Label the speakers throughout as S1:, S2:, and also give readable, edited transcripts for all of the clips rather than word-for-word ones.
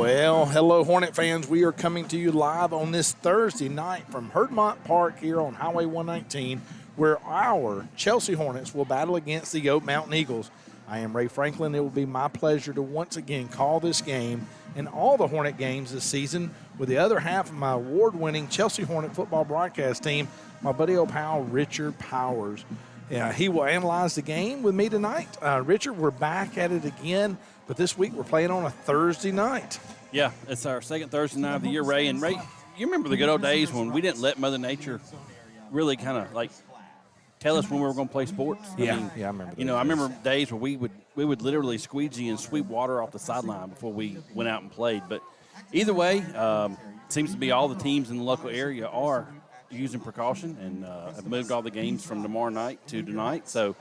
S1: Well, hello, Hornet fans. We are coming to you live on this Thursday night from Heardmont Park here on Highway 119, where our Chelsea Hornets will battle against the Oak Mountain Eagles. I am Ray Franklin. It will be my pleasure to once again call this game and all the Hornet games this season with the other half of my award-winning Chelsea Hornet football broadcast team, my buddy old pal Richard Powers. He will analyze the game with me tonight. Richard, we're back at it again, but this week we're playing on a Thursday night.
S2: Yeah, it's our second Thursday night of the year, Ray. And Ray, you remember the good old days when we didn't let Mother Nature really kind of like tell us when we were going to play sports?
S1: I remember.
S2: I remember days where we would literally squeegee and sweep water off the sideline before we went out and played. But either way, it seems to be all the teams in the local area are using precaution and have moved all the games from tomorrow night to tonight. So,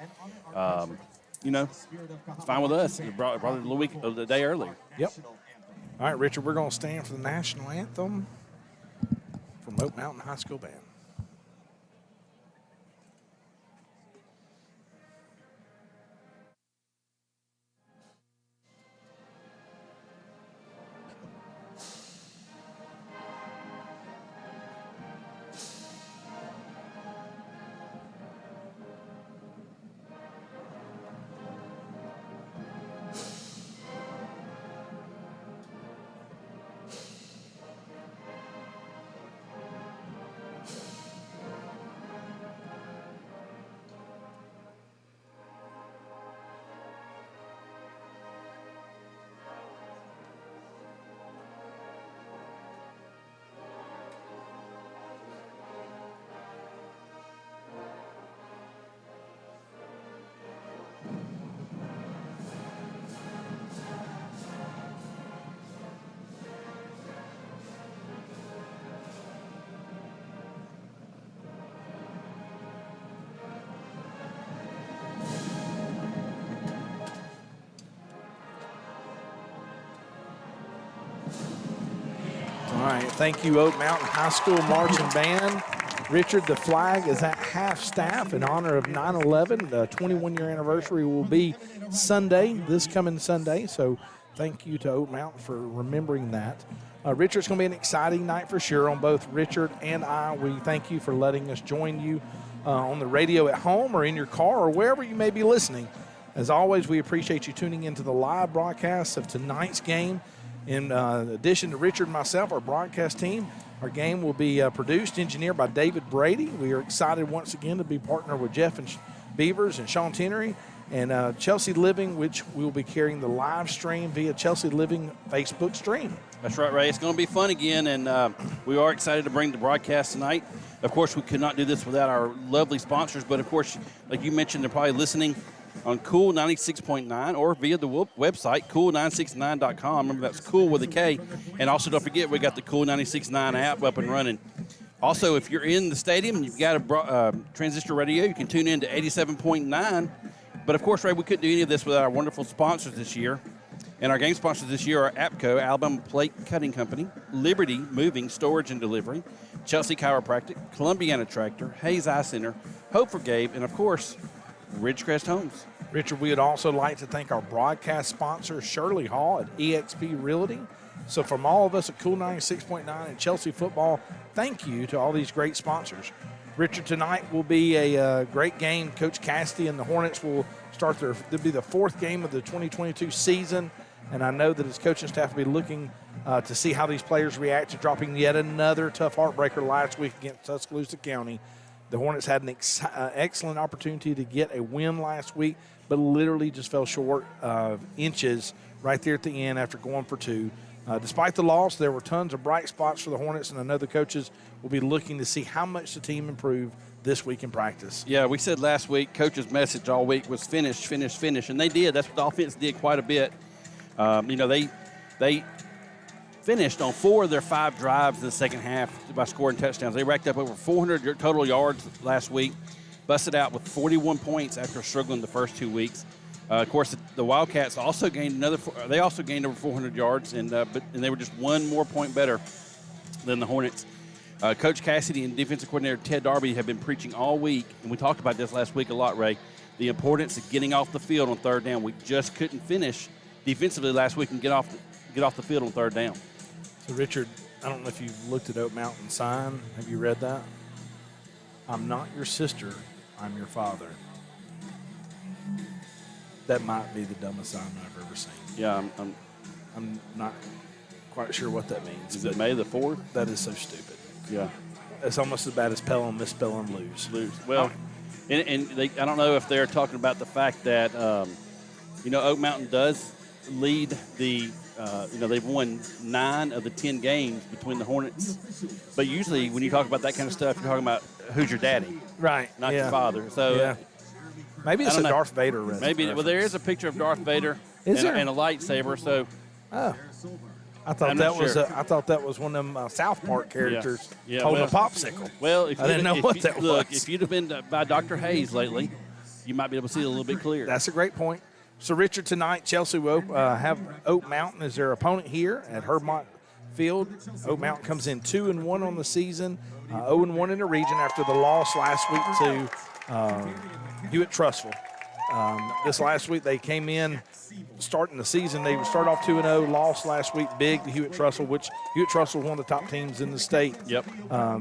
S2: it's fine with us. It brought it the day earlier.
S1: Yep. All right, Richard, we're going to stand for the national anthem from Oak Mountain High School Band. All right, thank you, Oak Mountain High School Marching Band. Richard, the flag is at half-staff in honor of 9/11. The 21-year anniversary will be Sunday, this coming Sunday, so thank you to Oak Mountain for remembering that. Richard, it's going to be an exciting night for sure on both Richard and I. We thank you for letting us join you on the radio at home or in your car or wherever you may be listening. As always, we appreciate you tuning into the live broadcast of tonight's game. In addition to Richard and myself, our broadcast team, our game will be produced, engineered by David Brady. We are excited once again to be partnered with Jeff and Beavers and Sean Tenery and Chelsea Living, which we will be carrying the live stream via Chelsea Living Facebook stream.
S2: That's right, Ray. It's going to be fun again, and we are excited to bring the broadcast tonight. Of course, we could not do this without our lovely sponsors, but of course, like you mentioned, they're probably listening on Cool 96.9 or via the website, cool969.com. Remember, that's cool with a K. And also, don't forget, we got the Cool 96.9 app up and running. Also, if you're in the stadium and you've got a transistor radio, you can tune in to 87.9. But, of course, Ray, we couldn't do any of this without our wonderful sponsors this year. And our game sponsors this year are APCO, Alabama Plate Cutting Company, Liberty Moving, Storage and Delivery, Chelsea Chiropractic, Columbiana Tractor, Hayes Eye Center, Hope for Gabe, and, of course, Ridgecrest Homes.
S1: Richard, we would also like to thank our broadcast sponsor, Shirley Hall at eXp Realty. So from all of us at Cool 96.9 and Chelsea Football, thank you to all these great sponsors. Richard, tonight will be a great game. Coach Cassidy and the Hornets will start they'll be the fourth game of the 2022 season, and I know that his coaching staff will be looking to see how these players react to dropping yet another tough heartbreaker last week against Tuscaloosa County. The Hornets had an excellent opportunity to get a win last week, but literally just fell short of inches right there at the end after going for two. Despite the loss, there were tons of bright spots for the Hornets, and I know the coaches will be looking to see how much the team improved this week in practice.
S2: Yeah, we said last week, coach's message all week was finish, finish, finish, and they did. That's what the offense did quite a bit. They finished on 4 of their 5 drives in the second half by scoring touchdowns. They racked up over 400 total yards last week, busted out with 41 points after struggling the first 2 weeks. Of course, the Wildcats also gained over 400 yards, but they were just 1 more point better than the Hornets. Coach Cassidy and defensive coordinator Ted Darby have been preaching all week, and we talked about this last week a lot, Ray, the importance of getting off the field on third down. We just couldn't finish defensively last week and get off get off the field on third down.
S1: So, Richard, I don't know if you've looked at Oak Mountain's sign. Have you read that? I'm not your sister, I'm your father. That might be the dumbest sign I've ever seen.
S2: Yeah,
S1: I'm not quite sure what that means.
S2: Is it May the 4th?
S1: That is so stupid.
S2: Yeah.
S1: It's almost as bad as Pelham, misspell, and lose.
S2: Well, and they, I don't know if they're talking about the fact that, Oak Mountain does lead the, they've won 9 of the 10 games between the Hornets. But usually when you talk about that kind of stuff, you're talking about who's your daddy.
S1: Right.
S2: Not your father. So
S1: maybe it's a Darth Vader reference.
S2: Maybe. Well, there is a picture of Darth Vader and a lightsaber. So.
S1: Oh. I thought I thought that was one of them South Park characters holding a popsicle.
S2: Well, I
S1: didn't know what that was.
S2: If you'd have been by Dr. Hayes lately, you might be able to see it a little bit clearer.
S1: That's a great point. So, Richard, tonight Chelsea will have Oak Mountain as their opponent here at Heardmont Field. Oak Mountain comes in 2-1 on the season, 0-1 in the region after the loss last week to Hewitt-Trussville. This last week they came in starting the season. They start off 2-0, lost last week big to Hewitt-Trussville, which Hewitt-Trussville one of the top teams in the state.
S2: Yep.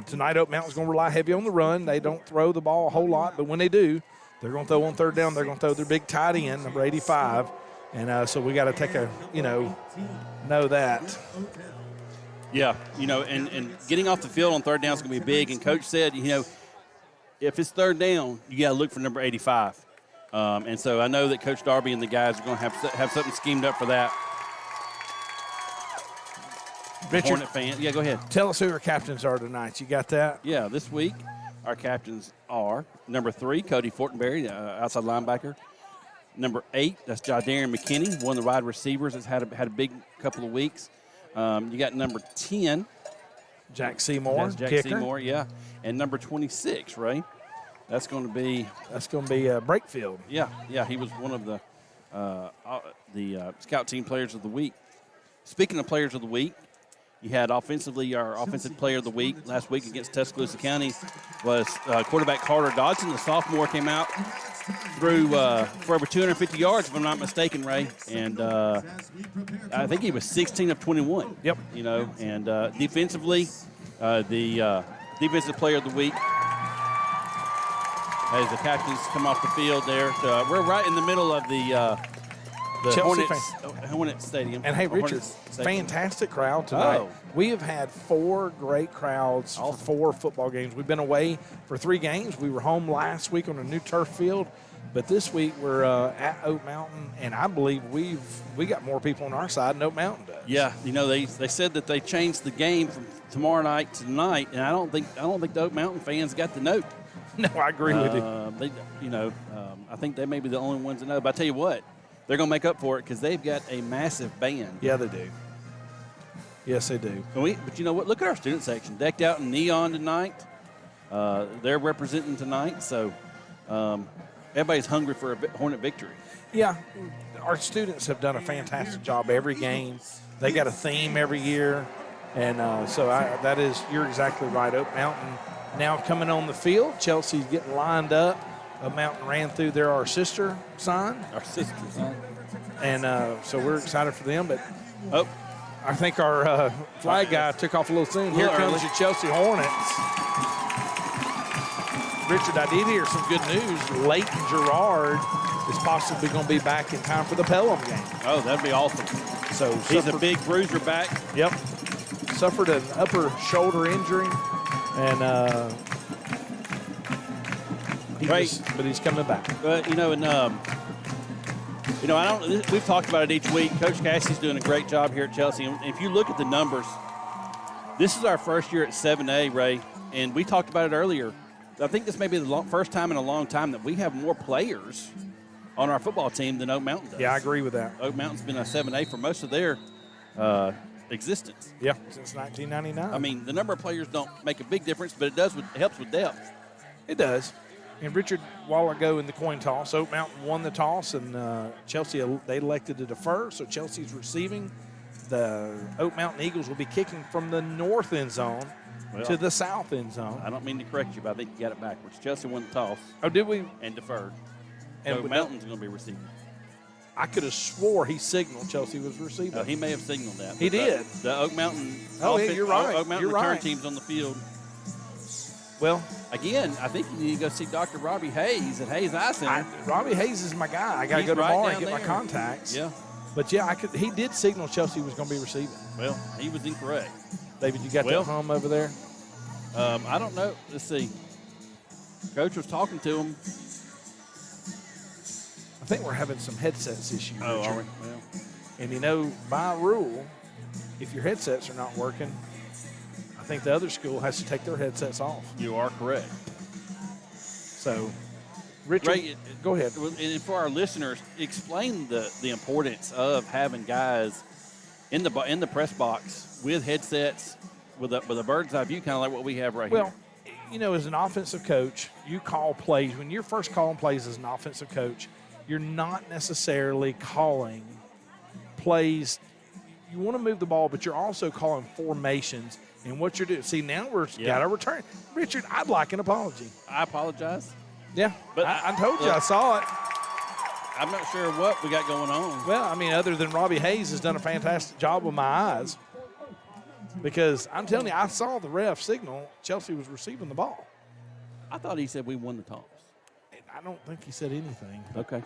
S1: Tonight Oak Mountain's going to rely heavy on the run. They don't throw the ball a whole lot, but when they do, they're going to throw on third down. They're going to throw their big tight end, number 85. And so we got to take know that.
S2: Yeah, and getting off the field on third down is going to be big. And Coach said, if it's third down, you got to look for number 85. And so I know that Coach Darby and the guys are going to have something schemed up for that.
S1: Richard,
S2: Hornet fan. Yeah, go ahead.
S1: Tell us who our captains are tonight. You got that?
S2: Yeah, this week our captains are number 3, Cody Fortenberry, outside linebacker. Number 8, that's Jadarian McKinney, one of the wide receivers that's had a big couple of weeks. You got number 10.
S1: Jack Seymour,
S2: that's Jack
S1: kicker.
S2: Seymour, yeah. And number 26, Ray. That's going to be
S1: Brakefield.
S2: Yeah. He was one of the scout team players of the week. Speaking of players of the week, you had offensively our offensive player of the week last week against Tuscaloosa County was quarterback Carter Dodson. The sophomore came out, threw for over 250 yards, if I'm not mistaken, Ray. And I think he was 16 of 21.
S1: Yep.
S2: And defensively, the defensive player of the week. As the captains come off the field there. We're right in the middle of the Hornet Stadium.
S1: And, hey, Richard, fantastic crowd tonight. Oh. We have had 4 great crowds for 4 football games. We've been away for 3 games. We were home last week on a new turf field. But this week we're at Oak Mountain, and I believe we got more people on our side than Oak Mountain does.
S2: Yeah, they said that they changed the game from tomorrow night to tonight, and I don't think the Oak Mountain fans got the note.
S1: No, I agree with you.
S2: I think they may be the only ones that know. But I tell you what, they're going to make up for it because they've got a massive band.
S1: Yeah, they do. Yes, they do.
S2: But you know what? Look at our student section, decked out in neon tonight. They're representing tonight, so everybody's hungry for a Hornet victory.
S1: Yeah, our students have done a fantastic job every game. They got a theme every year, and you're exactly right. Oak Mountain now coming on the field. Chelsea's getting lined up. Oak Mountain ran through their Our Sister sign.
S2: Our Sister sign.
S1: And so we're excited for them. But I think our flag guy took off a little soon. Here comes your Chelsea Hornets. Richard, I did hear some good news. Leighton Gerard is possibly going to be back in time for the Pelham game.
S2: Oh, that'd be awesome.
S1: So
S2: he's a big bruiser back.
S1: Yep. Suffered an upper shoulder injury. And but he's coming back.
S2: But we've talked about it each week. Coach Cassie's doing a great job here at Chelsea. And if you look at the numbers, this is our first year at 7A, Ray, and we talked about it earlier. I think this may be the first time in a long time that we have more players on our football team than Oak Mountain does.
S1: Yeah, I agree with that.
S2: Oak Mountain's been a 7A for most of their existence.
S1: Yeah, since 1999.
S2: I mean, the number of players don't make a big difference, but it helps with depth.
S1: It does. And Richard, a while ago in the coin toss, Oak Mountain won the toss, and Chelsea, they elected to defer, so Chelsea's receiving. The Oak Mountain Eagles will be kicking from the north end zone to the south end zone.
S2: I don't mean to correct you, but I think you got it backwards. Chelsea won the toss.
S1: Oh, did we?
S2: And deferred.
S1: And
S2: Oak Mountain's going to be receiving.
S1: I could have swore he signaled Chelsea was receiving.
S2: He may have signaled that.
S1: He did.
S2: The Oak Mountain.
S1: Oh, yeah, you're right.
S2: Oak Mountain
S1: You're
S2: return
S1: right.
S2: team's on the field.
S1: Well,
S2: again, I think you need to go see Dr. Robbie Hayes at Hayes Eye Center.
S1: Robbie Hayes is my guy. I got to
S2: He's
S1: go tomorrow
S2: right
S1: and get
S2: down
S1: my
S2: there.
S1: contacts.
S2: Yeah.
S1: But yeah, he did signal Chelsea was going to be receiving.
S2: Well, he was incorrect.
S1: David, you got that hum over there?
S2: I don't know. Let's see. Coach was talking to him.
S1: I think we're having some headsets issues.
S2: Oh,
S1: Richard.
S2: are we? Well,
S1: And you know, by rule, if your headsets are not working, I think the other school has to take their headsets off.
S2: you are correct.
S1: So, Richard,
S2: Ray,
S1: go ahead.
S2: And for our listeners, explain the importance of having guys in the press box with headsets, with a bird's eye view, kind of like what we have right here.
S1: Well, you know, as an offensive coach, you call plays. When you're first calling plays as an offensive coach, you're not necessarily calling plays. You want to move the ball, but you're also calling formations and what you're doing. See, now got a return. Richard, I'd like an apology.
S2: I apologize.
S1: Yeah,
S2: But
S1: I told you I saw it.
S2: I'm not sure what we got going on.
S1: Well, I mean, other than Robbie Hayes has done a fantastic job with my eyes, because I'm telling you, I saw the ref signal Chelsea was receiving the ball.
S2: I thought he said we won the toss.
S1: And I don't think he said anything.
S2: Okay.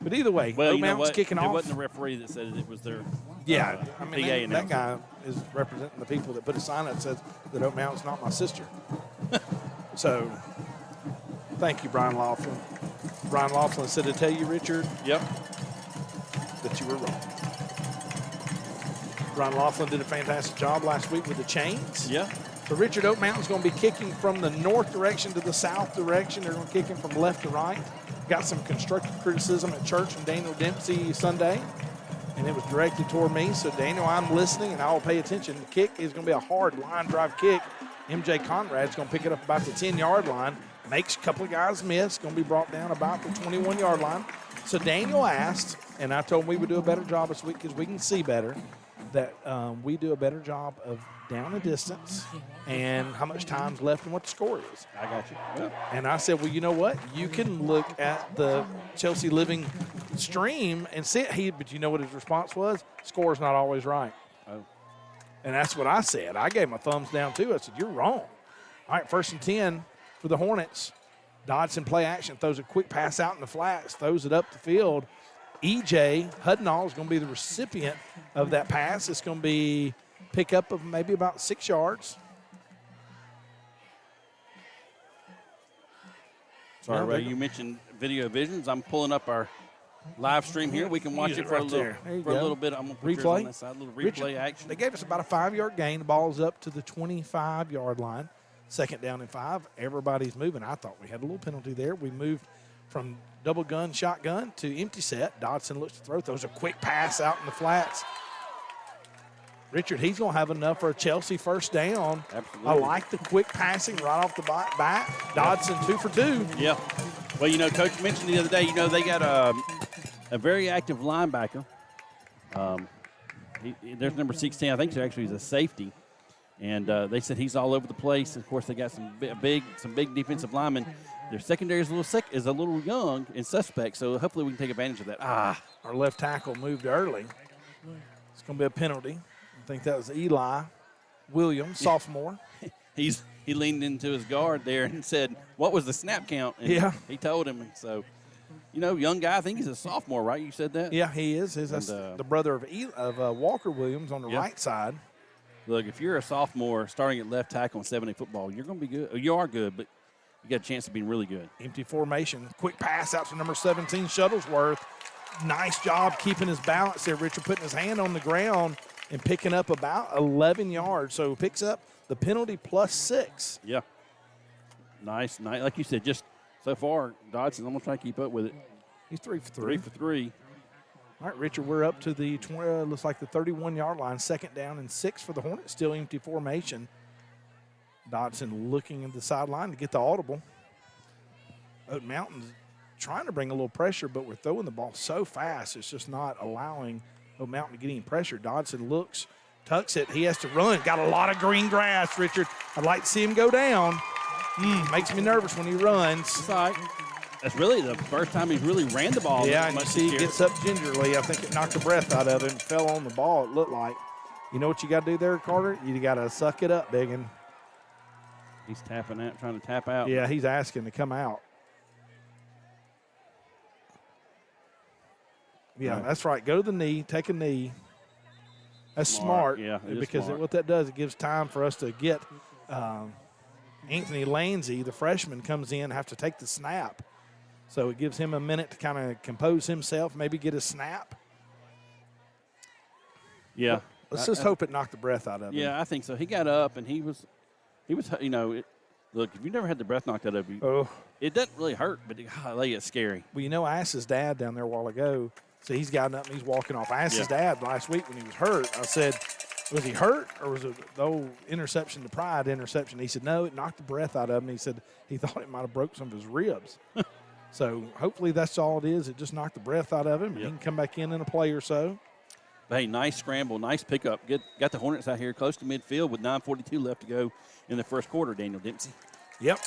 S1: But either way,
S2: Well,
S1: Oak
S2: you know
S1: Mountain's
S2: what?
S1: kicking
S2: It
S1: off.
S2: wasn't the referee that said it was their
S1: Yeah, I mean,
S2: PA
S1: that
S2: announcer.
S1: guy is representing the people that put a sign up that says that Oak Mountain's not my sister. So, thank you, Brian Laughlin. Brian Laughlin said to tell you, Richard,
S2: Yep.
S1: that you were wrong. Brian Laughlin did a fantastic job last week with the chains.
S2: Yeah.
S1: So Richard, Oak Mountain's going to be kicking from the north direction to the south direction. They're going to kick him from left to right. Got some constructive criticism at church from Daniel Dempsey Sunday, and it was directed toward me. So, Daniel, I'm listening, and I will pay attention. The kick is going to be a hard line drive kick. MJ Conrad's going to pick it up about the 10-yard line. Makes a couple of guys miss. Going to be brought down about the 21-yard line. So, Daniel asked, and I told him we would do a better job this week because we can see better, that we do a better job of down and distance and how much time's left and what the score is.
S2: I got you. Yeah.
S1: And I said, well, you know what? You can look at the Chelsea Living stream and see it. But you know what his response was? Score's not always right.
S2: Oh.
S1: And that's what I said. I gave my thumbs down, too. I said, you're wrong. All right, 1st and 10 for the Hornets. Dodson play action, throws a quick pass out in the flats, throws it up the field. EJ Hudnall is going to be the recipient of that pass. It's going to be pickup of maybe about 6 yards.
S2: Sorry,
S1: No,
S2: Ray,
S1: they're-
S2: you mentioned video visions. I'm pulling up our live stream here. We can watch
S1: Use
S2: it
S1: it
S2: for a
S1: right
S2: little
S1: there. There you
S2: for a
S1: go.
S2: little bit. I'm gonna put yours
S1: Replay.
S2: on that side, a little replay
S1: Richard,
S2: action.
S1: They gave us about a 5-yard gain. The ball's up to the 25-yard line. 2nd down and 5. Everybody's moving. I thought we had a little penalty there. We moved from double gun, shotgun to empty set. Dodson looks to throw. Throws a quick pass out in the flats. Richard, he's going to have enough for a Chelsea 1st down.
S2: Absolutely.
S1: I like the quick passing right off the bat. Dodson 2 for 2.
S2: Yeah. Well, you know, Coach mentioned the other day, you know, they got a very active linebacker. There's number 16. I think actually he's a safety. And they said he's all over the place. Of course, they got some big defensive linemen. Their secondary is a little young and suspect, so hopefully we can take advantage of that.
S1: Our left tackle moved early. It's going to be a penalty. I think that was Eli Williams, sophomore.
S2: He leaned into his guard there and said, "What was the snap count?" And
S1: Yeah.
S2: he told him. And so, you know, young guy. I think he's a sophomore, right? You said that.
S1: Yeah, he is. That's the brother of Walker Williams on the right side.
S2: Look, if you're a sophomore starting at left tackle in 7A football, you're going to be good. You are good, but you got a chance of being really good.
S1: Empty formation. Quick pass out to number 17, Shuttlesworth. Nice job keeping his balance there. Richard putting his hand on the ground and picking up about 11 yards. So picks up the penalty plus 6.
S2: Yeah. Nice. Like you said, just so far, Dodson's almost trying to keep up with it.
S1: He's 3 for 3.
S2: 3 for 3.
S1: All right, Richard, we're up to the looks like the 31-yard line. 2nd down and 6 for the Hornets. Still empty formation. Dodson looking at the sideline to get the audible. Oak Mountain's trying to bring a little pressure, but we're throwing the ball so fast, it's just not allowing Oak Mountain to get any pressure. Dodson looks, tucks it. He has to run. Got a lot of green grass, Richard. I'd like to see him go down. Makes me nervous when he runs.
S2: It's all right. That's really the first time he's really ran the ball.
S1: Yeah, and you
S2: much
S1: see
S2: this
S1: he
S2: year.
S1: gets up gingerly. I think it knocked the breath out of him, fell on the ball, it looked like. You know what you got to do there, Carter? You got to suck it up, biggin.
S2: He's tapping out, trying to tap out.
S1: Yeah, he's asking to come out. Yeah,
S2: Right.
S1: that's right. Go to the knee, take a knee. That's smart.
S2: Yeah, it is
S1: because
S2: smart.
S1: what that does, it gives time for us to get Anthony Lansey, the freshman, comes in, have to take the snap. So it gives him a minute to kind of compose himself, maybe get a snap.
S2: Yeah.
S1: Let's just hope it knocked the breath out of him.
S2: Yeah, I think so. He got up and he was, you know, look, if you've never had the breath knocked out of you, it doesn't really hurt, but golly, it's scary.
S1: Well, you know, I asked his dad down there a while ago. So he's gotten up and he's walking off. I asked his dad last week when he was hurt. I said, was he hurt or was it the old interception to Pride interception? He said, no, it knocked the breath out of him. He said he thought it might have broke some of his ribs. So hopefully that's all it is. It just knocked the breath out of him. And he can come back in a play or so.
S2: Hey, nice scramble, nice pickup. Got the Hornets out here close to midfield with 9:42 left to go in the first quarter, Daniel Dempsey.
S1: Yep.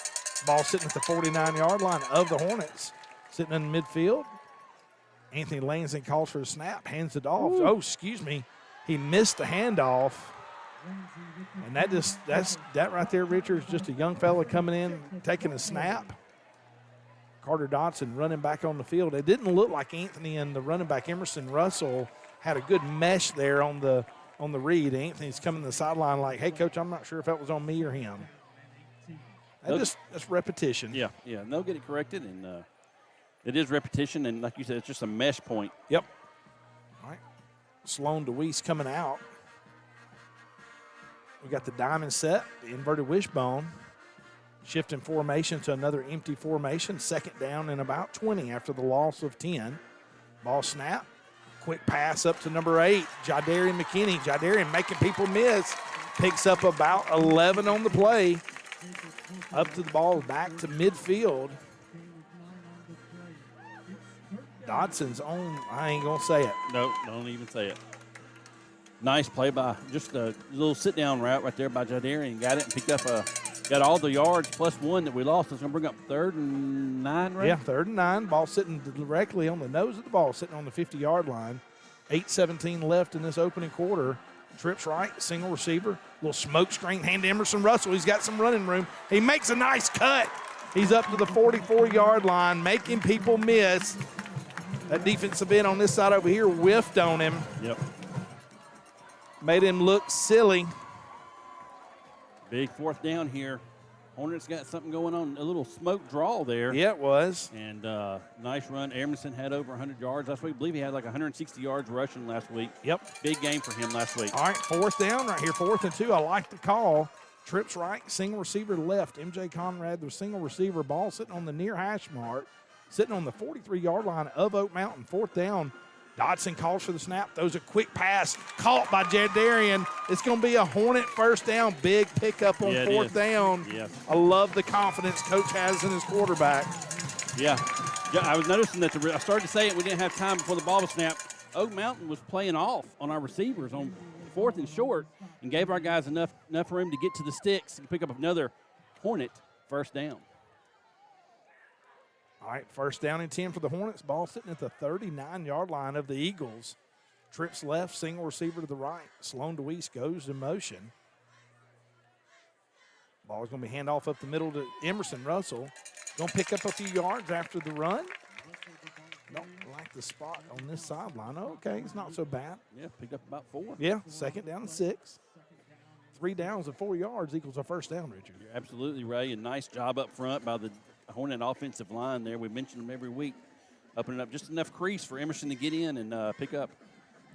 S1: Ball sitting at the 49-yard line of the Hornets. Sitting in midfield. Anthony Lansing calls for a snap, hands it off.
S2: Ooh.
S1: Oh, excuse me. He missed the handoff. And that right there, Richard, is just a young fella coming in, taking a snap. Carter Dotson running back on the field. It didn't look like Anthony and the running back Emerson Russell had a good mesh there on the read. Anthony's coming to the sideline like, hey, coach, I'm not sure if that was on me or him. That's repetition.
S2: Yeah, and they'll get it corrected, and it is repetition, and like you said, it's just a mesh point.
S1: Yep. All right. Sloan DeWeese coming out. We got the diamond set, the inverted wishbone. Shifting formation to another empty formation. Second down and about 20 after the loss of 10. Ball snap. Quick pass up to number 8, Jadarian McKinney. Jadarian making people miss. Picks up about 11 on the play. Up to the ball, back to midfield. Dodson's on, I ain't going to say it.
S2: No, don't even say it. Nice play by, just a little sit-down route right there by Jadarian. Got it and picked up got all the yards plus 1 that we lost. It's going to bring up 3rd and 9, right?
S1: Yeah, 3rd and 9. Ball sitting directly on the nose of the ball, sitting on the 50-yard line. 8:17 left in this opening quarter. Trips right, single receiver. Little smoke screen, hand to Emerson Russell. He's got some running room. He makes a nice cut. He's up to the 44-yard line, making people miss. That defensive end on this side over here whiffed on him.
S2: Yep.
S1: Made him look silly.
S2: Big 4th down here. Hornets got something going on, a little smoke draw there.
S1: Yeah, it was.
S2: And nice run. Emerson had over 100 yards last week. I believe he had like 160 yards rushing last week.
S1: Yep.
S2: Big game for him last week.
S1: All right, 4th down right here, 4th and 2. I like the call. Trips right, single receiver left. MJ Conrad, the single receiver, ball sitting on the near hash mark, sitting on the 43-yard line of Oak Mountain. 4th down. Dodson calls for the snap, throws a quick pass, caught by Jadarian. It's going to be a Hornet first down. Big pickup on 4th down.
S2: Yes.
S1: I love the confidence Coach has in his quarterback.
S2: Yeah, I was noticing that I started to say it. We didn't have time before the ball was snapped. Oak Mountain was playing off on our receivers on 4th and short and gave our guys enough room to get to the sticks and pick up another Hornet first down.
S1: All right, 1st down and 10 for the Hornets. Ball sitting at the 39-yard line of the Eagles. Trips left, single receiver to the right. Sloan DeWeese goes in motion. Ball is going to be handoff up the middle to Emerson Russell. Going to pick up a few yards after the run. Don't like the spot on this sideline. Okay, it's not so bad.
S2: Yeah, picked up about 4.
S1: Yeah, 2nd down and 6. 3 downs and 4 yards equals a first down, Richard.
S2: You're absolutely right. And nice job up front by the Hornet offensive line there. We mention them every week. Opening up just enough crease for Emerson to get in and pick up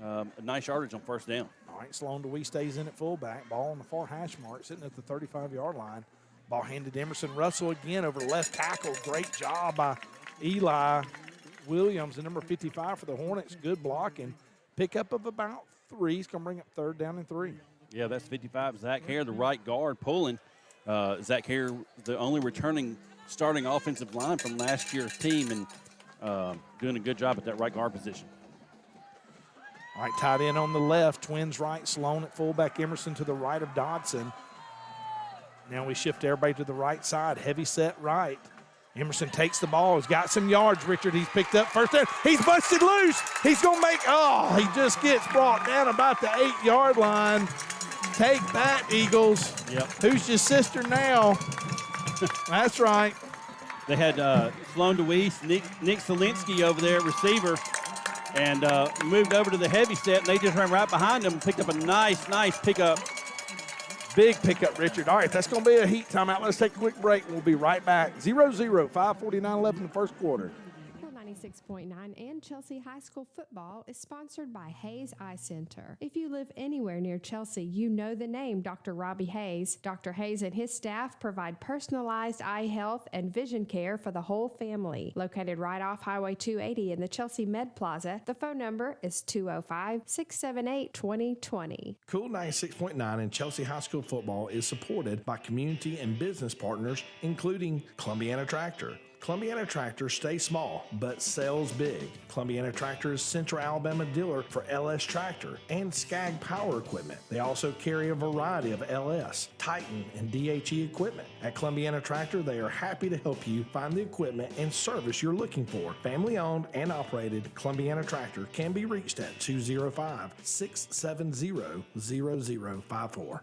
S2: a nice yardage on first down.
S1: All right, Sloan DeWeese stays in at fullback. Ball on the far hash mark, sitting at the 35-yard line. Ball handed to Emerson Russell again over left tackle. Great job by Eli Williams, the number 55 for the Hornets. Good blocking. Pickup of about 3. He's going to bring up 3rd down and 3.
S2: Yeah, that's 55. Zach Hare, the right guard, pulling. Zach Hare, the only returning starting offensive line from last year's team, and doing a good job at that right guard position.
S1: All right, tight end on the left, twins right, Sloan at fullback, Emerson to the right of Dodson. Now we shift everybody to the right side, heavy set right. Emerson takes the ball. He's got some yards, Richard. He's picked up first down. He's busted loose. He's going to make, he just gets brought down about the 8-yard line. Take that, Eagles.
S3: Yep.
S1: Who's your sister now? That's right.
S3: They had Sloan DeWeese, Nick Zielinski over there at receiver, and moved over to the heavy set, and they just ran right behind them and picked up a nice pickup.
S1: Big pickup, Richard. All right, that's going to be a heat timeout. Let's take a quick break. We'll be right back. 0-0, 5:49 left in the first quarter.
S4: 96.9 and Chelsea High School football is sponsored by Hayes Eye Center. If you live anywhere near Chelsea, you know the name Dr. Robbie Hayes. Dr. Hayes and his staff provide personalized eye health and vision care for the whole family. Located right off Highway 280 in the Chelsea Med Plaza, the phone number is 205-678-2020.
S1: Cool 96.9 and Chelsea High School football is supported by community and business partners, including Columbiana Tractor. Columbiana Tractor stays small, but sells big. Columbiana Tractor is Central Alabama dealer for LS Tractor and Skag Power Equipment. They also carry a variety of LS, Titan, and DHE equipment. At Columbiana Tractor, they are happy to help you find the equipment and service you're looking for. Family owned and operated, Columbiana Tractor can be reached at 205-670-0054.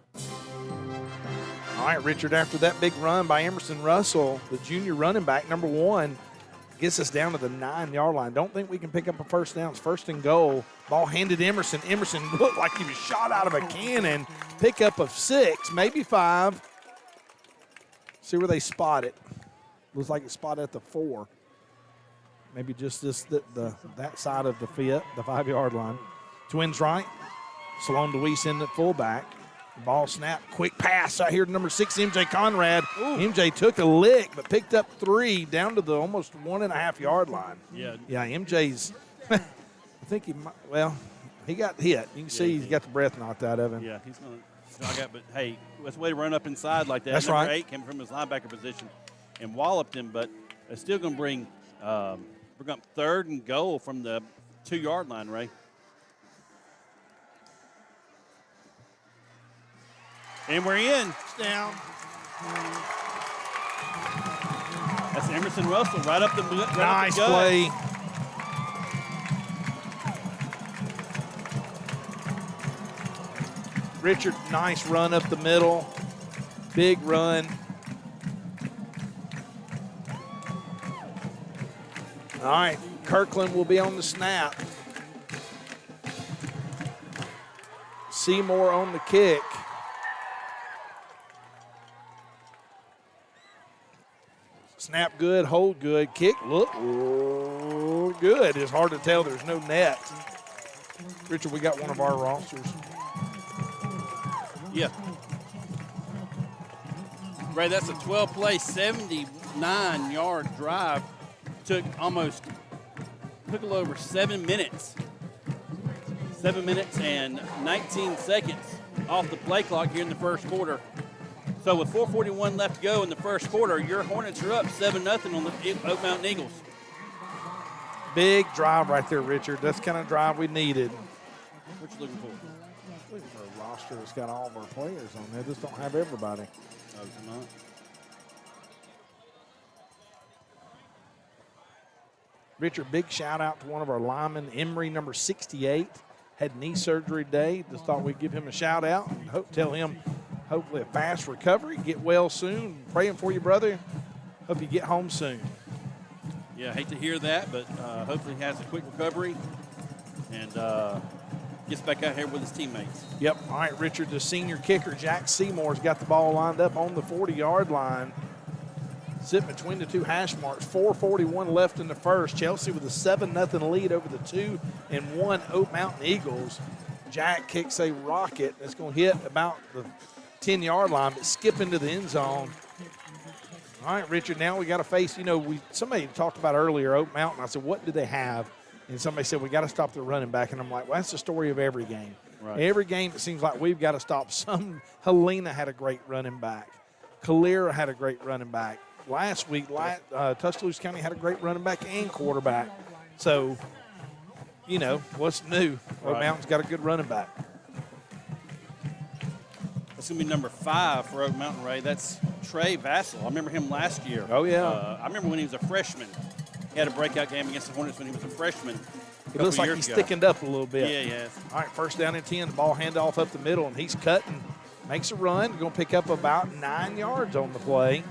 S1: All right, Richard, after that big run by Emerson Russell, the junior running back, number 1, gets us down to the 9-yard line. Don't think we can pick up a first down. It's first and goal. Ball handed Emerson. Emerson looked like he was shot out of a cannon. Pickup of 6, maybe 5. See where they spot it. Looks like it's spotted at the 4. Maybe just that side of the 5-yard line. Twins right. Sloan DeWeese in the fullback. Ball snap, quick pass out here to number 6, MJ Conrad. Ooh. MJ took a lick, but picked up 3 down to the almost 1.5-yard line.
S3: Yeah,
S1: MJ's, I think he got hit. You can see he's got the breath knocked out of him.
S3: Yeah, he's going to jog out, but hey, that's a way to run up inside like that.
S1: That's
S3: number
S1: right.
S3: 8 came from his linebacker position and walloped him, but it's still going to bring up 3rd and goal from the 2-yard line, Ray. And we're in.
S1: Down.
S3: That's Emerson Russell right up the gut.
S1: Nice play. Richard, nice run up the middle. Big run. All right, Kirkland will be on the snap. Seymour on the kick. Snap good, hold good, kick, look good. It's hard to tell. There's no net. Richard, we got one of our rosters.
S2: Yeah. Ray, that's a 12-play, 79-yard drive. Took a little over 7 minutes. 7 minutes and 19 seconds off the play clock here in the first quarter. So with 4:41 left to go in the first quarter, your Hornets are up 7-0 on the Oak Mountain Eagles.
S1: Big drive right there, Richard. That's the kind of drive we needed.
S2: What you looking for?
S1: Looking for a roster that's got all of our players on there. Just don't have everybody.
S2: Oh, it's not.
S1: Richard, big shout out to one of our linemen, Emery, number 68. Had knee surgery today. Just thought we'd give him a shout out and tell him hopefully a fast recovery. Get well soon. Praying for you, brother. Hope you get home soon.
S2: Yeah, I hate to hear that, but hopefully he has a quick recovery and gets back out here with his teammates.
S1: Yep. All right, Richard, the senior kicker, Jack Seymour's got the ball lined up on the 40-yard line. Sitting between the two hash marks. 4:41 left in the first. Chelsea with a 7-0 lead over the 2-1 Oak Mountain Eagles. Jack kicks a rocket that's going to hit about the 10-yard line, but skip into the end zone. All right, Richard, now we got to face, somebody talked about earlier Oak Mountain. I said, what do they have? And somebody said, we got to stop the running back. And I'm like, well, that's the story of every game.
S2: Right.
S1: Every game, it seems like we've got to stop Helena had a great running back. Calera had a great running back. Last week, Tuscaloosa County had a great running back and quarterback. So, what's new? Oak Mountain's got a good running back.
S2: It's going to be number 5 for Oak Mountain, Ray. That's Trey Vassell. I remember him last year.
S1: Oh, yeah.
S2: I remember when he was a freshman. He had a breakout game against the Hornets when he was a freshman.
S1: It looks like he's thickened up a little bit.
S2: Yeah, he has.
S1: All right, first down and 10. The ball handoff up the middle, and he's cutting. Makes a run. Going to pick up about 9 yards on the play.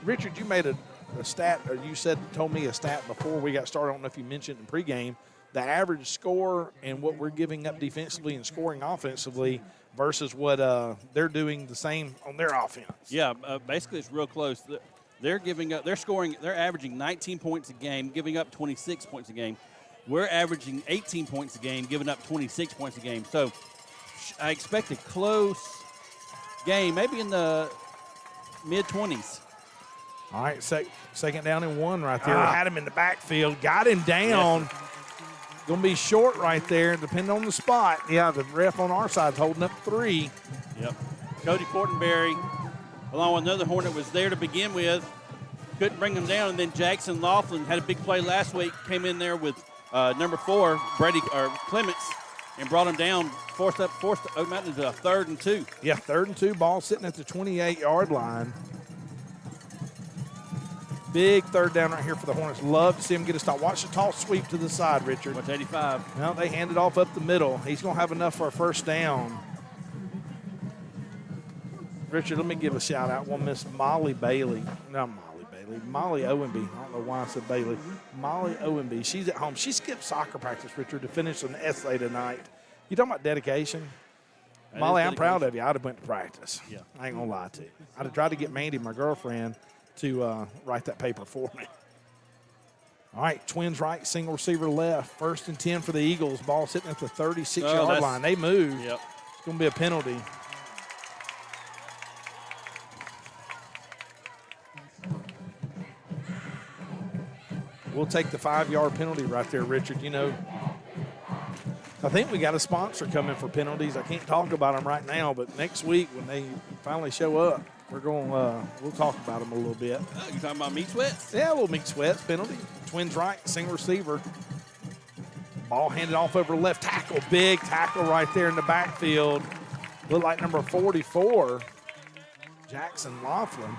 S1: Richard, you made a stat, or you told me a stat before we got started. I don't know if you mentioned in pregame. The average score and what we're giving up defensively and scoring offensively versus what they're doing the same on their offense.
S2: Yeah, basically it's real close. They're averaging 19 points a game, giving up 26 points a game. We're averaging 18 points a game, giving up 26 points a game. So I expect a close game, maybe in the mid-20s.
S1: All right, second down and 1 right there. Had him in the backfield, got him down.
S2: Yes.
S1: Going to be short right there, depending on the spot. Yeah, the ref on our side is holding up 3.
S2: Yep. Cody Fortenberry, along with another Hornet, was there to begin with. Couldn't bring him down, and then Jackson Laughlin had a big play last week, came in there with number 4, Clements, and brought him down, forced Oak Mountain to a 3rd and 2.
S1: Yeah, 3rd and 2, ball sitting at the 28-yard line. Big third down right here for the Hornets. Love to see him get a stop. Watch the toss sweep to the side, Richard.
S2: What's 85?
S1: Well, they hand it off up the middle. He's going to have enough for a first down. Richard, let me give a shout-out. One Miss Molly Bailey. Not Molly Bailey. Molly Owenby. I don't know why I said Bailey. Molly Owenby. She's at home. She skipped soccer practice, Richard, to finish an essay tonight. You talking about dedication? Molly, I'm proud of you. I'd have went to practice.
S2: Yeah.
S1: I ain't going to lie to you. I'd have tried to get Mandy, my girlfriend, to write that paper for me. All right, twins right, single receiver left. 1st and 10 for the Eagles. Ball sitting at the 36-yard line. They move.
S2: Yep.
S1: It's going to be a penalty. We'll take the 5-yard penalty right there, Richard. You know, I think we got a sponsor coming for penalties. I can't talk about them right now, but next week when they finally show up, we'll talk about them a little bit.
S2: Oh, you talking about meat sweats?
S1: Yeah, a little meat sweats penalty. Twins right, single receiver. Ball handed off over left tackle. Big tackle right there in the backfield. Looked like number 44, Jackson Laughlin.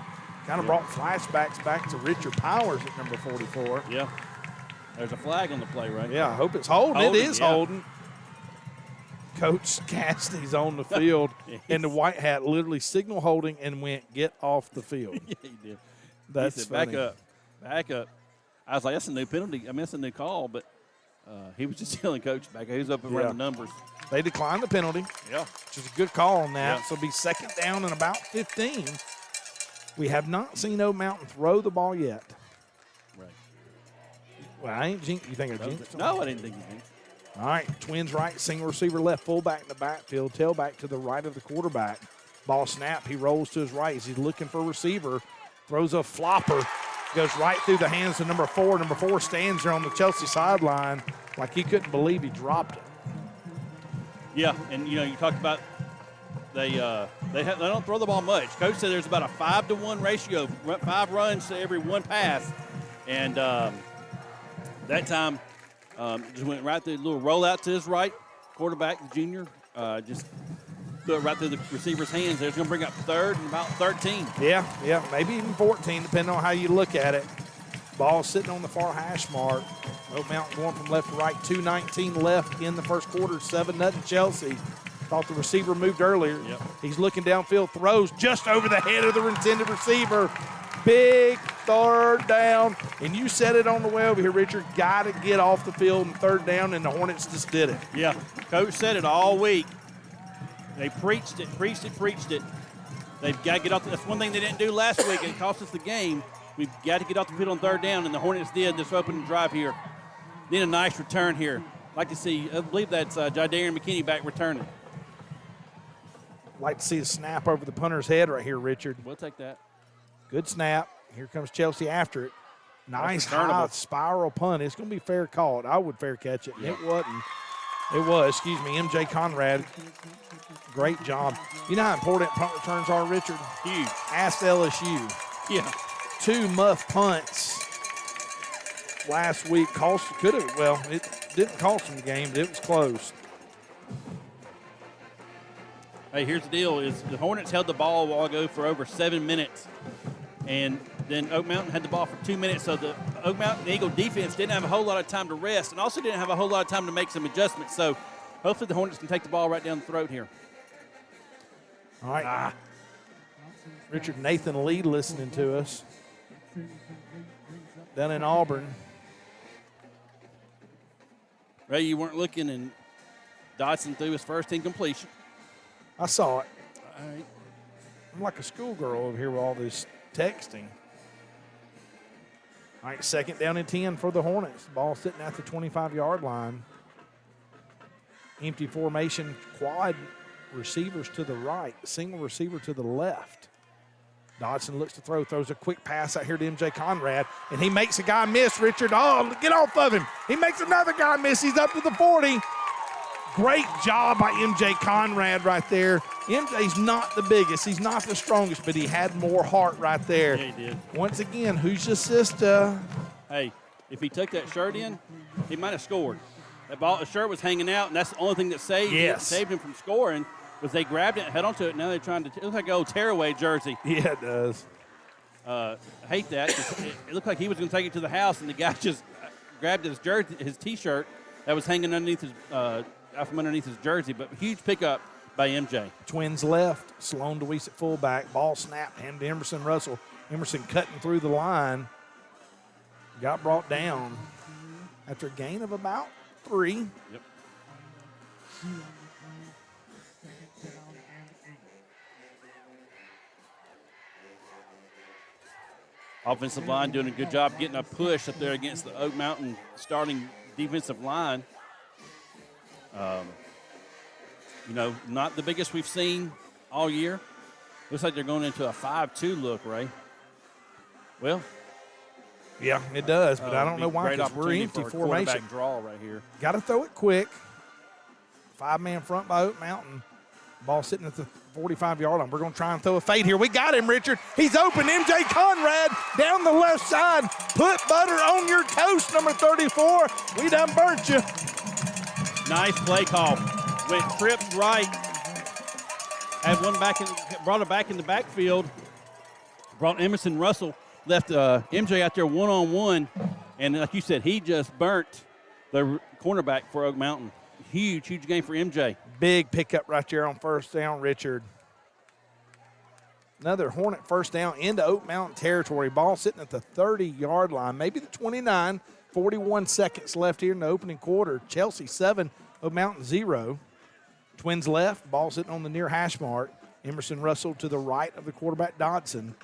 S1: Kind of brought flashbacks back to Richard Powers at number 44.
S2: Yeah. There's a flag on the play, right?
S1: Yeah, I hope it's holding. It is
S2: yeah.
S1: holding. Coach Cassidy's on the field, and the white hat literally signal holding and went, get off the field.
S2: Yeah, he did.
S1: That's
S2: he said,
S1: funny.
S2: back up. I was like, that's a new penalty. I mean, that's a new call, but he was just telling Coach back up. He was up around the numbers.
S1: They declined the penalty.
S2: Yeah.
S1: Which is a good call on that.
S2: Yeah.
S1: So it'll be 2nd down and about 15. We have not seen Oak Mountain throw the ball yet.
S2: Right.
S1: Well, I ain't jinx. You think I jinxed?
S2: No, I didn't think you did.
S1: All right, twins right, single receiver left, fullback in the backfield, tailback to the right of the quarterback. Ball snap, he rolls to his right as he's looking for a receiver, throws a flopper, goes right through the hands of number 4. Number 4 stands there on the Chelsea sideline like he couldn't believe he dropped it.
S2: Yeah, and you talked about they don't throw the ball much. Coach said there's about a 5-to-1 ratio, 5 runs to every 1 pass, and that time. Just went right through, a little rollout to his right. Quarterback, the junior, just threw it right through the receiver's hands. They're going to bring up 3rd and about 13.
S1: Yeah, maybe even 14, depending on how you look at it. Ball sitting on the far hash mark. Oak Mountain going from left to right. 2:19 left in the first quarter. 7-0 Chelsea. Thought the receiver moved earlier.
S2: Yep.
S1: He's looking downfield, throws just over the head of the intended receiver. Big 3rd down, and you said it on the way over here, Richard. Got to get off the field in 3rd down, and the Hornets just did it.
S2: Yeah, Coach said it all week. They preached it. They've got to get off. That's one thing they didn't do last week. It cost us the game. We've got to get off the field on 3rd down, and the Hornets did this opening drive here. Need a nice return here. Like to see, I believe that's Jadarian McKinney back returning.
S1: Like to see a snap over the punter's head right here, Richard.
S2: We'll take that.
S1: Good snap. Here comes Chelsea after it. Nice
S2: returnable.
S1: high spiral punt. It's going to be fair caught. I would fair catch it. Yeah. It wasn't. It was, MJ Conrad. Great job. You know how important punt returns are, Richard?
S2: Huge.
S1: Ask LSU.
S2: Yeah.
S1: 2 muff punts last week. It didn't cost them the game, but it was close.
S3: Hey, here's the deal: is the Hornets held the ball a while ago for over 7 minutes, and then Oak Mountain had the ball for 2 minutes. So the Oak Mountain Eagle defense didn't have a whole lot of time to rest, and also didn't have a whole lot of time to make some adjustments. So hopefully the Hornets can take the ball right down the throat here.
S1: All right. Richard Nathan Lee listening to us down in Auburn.
S2: Ray, you weren't looking, and Dodson threw his first incompletion.
S1: I saw it.
S2: All right.
S1: I'm like a schoolgirl over here with all this texting. All right, 2nd down and 10 for the Hornets. Ball sitting at the 25-yard line. Empty formation, quad receivers to the right, single receiver to the left. Dodson looks to throw, throws a quick pass out here to MJ Conrad, and he makes a guy miss, Richard. Oh, get off of him. He makes another guy miss. He's up to the 40. Great job by MJ Conrad right there. MJ's not the biggest. He's not the strongest, but he had more heart right there.
S3: Yeah, he did.
S1: Once again, who's your sister?
S3: Hey, if he took that shirt in, he might have scored. The shirt was hanging out, and that's the only thing that saved him from scoring. Was they grabbed it and held onto it. Now they're trying to. It looks like an old tearaway jersey.
S1: Yeah, it does.
S3: I hate that. It looked like he was going to take it to the house, and the guy just grabbed his jersey, his T-shirt that was hanging underneath his out from underneath his jersey. But huge pickup by MJ.
S1: Twins left. Sloan DeWeese at fullback. Ball snapped. Handed to Emerson Russell. Emerson cutting through the line. Got brought down after a gain of about 3.
S3: Yep. Offensive line doing a good job getting a push up there against the Oak Mountain starting defensive line. Not the biggest we've seen all year. Looks like they're going into a 5-2 look, Ray. Well,
S1: yeah, it does, but I don't know why, because we're empty formation.
S3: Draw right here.
S1: Got to throw it quick. 5-man front by Oak Mountain. Ball sitting at the 45-yard line. We're going to try and throw a fade here. We got him, Richard. He's open. MJ Conrad down the left side. Put butter on your toast, number 34. We done burnt you.
S3: Nice play call. Went trips right. Had one brought it back in the backfield. Brought Emerson Russell. Left MJ out there one-on-one. And like you said, he just burnt the cornerback for Oak Mountain. Huge game for MJ.
S1: Big pickup right there on first down, Richard. Another Hornet first down into Oak Mountain territory. Ball sitting at the 30-yard line, maybe the 29. 41 seconds left here in the opening quarter. Chelsea 7, Oak Mountain 0. Twins left, ball sitting on the near hash mark. Emerson Russell to the right of the quarterback, Dodson.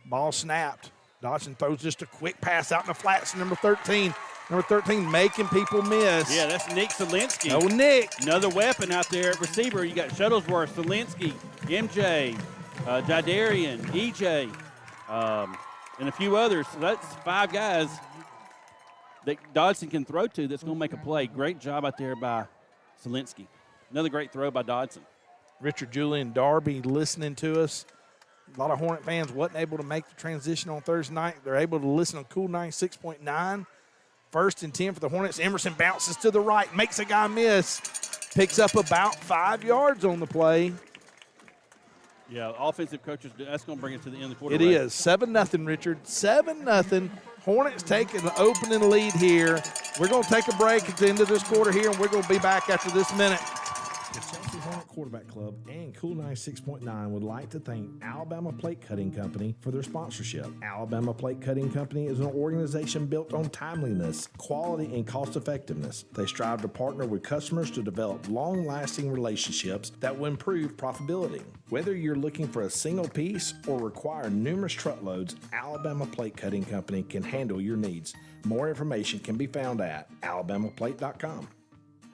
S1: Ball snapped. Dodson throws just a quick pass out in the flats to number 13. Number 13 making people miss.
S3: Yeah, that's Nick Zielinski.
S1: Oh, Nick.
S3: Another weapon out there at receiver. You got Shuttlesworth, Zielinski, MJ, Jidarian, EJ, and a few others. So that's 5 guys that Dodson can throw to that's going to make a play. Great job out there by Zielinski. Another great throw by Dodson.
S1: Richard Julian Darby listening to us. A lot of Hornet fans wasn't able to make the transition on Thursday night. They're able to listen on Cool 96.9. 1st and 10 for the Hornets. Emerson bounces to the right, makes a guy miss. Picks up about 5 yards on the play.
S3: Yeah, offensive coaches, that's going to bring it to the end of the quarter.
S1: It is 7-0, Richard. 7-0. Hornets taking the opening lead here. We're going to take a break at the end of this quarter here, and we're going to be back after this minute. The Chelsea Hornet Quarterback Club and Cool 96.9 would like to thank Alabama Plate Cutting Company for their sponsorship. Alabama Plate Cutting Company is an organization built on timeliness, quality, and cost effectiveness. They strive to partner with customers to develop long-lasting relationships that will improve profitability. Whether you're looking for a single piece or require numerous truckloads, Alabama Plate Cutting Company can handle your needs. More information can be found at alabamaplate.com.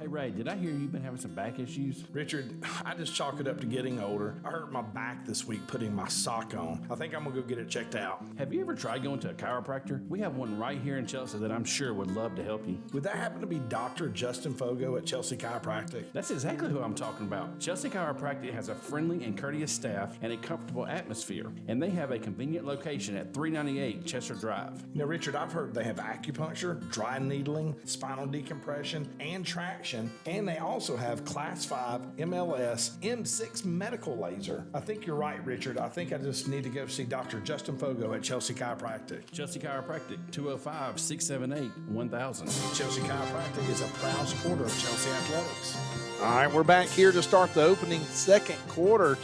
S5: Hey, Ray, did I hear you've been having some back issues?
S1: Richard, I just chalk it up to getting older. I hurt my back this week putting my sock on. I think I'm going to go get it checked out.
S5: Have you ever tried going to a chiropractor? We have one right here in Chelsea that I'm sure would love to help you.
S1: Would that happen to be Dr. Justin Fogo at Chelsea Chiropractic?
S5: That's exactly who I'm talking about. Chelsea Chiropractic has a friendly and courteous staff and a comfortable atmosphere, and they have a convenient location at 398 Chester Drive.
S1: Now, Richard, I've heard they have acupuncture, dry needling, spinal decompression, and traction protection, and they also have Class 5 MLS M6 medical laser. I think you're right, Richard. I think I just need to go see Dr. Justin Fogo at Chelsea Chiropractic.
S5: Chelsea Chiropractic, 205-678-1000.
S1: Chelsea Chiropractic is a proud supporter of Chelsea Athletics. All right, we're back here to start the opening second quarter.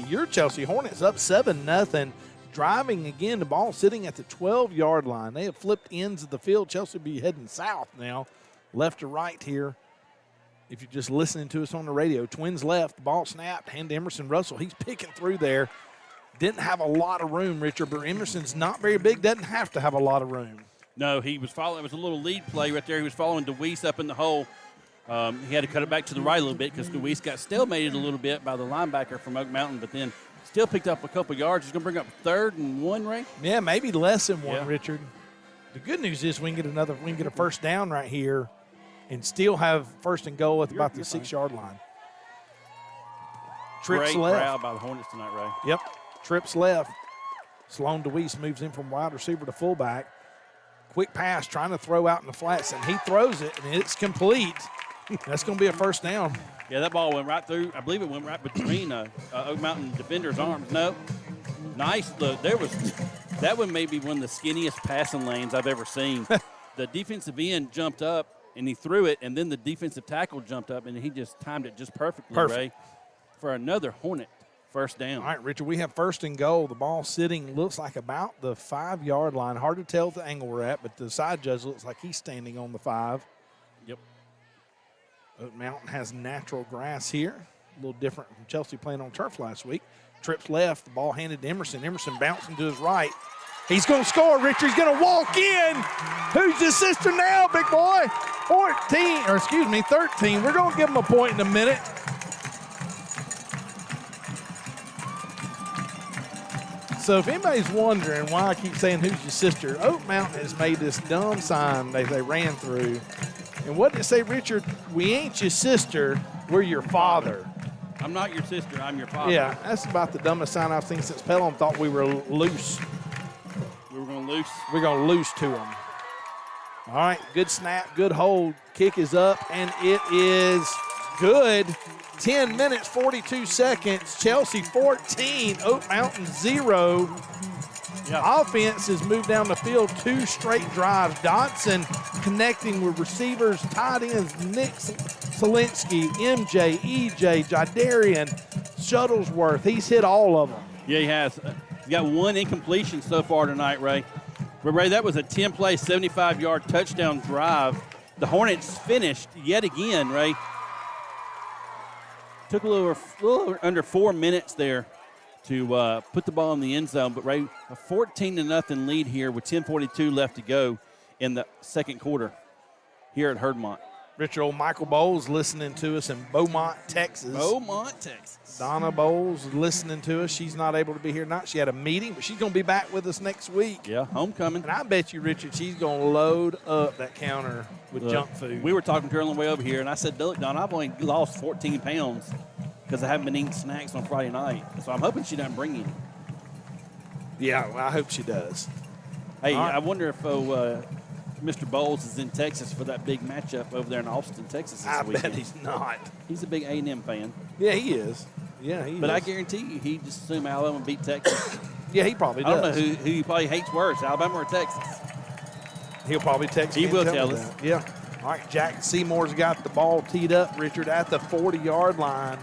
S1: Your Chelsea Hornets up 7-0. Driving again, the ball sitting at the 12-yard line. They have flipped ends of the field. Chelsea will be heading south now, left to right here. If you're just listening to us on the radio, Twins left, the ball snapped, hand to Emerson Russell. He's picking through there. Didn't have a lot of room, Richard, but Emerson's not very big, doesn't have to have a lot of room.
S2: No, he was following. It was a little lead play right there. He was following DeWeese up in the hole. He had to cut it back to the right a little bit because DeWeese got stalemated a little bit by the linebacker from Oak Mountain, but then still picked up a couple yards. He's going to bring up 3rd and 1, Ray?
S1: Yeah, maybe less than one,
S2: Yeah.
S1: Richard. The good news is we can get a first down right here and still have 1st and goal at about the 6-yard line. Trips
S2: Great
S1: left.
S2: crowd by the Hornets tonight, Ray.
S1: Yep, trips left. Sloan DeWeese moves in from wide receiver to fullback. Quick pass, trying to throw out in the flats, and he throws it, and it's complete. That's going to be a first down.
S2: Yeah, that ball went right through. I believe it went right between Oak Mountain defender's arms. No. Nice. Look, that one may be one of the skinniest passing lanes I've ever seen. The defensive end jumped up, and he threw it, and then the defensive tackle jumped up, and he just timed it just perfectly, Ray, for another Hornet first down.
S1: All right, Richard, we have 1st and goal. The ball sitting looks like about the 5-yard line. Hard to tell the angle we're at, but the side judge looks like he's standing on the 5.
S2: Yep.
S1: Oak Mountain has natural grass here. A little different from Chelsea playing on turf last week. Trips left, the ball handed to Emerson. Emerson bouncing to his right. He's going to score, Richard. He's going to walk in. Who's his sister now, big boy? 13. We're going to give him a point in a minute. So if anybody's wondering why I keep saying who's your sister, Oak Mountain has made this dumb sign they ran through. And what did it say, Richard? We ain't your sister, we're your father.
S2: I'm not your sister, I'm your father.
S1: Yeah, that's about the dumbest sign I've seen since Pelham thought we were loose.
S2: We were going to loose.
S1: We're going to lose to them. All right, good snap, good hold. Kick is up, and it is good. 10 minutes, 42 seconds. Chelsea 14, Oak Mountain 0.
S2: Yeah.
S1: Offense has moved down the field 2 straight drives. Dotson connecting with receivers, tight ends, Nick Solinsky, MJ, EJ, Jadarian, Shuttlesworth. He's hit all of them.
S2: Yeah, he has. He's got 1 incompletion so far tonight, Ray. But, Ray, that was a 10-play, 75-yard touchdown drive. The Hornets finished yet again, Ray. Took a little under 4 minutes there to put the ball in the end zone. But, Ray, a 14-0 lead here with 10:42 left to go in the second quarter here at Heardmont.
S1: Richard, old Michael Bowles listening to us in Beaumont, Texas.
S2: Beaumont, Texas.
S1: Donna Bowles listening to us. She's not able to be here tonight. She had a meeting, but she's going to be back with us next week.
S2: Yeah, homecoming.
S1: And I bet you, Richard, she's going to load up that counter with junk food.
S2: We were talking to her on the way over here, and I said, look, Don, I've only lost 14 pounds because I haven't been eating snacks on Friday night. So I'm hoping she doesn't bring any.
S1: Yeah, well, I hope she does.
S2: Hey,
S1: All right.
S2: I wonder if Mr. Bowles is in Texas for that big matchup over there in Austin, Texas this
S1: I
S2: weekend.
S1: bet he's not.
S2: He's a big A&M fan.
S1: Yeah, he is. Yeah, he is.
S2: But I guarantee you, he just assumed Alabama beat Texas.
S1: Yeah, he probably
S2: I don't
S1: does.
S2: know who he probably hates worse, Alabama or Texas.
S1: He'll probably text me.
S2: He
S1: and
S2: will
S1: me
S2: tell us.
S1: that. Yeah. All right, Jack Seymour's got the ball teed up, Richard, at the 40-yard line.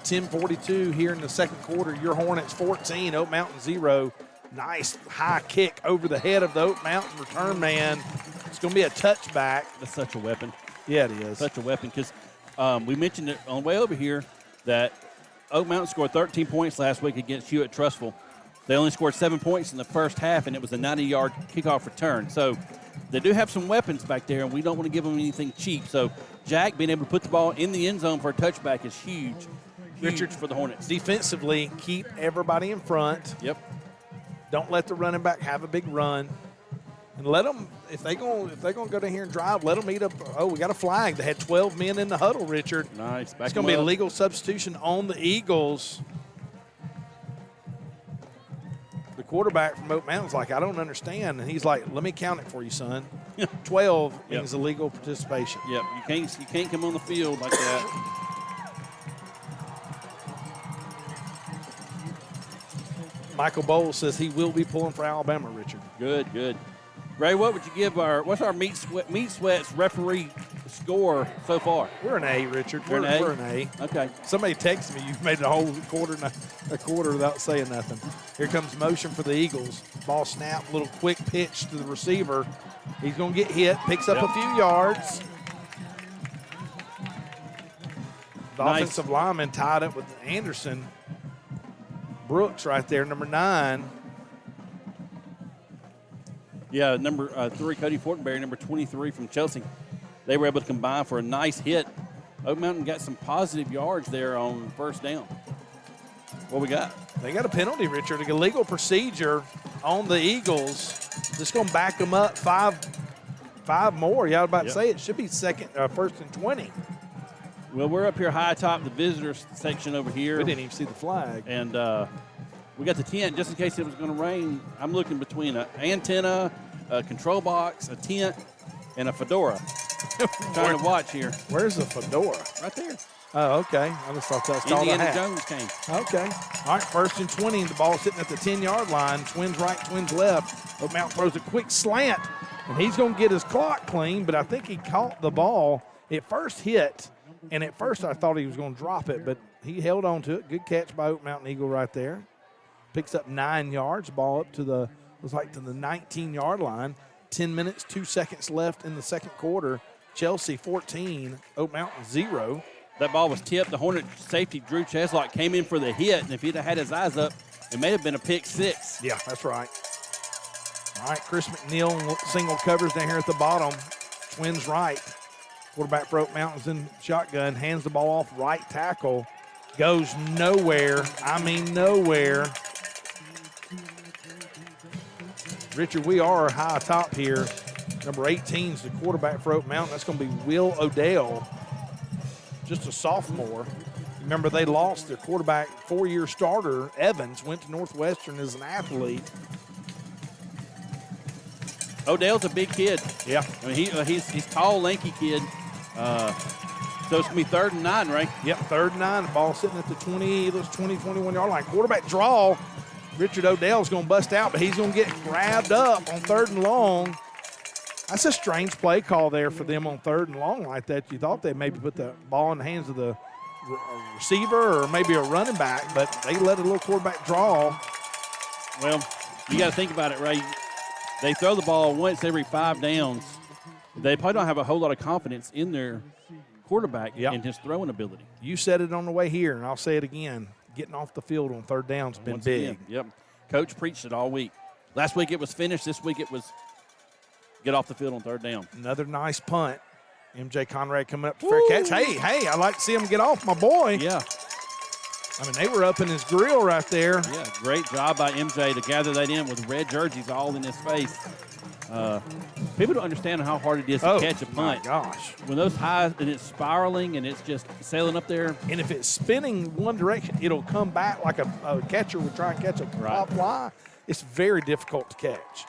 S1: 10:42 here in the second quarter. Your Hornets 14, Oak Mountain 0. Nice high kick over the head of the Oak Mountain return man. It's going to be a touchback.
S2: That's such a weapon.
S1: Yeah, it is.
S2: Such a weapon because we mentioned it on the way over here that Oak Mountain scored 13 points last week against Hewitt Trustful. They only scored 7 points in the first half, and it was a 90-yard kickoff return. So they do have some weapons back there, and we don't want to give them anything cheap. So Jack being able to put the ball in the end zone for a touchback is huge.
S1: Richard,
S2: For the Hornets.
S1: Defensively, keep everybody in front.
S2: Yep.
S1: Don't let the running back have a big run. And let them, if they're going to go down here and drive, let them eat up. Oh, we got a flag. They had 12 men in the huddle, Richard.
S2: Nice.
S1: It's going to be a legal substitution on the Eagles. The quarterback from Oak Mountain's like, I don't understand. And he's like, let me count it for you, son. 12 means illegal participation.
S3: Yep, you can't come on the field like that.
S1: Michael Bowles says he will be pulling for Alabama, Richard.
S3: Good, good. Ray, what would you give what's our Meat Sweats referee score so far?
S1: We're an A, Richard. We're an A.
S3: Okay.
S1: Somebody texted me, you've made a whole a quarter without saying nothing. Here comes motion for the Eagles. Ball snap, little quick pitch to the receiver. He's going to get hit, picks up a few yards. The offensive lineman tied up with Anderson. Brooks right there, number 9.
S3: Yeah, number 3, Cody Fortenberry, number 23 from Chelsea. They were able to combine for a nice hit. Oak Mountain got some positive yards there on first down. What we got?
S1: They got a penalty, Richard, a illegal procedure on the Eagles. Just going to back them up five more. Yeah, I was about to say it should be first and 20.
S3: Well, we're up here high atop the visitors section over here.
S1: We didn't even see the flag.
S3: And we got the tent just in case it was going to rain. I'm looking between an antenna, a control box, a tent, and a fedora. Trying to watch here.
S1: Where's the fedora?
S3: Right there.
S1: Oh, okay. I just thought that was called a
S3: Indiana
S1: hat.
S3: Jones came.
S1: Okay. All right, first and 20. The ball sitting at the 10-yard line. Twins right, twins left. Oak Mountain throws a quick slant, and he's going to get his clock clean, but I think he caught the ball. It first hit, and at first I thought he was going to drop it, but he held on to it. Good catch by Oak Mountain Eagle right there. Picks up 9 yards. Ball up to the 19-yard line. 10 minutes, 2 seconds left in the second quarter. Chelsea 14, Oak Mountain 0.
S3: That ball was tipped. The Hornet safety, Drew Cheslock, came in for the hit, and if he'd have had his eyes up, it may have been a pick 6.
S1: Yeah, that's right. All right, Chris McNeil single covers down here at the bottom. Twins right. Quarterback for Oak Mountain's in shotgun, hands the ball off right tackle. Goes nowhere. I mean nowhere. Richard, we are high top here. Number 18 is the quarterback for Oak Mountain. That's going to be Will Odell, just a sophomore. Remember, they lost their quarterback, 4-year starter, Evans, went to Northwestern as an athlete.
S3: Odell's a big kid.
S1: Yeah.
S3: I mean, he's tall, lanky kid. So it's going to be 3rd and 9, right?
S1: Yep, 3rd and 9. The ball sitting at the 21-yard line. Quarterback draw. Richard Odell's going to bust out, but he's going to get grabbed up on 3rd and long. That's a strange play call there for them on 3rd and long like that. You thought they'd maybe put the ball in the hands of the receiver or maybe a running back, but they let a little quarterback draw.
S3: Well, you got to think about it, Ray. They throw the ball once every 5 downs. They probably don't have a whole lot of confidence in their quarterback and his throwing ability.
S1: You said it on the way here, and I'll say it again. Getting off the field on 3rd down has been
S3: Once
S1: big.
S3: Again, yep. Coach preached it all week. Last week it was finished. This week it was get off the field on 3rd down.
S1: Another nice punt. MJ Conrad coming up to fair catch. Hey, I like to see him get off, my boy.
S3: Yeah.
S1: I mean, they were up in his grill right there.
S3: Yeah, great job by MJ to gather that in with red jerseys all in his face. People don't understand how hard it is to catch a punt.
S1: My gosh.
S3: When those highs and it's spiraling and it's just sailing up there.
S1: And if it's spinning one direction, it'll come back like a catcher would try and catch a pop fly. It's very difficult to catch.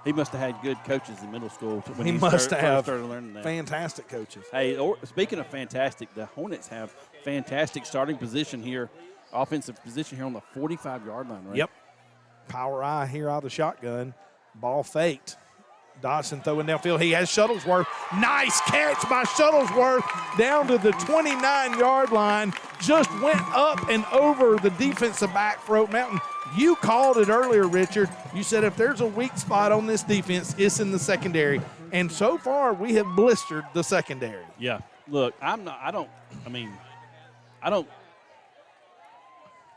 S3: He must have had good coaches in middle school when
S1: He
S3: he
S1: must
S3: first
S1: have
S3: started learning that.
S1: Fantastic coaches.
S3: Hey, speaking of fantastic, the Hornets have fantastic starting position here, offensive position here on the 45-yard line, right?
S1: Yep. Power eye here out of the shotgun. Ball faked. Dodson throwing downfield. He has Shuttlesworth. Nice catch by Shuttlesworth down to the 29-yard line. Just went up and over the defensive back for Oak Mountain. You called it earlier, Richard. You said if there's a weak spot on this defense, it's in the secondary. And so far, we have blistered the secondary.
S3: Yeah. Look, I don't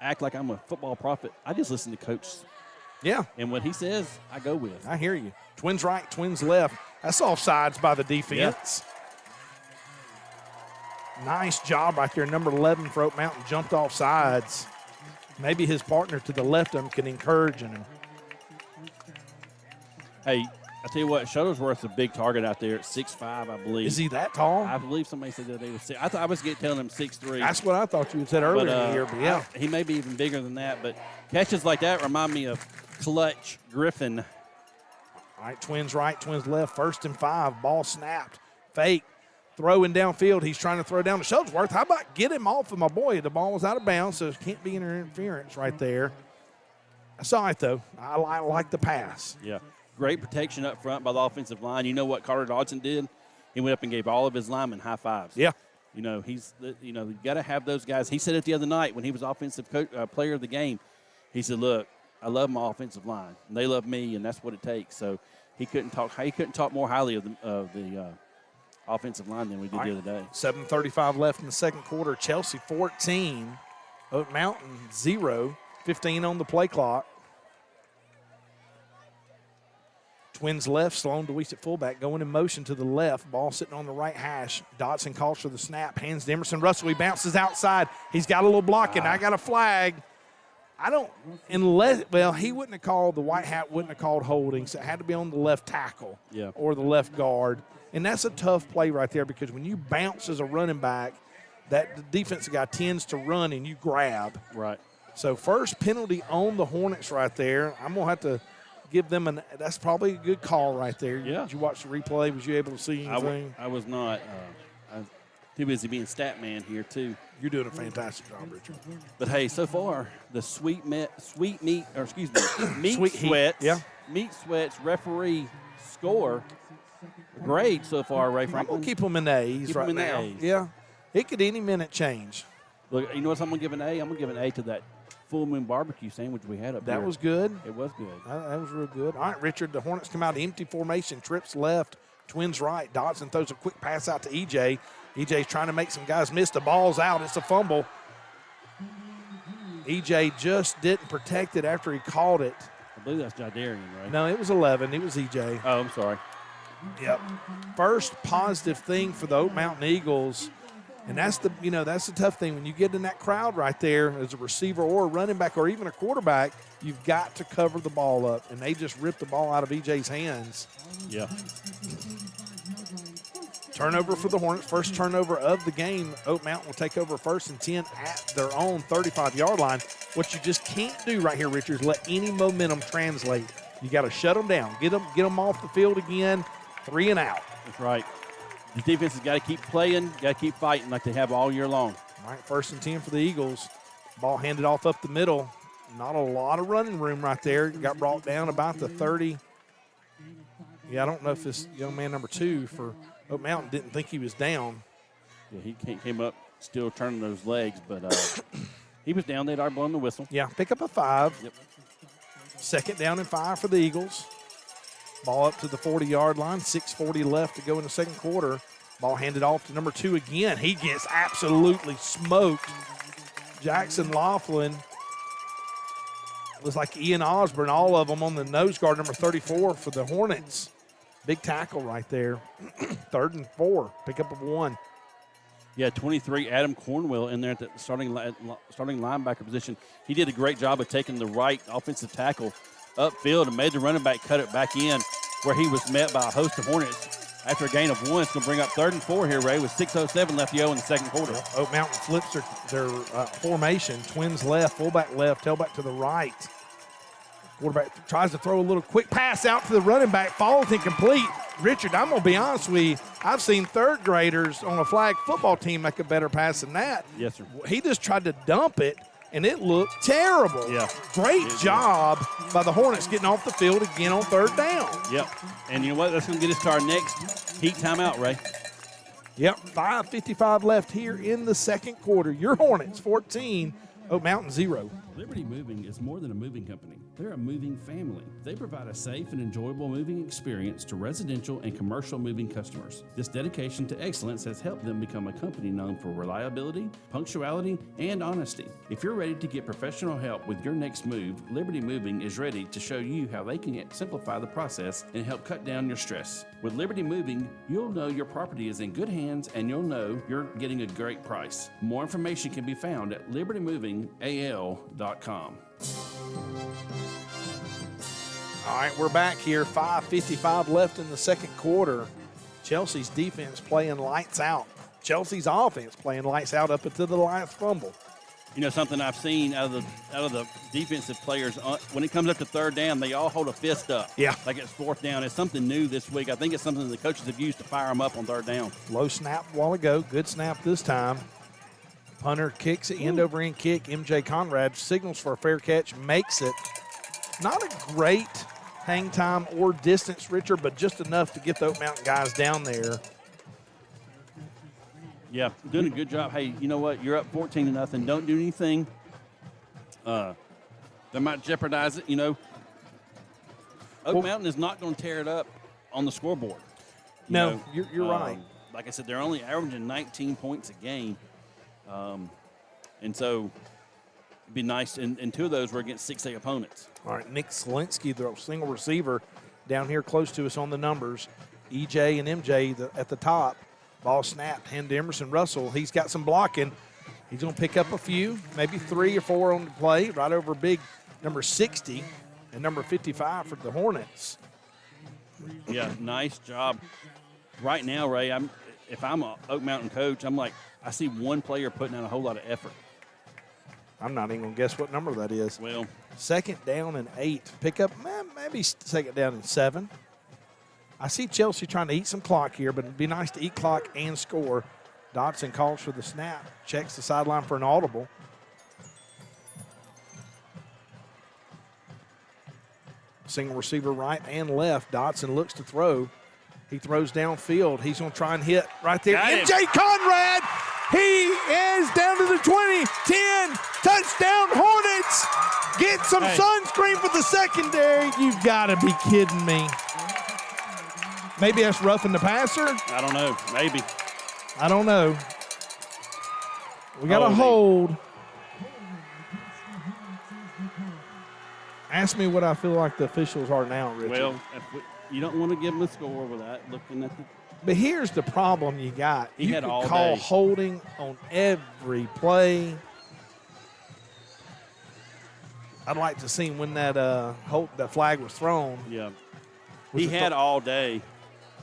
S3: act like I'm a football prophet. I just listen to Coach.
S1: Yeah.
S3: And what he says, I go with.
S1: I hear you. Twins right, twins left. That's offsides by the defense. Yeah. Nice job right there. Number 11 for Oak Mountain jumped off sides. Maybe his partner to the left of him can encourage him.
S3: Hey, I tell you what, Shuttlesworth's a big target out there at 6'5", I believe.
S1: Is he that tall?
S3: I believe somebody said that they was 6'. I was telling him 6'3".
S1: That's what I thought you had said earlier in the year, but yeah.
S3: He may be even bigger than that, but catches like that remind me of Clutch Griffin.
S1: All right, Twins right, Twins left, 1st and 5. Ball snapped. Fake. Throwing downfield. He's trying to throw down to Shuttlesworth. How about get him off of my boy? The ball was out of bounds, so it can't be interference right there. I saw it, though. I like the pass.
S2: Yeah. Great protection up front by the offensive line. You know what Carter Dodson did? He went up and gave all of his linemen high fives.
S1: Yeah.
S2: You know, you got to have those guys. He said it the other night when he was offensive player of the game. He said, look, I love my offensive line, and they love me, and that's what it takes. So he couldn't talk more highly of the offensive line than we did the other day.
S1: 7:35 left in the second quarter. Chelsea 14, Oak Mountain 0, 15 on the play clock. Twins left, Sloan DeWeese at fullback, going in motion to the left. Ball sitting on the right hash. Dotson calls for the snap, hands to Emerson Russell. He bounces outside. He's got a little blocking. I got a flag. He wouldn't have called, the white hat wouldn't have called holding, so it had to be on the left tackle or the left guard. And that's a tough play right there because when you bounce as a running back, that defensive guy tends to run and you grab.
S2: Right.
S1: So first penalty on the Hornets right there. I'm going to have to give them that's probably a good call right there.
S2: Yeah.
S1: Did you watch the replay? Was you able to see anything?
S2: I was not. I was too busy being stat man here, too.
S1: You're doing a fantastic job, Richard.
S2: But, hey, so far, the Meat Sweats referee score grade so far, Ray
S1: I'm
S2: Franklin.
S1: going to keep them in A's
S2: Keep
S1: right
S2: 'em in the
S1: now.
S2: A's.
S1: Yeah. It could any minute change.
S2: Look, you know what I'm going to give an A? I'm going to give an A to that Full Moon barbecue sandwich we had up there.
S1: That was good.
S2: It was good.
S1: That was real good. All right, Richard, the Hornets come out empty formation, trips left, Twins right. Dodson throws a quick pass out to EJ. EJ's trying to make some guys miss. The ball's out. It's a fumble. EJ just didn't protect it after he caught it.
S2: I believe that's Jydarian, right?
S1: No, it was 11. It was EJ.
S2: Oh, I'm sorry.
S1: Yep. First positive thing for the Oak Mountain Eagles, and that's the tough thing. When you get in that crowd right there as a receiver or a running back or even a quarterback, you've got to cover the ball up, and they just ripped the ball out of EJ's hands.
S2: Yeah.
S1: Turnover for the Hornets. First turnover of the game. Oak Mountain will take over 1st and 10 at their own 35-yard line. What you just can't do right here, Richard, is let any momentum translate. You got to shut them down. Get them off the field again. 3 and out.
S2: That's right. The defense has got to keep playing, got to keep fighting like they have all year long.
S1: All right, 1st and 10 for the Eagles. Ball handed off up the middle. Not a lot of running room right there. Got brought down about the 30. Yeah, I don't know if this young man number 2 for Oak Mountain didn't think he was down.
S2: Yeah, he came up still turning those legs, but he was down. They'd already blown the whistle.
S1: Yeah, pick up a 5.
S2: Yep.
S1: 2nd down and 5 for the Eagles. Ball up to the 40-yard line. 6:40 left to go in the second quarter. Ball handed off to number 2 again. He gets absolutely smoked. Jackson Laughlin. Looks like Ian Osborne, all of them on the nose guard, number 34 for the Hornets. Big tackle right there. 3rd and 4. Pick up of 1.
S2: Yeah, 23, Adam Cornwell in there at the starting linebacker position. He did a great job of taking the right offensive tackle upfield and made the running back cut it back in, where he was met by a host of Hornets. After a gain of 1, it's going to bring up 3rd and 4 here, Ray, with 6:07 left to go in the second quarter.
S1: Oak Mountain flips their formation. Twins left, fullback left, tailback to the right. Quarterback tries to throw a little quick pass out to the running back, falls incomplete. Richard, I'm going to be honest with you. I've seen 3rd graders on a flag football team make a better pass than that.
S2: Yes, sir.
S1: He just tried to dump it, and it looked terrible.
S2: Yeah.
S1: Great job by the Hornets getting off the field again on 3rd down.
S2: Yep. And you know what? That's going to get us to our next heat timeout, Ray.
S1: Yep, 5:55 left here in the second quarter. Your Hornets 14, Oak Mountain 0.
S5: Liberty Moving is more than a moving company. They're a moving family. They provide a safe and enjoyable moving experience to residential and commercial moving customers. This dedication to excellence has helped them become a company known for reliability, punctuality, and honesty. If you're ready to get professional help with your next move, Liberty Moving is ready to show you how they can simplify the process and help cut down your stress. With Liberty Moving, you'll know your property is in good hands and you'll know you're getting a great price. More information can be found at libertymovingal.com.
S1: All right, we're back here. 5:55 left in the second quarter. Chelsea's defense playing lights out. Chelsea's offense playing lights out up until the last fumble.
S3: You know, something I've seen out of the defensive players, when it comes up to third down, they all hold a fist up.
S1: Yeah.
S3: Like it's fourth down. It's something new this week. I think it's something the coaches have used to fire them up on third down.
S1: Low snap a while ago. Good snap this time. Punter kicks it, end-over-end kick. MJ Conrad signals for a fair catch, makes it. Not a great hang time or distance, Richard, but just enough to get the Oak Mountain guys down there.
S3: Yeah, doing a good job. Hey, you know what? You're up 14-0. Don't do anything that might jeopardize it, you know. Oak Mountain is not going to tear it up on the scoreboard.
S1: No, you're right.
S3: Like I said, they're only averaging 19 points a game. And so it'd be nice. And two of those were against 6A opponents.
S1: All right, Nick Selinsky, the single receiver, down here close to us on the numbers. EJ and MJ at the top. Ball snapped, hand to Emerson Russell. He's got some blocking. He's going to pick up a few, maybe 3 or 4 on the play, right over big number 60 and number 55 for the Hornets.
S3: Yeah, nice job. Right now, Ray, if I'm an Oak Mountain coach, I'm like, I see one player putting out a whole lot of effort.
S1: I'm not even going to guess what number that is.
S3: Well,
S1: 2nd down and 8. Pick up maybe 2nd down and 7. I see Chelsea trying to eat some clock here, but it'd be nice to eat clock and score. Dodson calls for the snap, checks the sideline for an audible. Single receiver right and left. Dodson looks to throw. He throws downfield. He's going to try and hit right there. MJ Conrad, he is down to the 20, 10, touchdown Hornets. Get some sunscreen for the secondary. You've got to be kidding me. Maybe that's roughing the passer.
S3: I don't know. Maybe.
S1: I don't know. We got a hold. Ask me what I feel like the officials are now, Richard.
S3: Well, you don't want to give them a score without looking at the.
S1: But here's the problem you got.
S3: He had all
S1: call
S3: day.
S1: Holding on every play. I'd like to see when that that flag was thrown.
S3: Yeah. He had all day.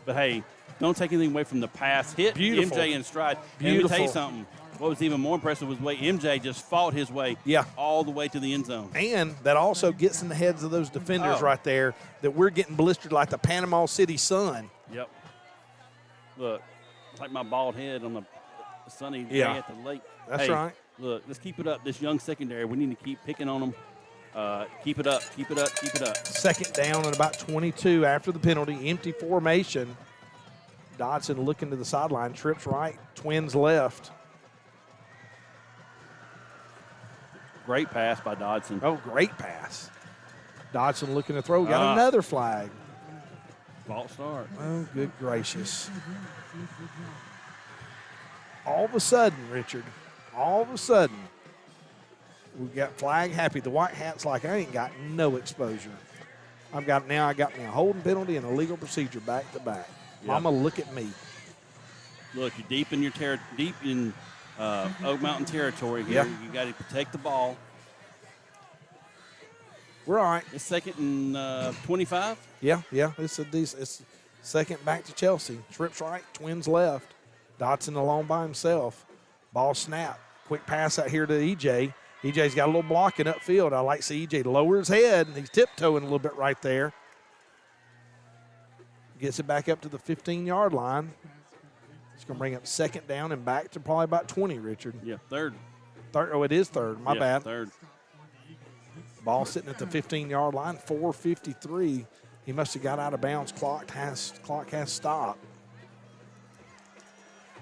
S3: But, hey, don't take anything away from the pass. Hit
S1: Beautiful.
S3: MJ in stride.
S1: Beautiful.
S3: And let me tell you something. What was even more impressive was the way MJ just fought his way all the way to the end zone.
S1: And that also gets in the heads of those defenders right there that we're getting blistered like the Panama City sun.
S3: Yep. Look, like my bald head on the sunny day at the lake.
S1: That's right.
S3: Look, let's keep it up. This young secondary, we need to keep picking on them. Keep it up, keep it up, keep it up.
S1: 2nd down and about 22 after the penalty. Empty formation. Dodson looking to the sideline. Trips right, twins left.
S3: Great pass by Dodson.
S1: Oh, great pass. Dodson looking to throw. Got another flag.
S3: False start.
S1: Oh, good gracious. All of a sudden, Richard, all of a sudden, we got flag happy. The white hat's like, I ain't got no exposure. I got me a holding penalty and a legal procedure back to back.
S3: Yep.
S1: Mama, look at me.
S3: Look, you're deep in Oak Mountain territory here.
S1: Yeah.
S3: You got to protect the ball.
S1: We're all right.
S3: It's 2nd and 25.
S1: Yeah. It's it's 2nd back to Chelsea. Trips right, twins left. Dodson alone by himself. Ball snap. Quick pass out here to EJ. EJ's got a little blocking upfield. I like to see EJ lower his head. He's tiptoeing a little bit right there. Gets it back up to the 15-yard line. It's going to bring up 2nd down and back to probably about 20, Richard.
S3: Yeah, third.
S1: Oh, it is 3rd. My bad.
S3: Third.
S1: Ball sitting at the 15-yard line, 4:53. He must have got out of bounds. Clock has stopped.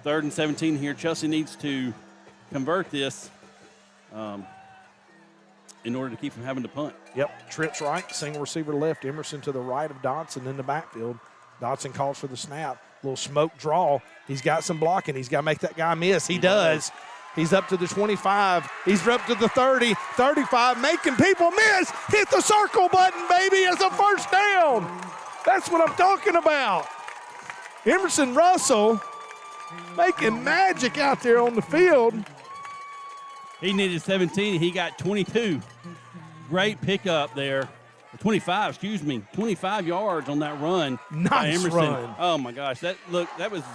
S3: 3rd and 17 here. Chelsea needs to convert this in order to keep from having to punt.
S1: Yep, trips right, single receiver left. Emerson to the right of Dodson in the backfield. Dodson calls for the snap. Little smoke draw. He's got some blocking. He's got to make that guy miss. He does. He's up to the 25. He's up to the 30, 35, making people miss. Hit the circle button, baby, as a first down. That's what I'm talking about. Emerson Russell making magic out there on the field.
S3: He needed 17. He got 22. Great pickup there 25 yards on that run. by
S1: Nice
S3: Emerson.
S1: run.
S3: Oh my gosh, that was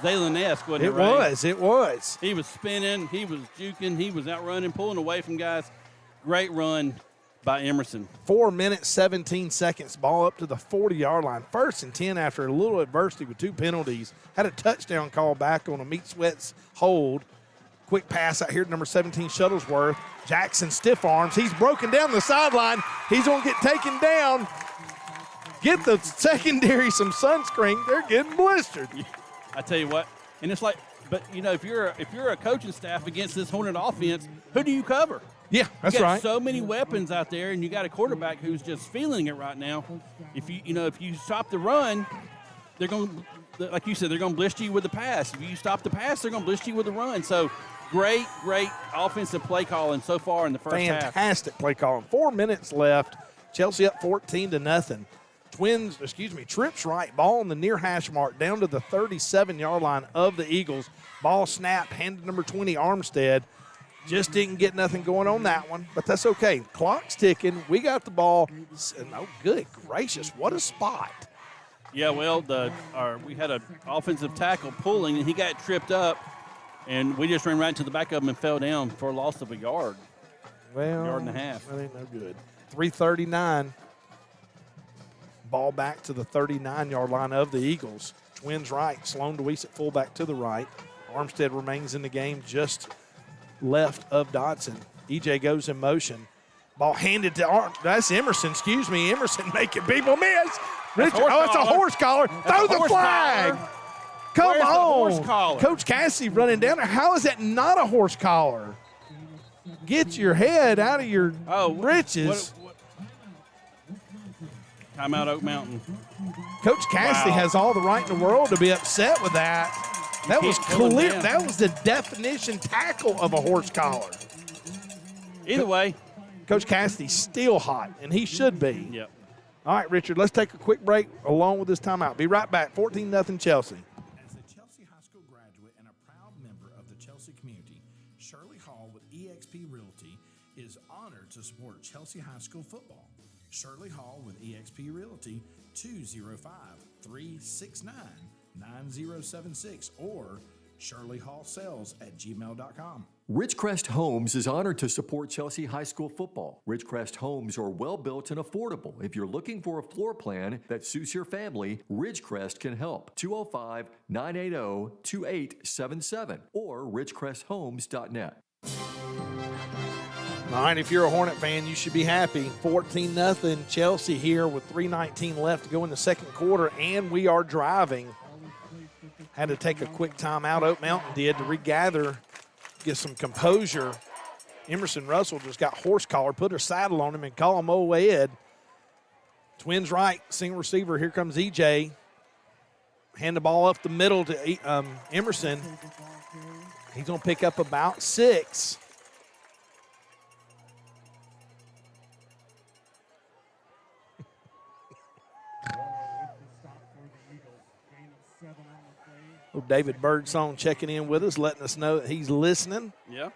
S3: Zaylen-esque, wasn't it?
S1: It
S3: Ray?
S1: it was.
S3: He was spinning, he was juking, he was outrunning, pulling away from guys. Great run by Emerson.
S1: 4 minutes, 17 seconds. Ball up to the 40-yard line. 1st and 10 after a little adversity with 2 penalties. Had a touchdown call back on a Meat Sweats hold. Quick pass out here to number 17, Shuttlesworth. Jackson stiff arms. He's broken down the sideline. He's going to get taken down. Get the secondary some sunscreen. They're getting blistered.
S3: I tell you what, and it's like, but you know, if you're a coaching staff against this Hornet offense, who do you cover?
S1: Yeah, that's
S3: you got
S1: right.
S3: so many weapons out there, and you got a quarterback who's just feeling it right now. If you stop the run, they're going to, like you said, they're going to blister you with the pass. If you stop the pass, they're going to blister you with the run. So great offensive play calling so far in the first half.
S1: Fantastic play calling. 4 minutes left. Chelsea up 14-0. Trips right, ball on the near hash mark down to the 37-yard line of the Eagles. Ball snapped, handed number 20, Armstead. Just didn't get nothing going on that one, but that's okay. Clock's ticking. We got the ball. Oh, good gracious, what a spot.
S3: Yeah, well, we had an offensive tackle pulling, and he got tripped up, and we just ran right into the back of him and fell down for a loss of a yard.
S1: Well,
S3: yard and a half.
S1: That ain't no good. 3:39. Ball back to the 39-yard line of the Eagles. Twins right. Sloan DeWeese at fullback to the right. Armstead remains in the game just left of Dodson. EJ goes in motion. Ball handed to that's Emerson. Emerson making people miss. Richard, it's a horse collar. Throw the flag. Come
S3: Where's
S1: on.
S3: the horse collar?
S1: Coach Cassidy running down there. How is that not a horse collar? Get your head out of your britches.
S3: Timeout, Oak Mountain.
S1: Coach Cassidy has all the right in the world to be upset with that. That was clear. That was the definition tackle of a horse collar.
S3: Either way.
S1: Coach Cassidy's still hot, and he should be.
S3: Yep.
S1: All right, Richard, let's take a quick break along with this timeout. Be right back. 14-0 Chelsea.
S6: As a Chelsea High School graduate and a proud member of the Chelsea community, Shirley Hall with eXp Realty is honored to support Chelsea High School football. Shirley Hall with eXp Realty, 205-369-9076 or shirleyhallsales@gmail.com.
S7: Ridgecrest Homes is honored to support Chelsea High School football. Ridgecrest Homes are well built and affordable. If you're looking for a floor plan that suits your family, Ridgecrest can help. 205-980-2877 or ridgecresthomes.net.
S1: All right, if you're a Hornet fan, you should be happy. 14-0 Chelsea here with 3:19 left to go in the second quarter, and we are driving. Had to take a quick timeout. Oak Mountain did to regather, get some composure. Emerson Russell just got horse collar, put her saddle on him, and call him old Ed. Twins right, single receiver. Here comes EJ. Hand the ball up the middle to Emerson. He's going to pick up about 6. Oh, David Birdsong checking in with us, letting us know that he's listening.
S3: Yeah.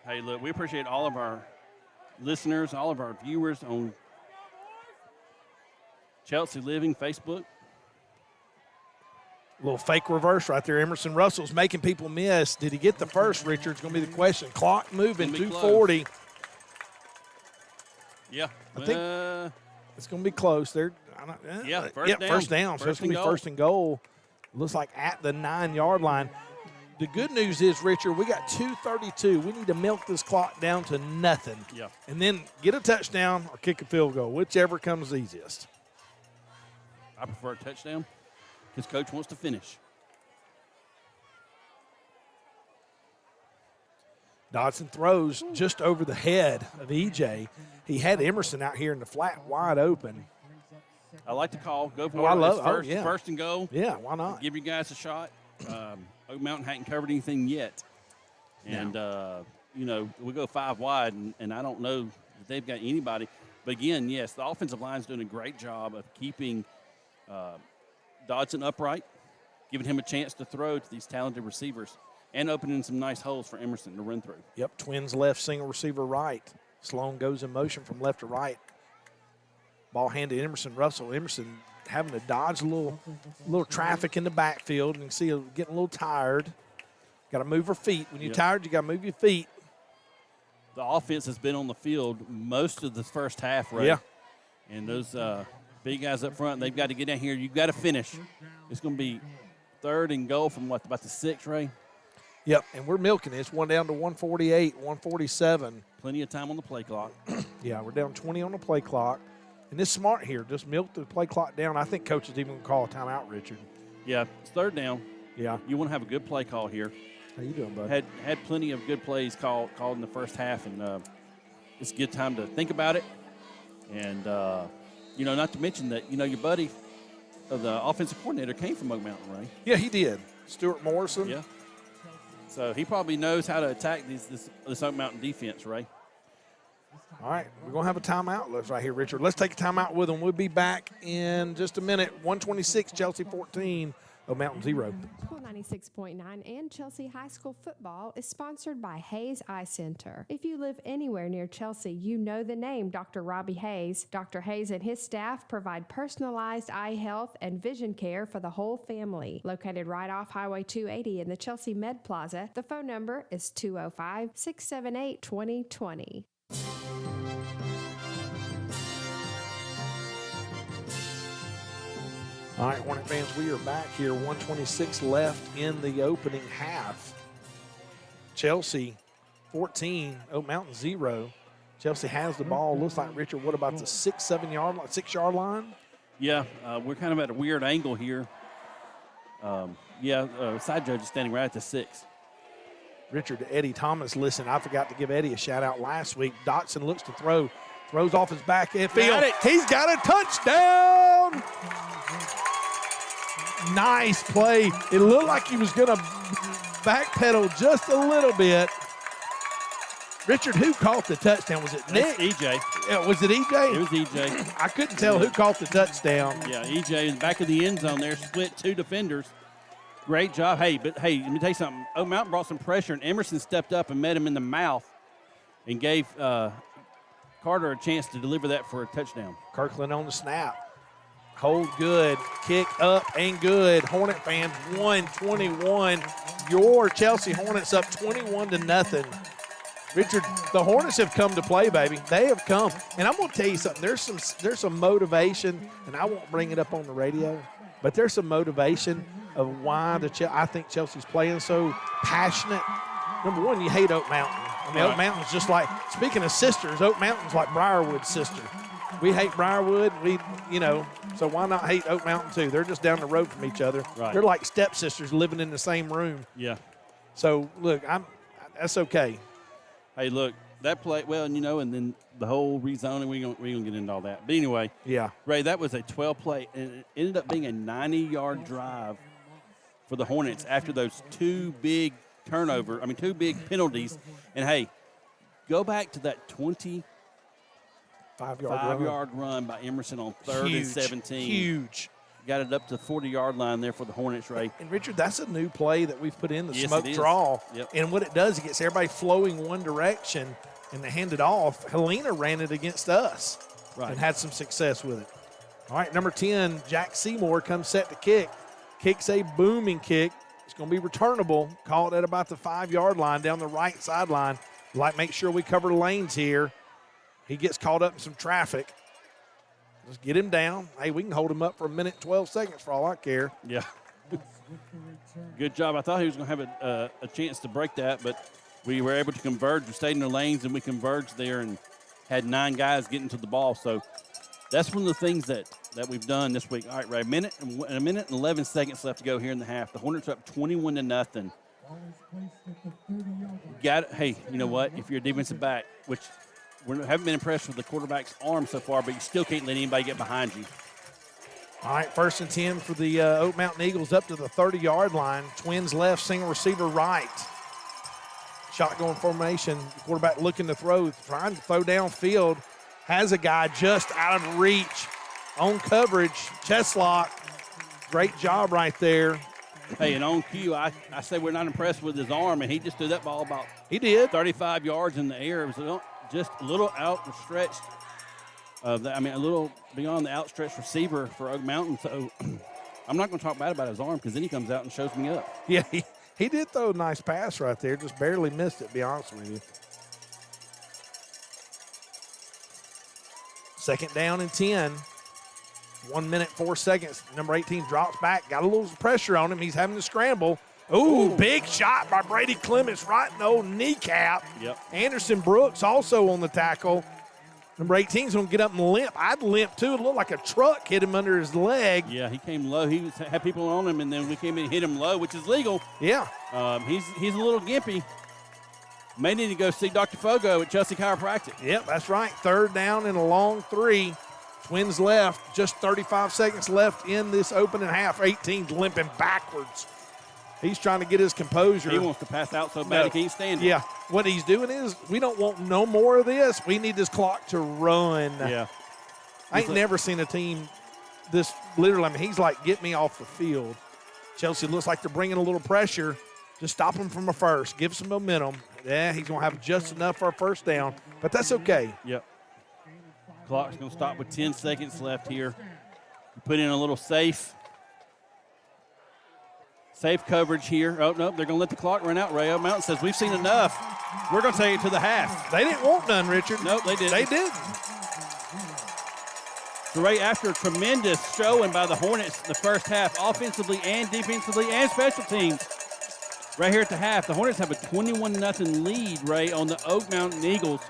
S3: Hey, look, we appreciate all of our listeners, all of our viewers on Chelsea Living Facebook.
S1: A little fake reverse right there. Emerson Russell's making people miss. Did he get the first, Richard? It's going to be the question. Clock moving, 2:40.
S3: Yeah.
S1: I think it's going to be close. First down. So it's going to be first and goal. Looks like at the 9-yard line. The good news is, Richard, we got 2:32. We need to milk this clock down to nothing.
S3: Yeah.
S1: And then get a touchdown or kick a field goal, whichever comes easiest.
S3: I prefer a touchdown because Coach wants to finish.
S1: Dodson throws just over the head of EJ. He had Emerson out here in the flat wide open.
S3: I like the call. Go for it. First and goal.
S1: Yeah, why not?
S3: Give you guys a shot. Oak Mountain hadn't covered anything yet. And, we go 5 wide, and I don't know if they've got anybody. But, again, yes, the offensive line's doing a great job of keeping Dodson upright, giving him a chance to throw to these talented receivers, and opening some nice holes for Emerson to run through.
S1: Yep, Twins left, single receiver right. Sloan goes in motion from left to right. Ball handed Emerson Russell. Emerson having to dodge a little traffic in the backfield, and you see her getting a little tired. Got to move her feet. When you're tired, you got to move your feet.
S3: The offense has been on the field most of the first half, right?
S1: Yeah.
S3: And those big guys up front, they've got to get down here. You've got to finish. It's going to be 3rd and goal from about the 6, Ray?
S1: Yep, and we're milking it. It's one down to 148, 147.
S3: Plenty of time on the play clock.
S1: Yeah, we're down 20 on the play clock. And it's smart here. Just milk the play clock down. I think coach is even going to call a timeout, Richard.
S3: Yeah, it's 3rd down.
S1: Yeah.
S3: You want to have a good play call here.
S1: How you doing, bud?
S3: Had plenty of good plays called in the first half, and it's a good time to think about it. And, not to mention that, your buddy, the offensive coordinator, came from Oak Mountain, right?
S1: Yeah, he did. Stuart Morrison.
S3: Yeah. So he probably knows how to attack this Oak Mountain defense, right?
S1: All right, we're going to have a timeout right here, Richard. Let's take a timeout with them. We'll be back in just a minute. 126, Chelsea 14, Oak Mountain 0.
S4: Cool 96.9 and Chelsea High School football is sponsored by Hayes Eye Center. If you live anywhere near Chelsea, you know the name Dr. Robbie Hayes. Dr. Hayes and his staff provide personalized eye health and vision care for the whole family. Located right off Highway 280 in the Chelsea Med Plaza, the phone number is 205-678-2020.
S1: All right, Hornet fans, we are back here. 126 left in the opening half. Chelsea 14, Oak Mountain 0. Chelsea has the ball. Looks like, Richard, what about the 6-yard line?
S3: Yeah, we're kind of at a weird angle here. Side judge is standing right at the 6.
S1: Richard, Eddie Thomas, listen, I forgot to give Eddie a shout-out last week. Dotson looks to throw, throws off his back end field. He's got a touchdown! Nice play. It looked like he was going to backpedal just a little bit. Richard, who caught the touchdown? Was it Nick?
S3: That's EJ.
S1: Yeah, was it EJ?
S3: It was EJ.
S1: I couldn't tell who caught the touchdown.
S3: Yeah, EJ in the back of the end zone there, split 2 defenders. Great job. Hey, let me tell you something. Oak Mountain brought some pressure, and Emerson stepped up and met him in the mouth and gave Carter a chance to deliver that for a touchdown.
S1: Kirkland on the snap. Hold good. Kick up and good. Hornet fans, 121. Your Chelsea Hornets up 21-0. Richard, the Hornets have come to play, baby. They have come. And I'm going to tell you something. There's some motivation, and I won't bring it up on the radio, but there's some motivation of why I think Chelsea's playing so passionate. Number one, you hate Oak Mountain. I mean, Oak Mountain's just like, speaking of sisters, Oak Mountain's like Briarwood's sister. We hate Briarwood. So why not hate Oak Mountain too? They're just down the road from each other.
S3: Right.
S1: They're like stepsisters living in the same room.
S3: Yeah.
S1: So, look, that's okay.
S3: Hey, look, that play, and then the whole rezoning, we ain't gonna get into all that. But anyway,
S1: Yeah.
S3: Ray, that was a 12-play, and it ended up being a 90-yard drive for the Hornets after those two big penalties. And, hey, go back to that 25-yard run by Emerson on 3rd and 17.
S1: Huge.
S3: Got it up to the 40-yard line there for the Hornets, Ray.
S1: And, Richard, that's a new play that we've put in, the
S3: Yes,
S1: smoke
S3: it is.
S1: draw.
S3: Yep.
S1: And what it does, it gets everybody flowing one direction, and they hand it off. Helena ran it against us and had some success with it. All right, number 10, Jack Seymour comes set to kick. Kicks a booming kick. It's going to be returnable. Called at about the 5-yard line down the right sideline. Make sure we cover lanes here. He gets caught up in some traffic. Just get him down. Hey, we can hold him up for a minute, 12 seconds for all I care.
S3: Yeah. Good job. I thought he was going to have a chance to break that, but we were able to converge. We stayed in the lanes, and we converged there and had 9 guys getting to the ball. So that's one of the things that we've done this week. All right, Ray, a minute and 11 seconds left to go here in the half. The Hornets are up 21-0. Hey, you know what? If you're a defensive back, which we haven't been impressed with the quarterback's arm so far, but you still can't let anybody get behind you.
S1: All right, 1st and 10 for the Oak Mountain Eagles up to the 30-yard line. Twins left, single receiver right. Shotgun formation. The quarterback looking to throw, trying to throw downfield. Has a guy just out of reach. On coverage, chest lock. Great job right there.
S3: Hey, and on cue, I say we're not impressed with his arm, and he just threw that ball about
S1: 35
S3: yards in the air. It was just a little outstretched. A little beyond the outstretched receiver for Oak Mountain. So I'm not going to talk bad about his arm because then he comes out and shows me up.
S1: Yeah, he did throw a nice pass right there. Just barely missed it, to be honest with you. 2nd down and 10. 1 minute, 4 seconds. Number 18 drops back. Got a little pressure on him. He's having to scramble. Ooh, big shot by Brady Clements right in the old kneecap.
S3: Yep.
S1: Anderson Brooks also on the tackle. Number 18's going to get up and limp. I'd limp, too. It looked like a truck hit him under his leg.
S3: Yeah, he came low. He had people on him, and then we came in and hit him low, which is legal.
S1: Yeah.
S3: He's a little gimpy. May need to go see Dr. Fogo at Chelsea Chiropractic.
S1: Yep, that's right. 3rd down and a long 3. Twins left. Just 35 seconds left in this opening half. 18's limping backwards. He's trying to get his composure.
S3: He wants to pass out so bad he can't stand it.
S1: Yeah. What he's doing is, we don't want no more of this. We need this clock to run.
S3: Yeah.
S1: I ain't never seen a team this literally. He's like, get me off the field. Chelsea looks like they're bringing a little pressure. Just stop him from a first. Give some momentum. Yeah, he's going to have just enough for a 1st down, but that's okay.
S3: Yep. Clock's going to stop with 10 seconds left here. Put in a little safe coverage here. Oh, no, they're going to let the clock run out, Ray. Oak Mountain says, we've seen enough. We're going to take it to the half.
S1: They didn't want none, Richard.
S3: Nope, they didn't.
S1: They didn't.
S3: So, Ray, after a tremendous showing by the Hornets the first half, offensively and defensively and special teams, right here at the half, the Hornets have a 21-0 lead, Ray, on the Oak Mountain Eagles.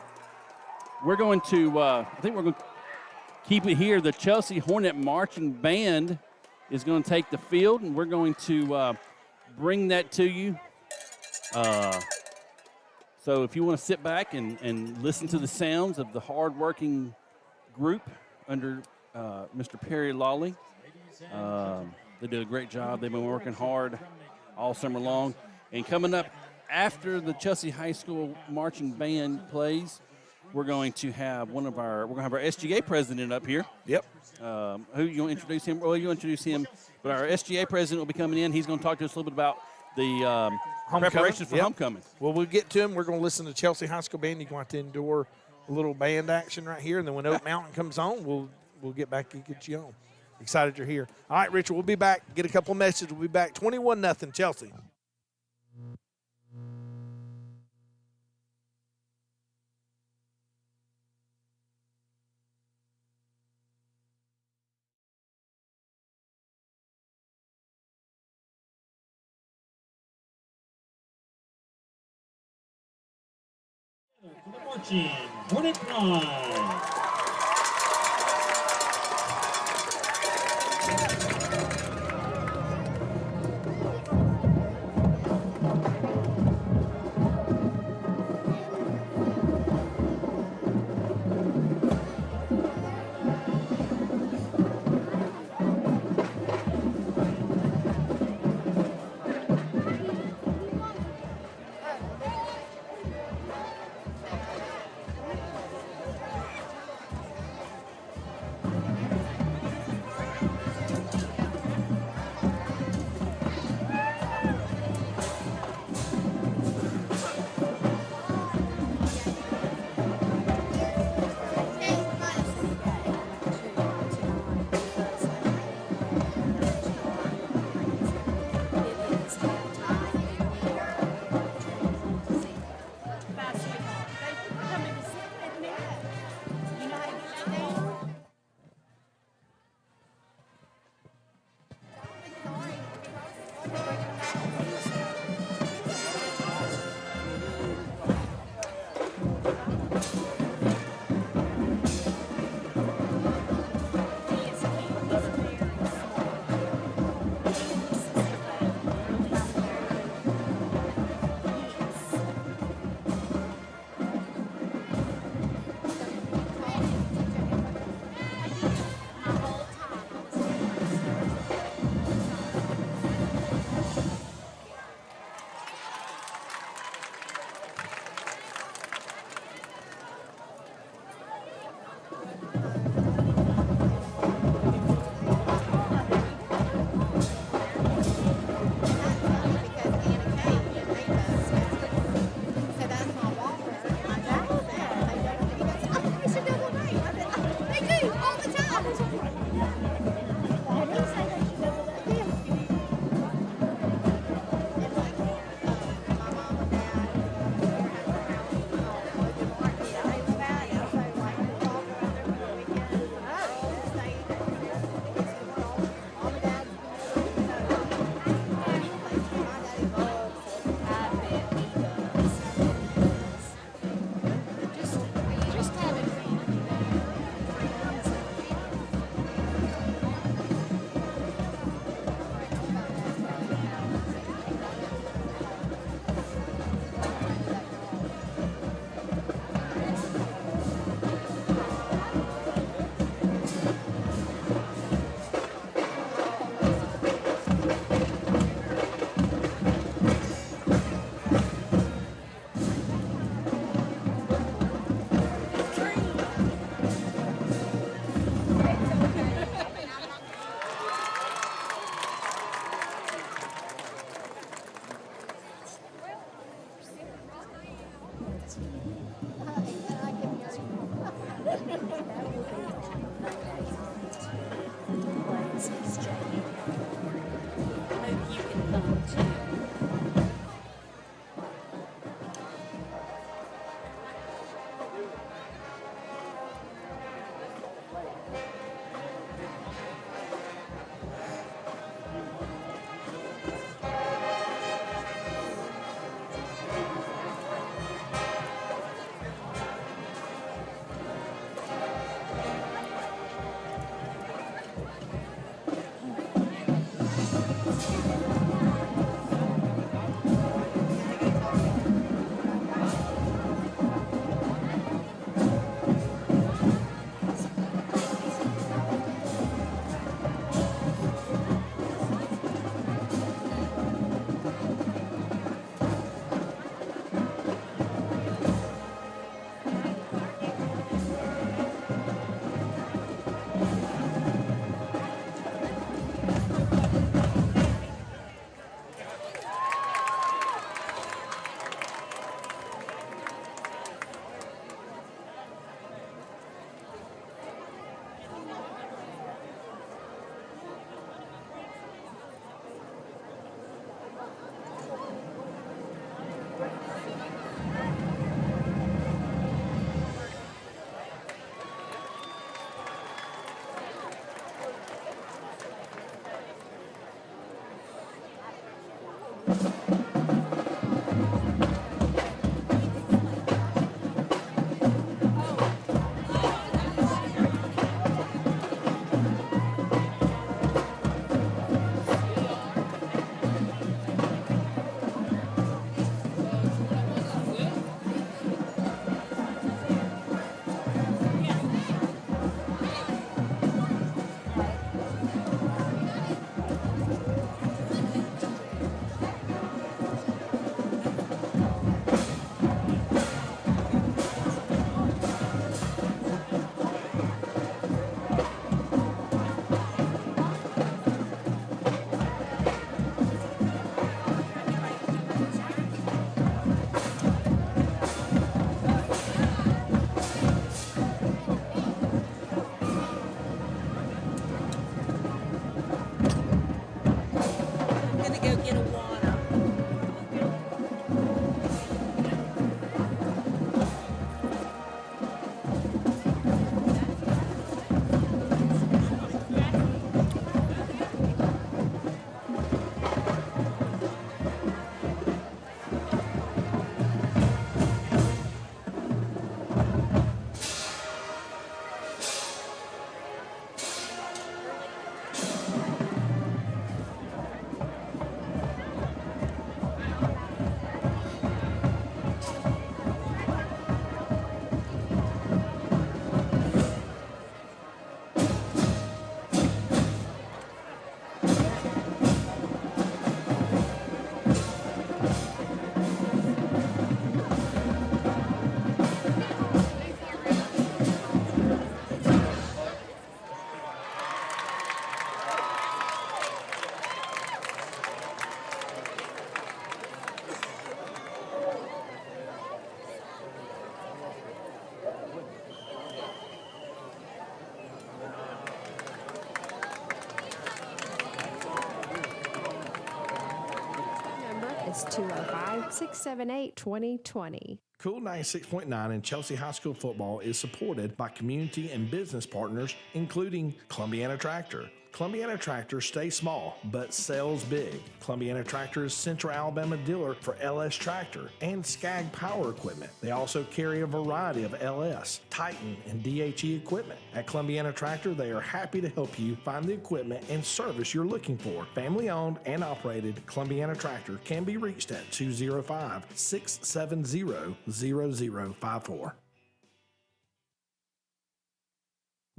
S3: We're going to, I think we're going to keep it here. The Chelsea Hornet Marching Band is going to take the field, and we're going to bring that to you. So if you want to sit back and listen to the sounds of the hard-working group under Mr. Perry Lawley, they did a great job. They've been working hard all summer long. And coming up after the Chelsea High School Marching Band plays, we're going to have our SGA president up here.
S1: Yep.
S3: Who you want to introduce him? Well, you introduce him, but our SGA president will be coming in. He's going to talk to us a little bit about the preparations for homecoming.
S1: Well, we'll get to him. We're going to listen to Chelsea High School Band. You're going to have to endure a little band action right here, and then when Oak Mountain comes on, we'll get back and get you on. Excited you're here. All right, Richard, we'll be back. Get a couple of messages. We'll be back 21-0 Chelsea.
S8: The marching Hornet Line.
S4: is 205-678-2020.
S6: Cool 96.9 and Chelsea High School football is supported by community and business partners, including Columbiana Tractor. Columbiana Tractor stays small, but sells big. Columbiana Tractor is Central Alabama dealer for LS Tractor and Skag Power Equipment. They also carry a variety of LS, Titan, and DHE equipment. At Columbiana Tractor, they are happy to help you find the equipment and service you're looking for. Family owned and operated, Columbiana Tractor can be reached at 205-670-0054.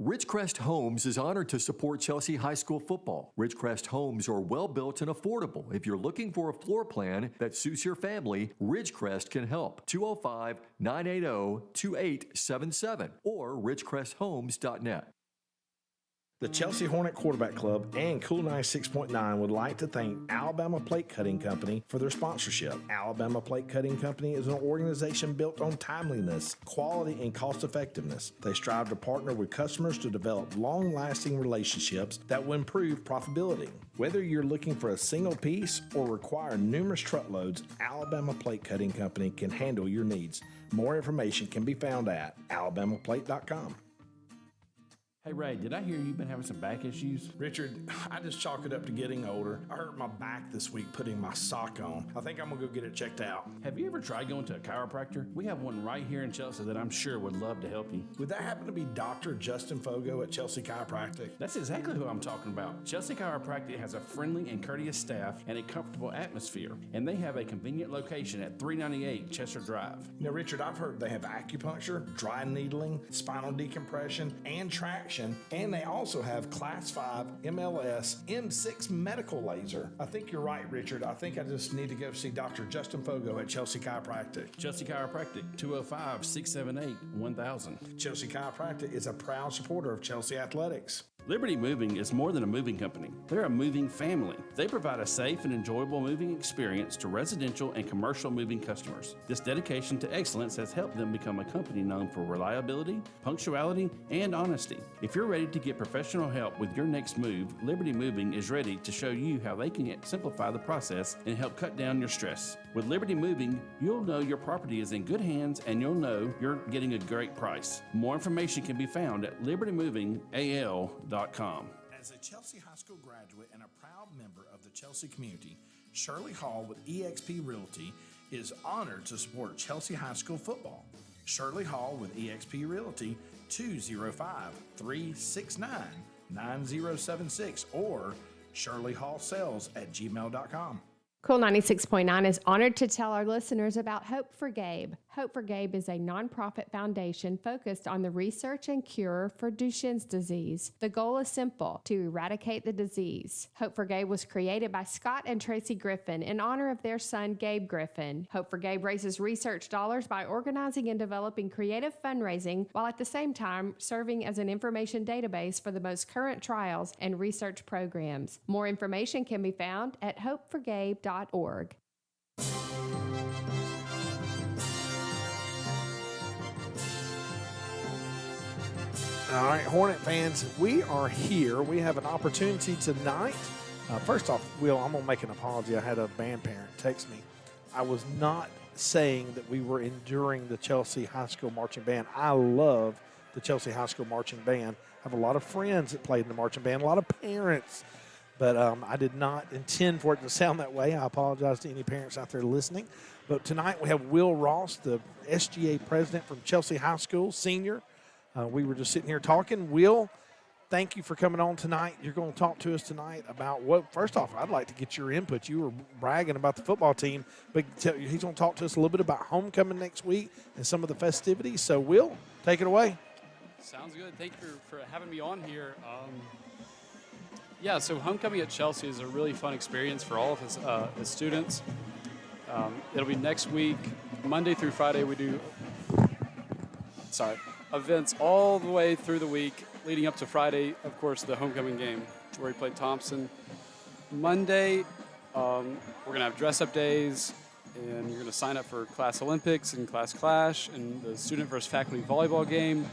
S7: Ridgecrest Homes is honored to support Chelsea High School football. Ridgecrest Homes are well built and affordable. If you're looking for a floor plan that suits your family, Ridgecrest can help. 205-980-2877 or ridgecresthomes.net.
S6: The Chelsea Hornet Quarterback Club and Cool 96.9 would like to thank Alabama Plate Cutting Company for their sponsorship. Alabama Plate Cutting Company is an organization built on timeliness, quality, and cost effectiveness. They strive to partner with customers to develop long-lasting relationships that will improve profitability. Whether you're looking for a single piece or require numerous truckloads, Alabama Plate Cutting Company can handle your needs. More information can be found at alabamaplate.com.
S5: Hey, Ray, did I hear you've been having some back issues?
S6: Richard, I just chalk it up to getting older. I hurt my back this week putting my sock on. I think I'm gonna go get it checked out.
S5: Have you ever tried going to a chiropractor? We have one right here in Chelsea that I'm sure would love to help you.
S6: Would that happen to be Dr. Justin Fogo at Chelsea Chiropractic?
S5: That's exactly who I'm talking about. Chelsea Chiropractic has a friendly and courteous staff and a comfortable atmosphere, and they have a convenient location at 398 Chester Drive.
S6: Now, Richard, I've heard they have acupuncture, dry needling, spinal decompression, and traction, and they also have Class 5 MLS M6 medical laser. I think you're right, Richard. I think I just need to go see Dr. Justin Fogo at Chelsea Chiropractic.
S5: Chelsea Chiropractic, 205-678-1000.
S6: Chelsea Chiropractic is a proud supporter of Chelsea Athletics.
S5: Liberty Moving is more than a moving company. They're a moving family. They provide a safe and enjoyable moving experience to residential and commercial moving customers. This dedication to excellence has helped them become a company known for reliability, punctuality, and honesty. If you're ready to get professional help with your next move, Liberty Moving is ready to show you how they can simplify the process and help cut down your stress. With Liberty Moving, you'll know your property is in good hands and you'll know you're getting a great price. More information can be found at libertymovingal.com.
S6: As a Chelsea High School graduate and a proud member of the Chelsea community, Shirley Hall with eXp Realty is honored to support Chelsea High School football. Shirley Hall with eXp Realty, 205-369-9076 or shirleyhallsales@gmail.com.
S4: Cool 96.9 is honored to tell our listeners about Hope for Gabe. Hope for Gabe is a nonprofit foundation focused on the research and cure for Duchenne's disease. The goal is simple: to eradicate the disease. Hope for Gabe was created by Scott and Tracy Griffin in honor of their son, Gabe Griffin. Hope for Gabe raises research dollars by organizing and developing creative fundraising while at the same time serving as an information database for the most current trials and research programs. More information can be found at hopeforgabe.org.
S1: All right, Hornet fans, we are here. We have an opportunity tonight. First off, Will, I'm going to make an apology. I had a band parent text me. I was not saying that we were enduring the Chelsea High School Marching Band. I love the Chelsea High School Marching Band. I have a lot of friends that played in the marching band, a lot of parents. But I did not intend for it to sound that way. I apologize to any parents out there listening. But tonight we have Will Ross, the SGA president from Chelsea High School, senior. We were just sitting here talking. Will, thank you for coming on tonight. You're going to talk to us tonight about what, first off, I'd like to get your input. You were bragging about the football team, but he's going to talk to us a little bit about homecoming next week and some of the festivities. So, Will, take it away.
S9: Sounds good. Thank you for having me on here. Yeah, so homecoming at Chelsea is a really fun experience for all of us as students. It'll be next week, Monday through Friday. We do events all the way through the week, leading up to Friday, of course, the homecoming game, where we play Thompson. Monday, we're going to have dress-up days, and you're going to sign up for Class Olympics and Class Clash and the student versus faculty volleyball game.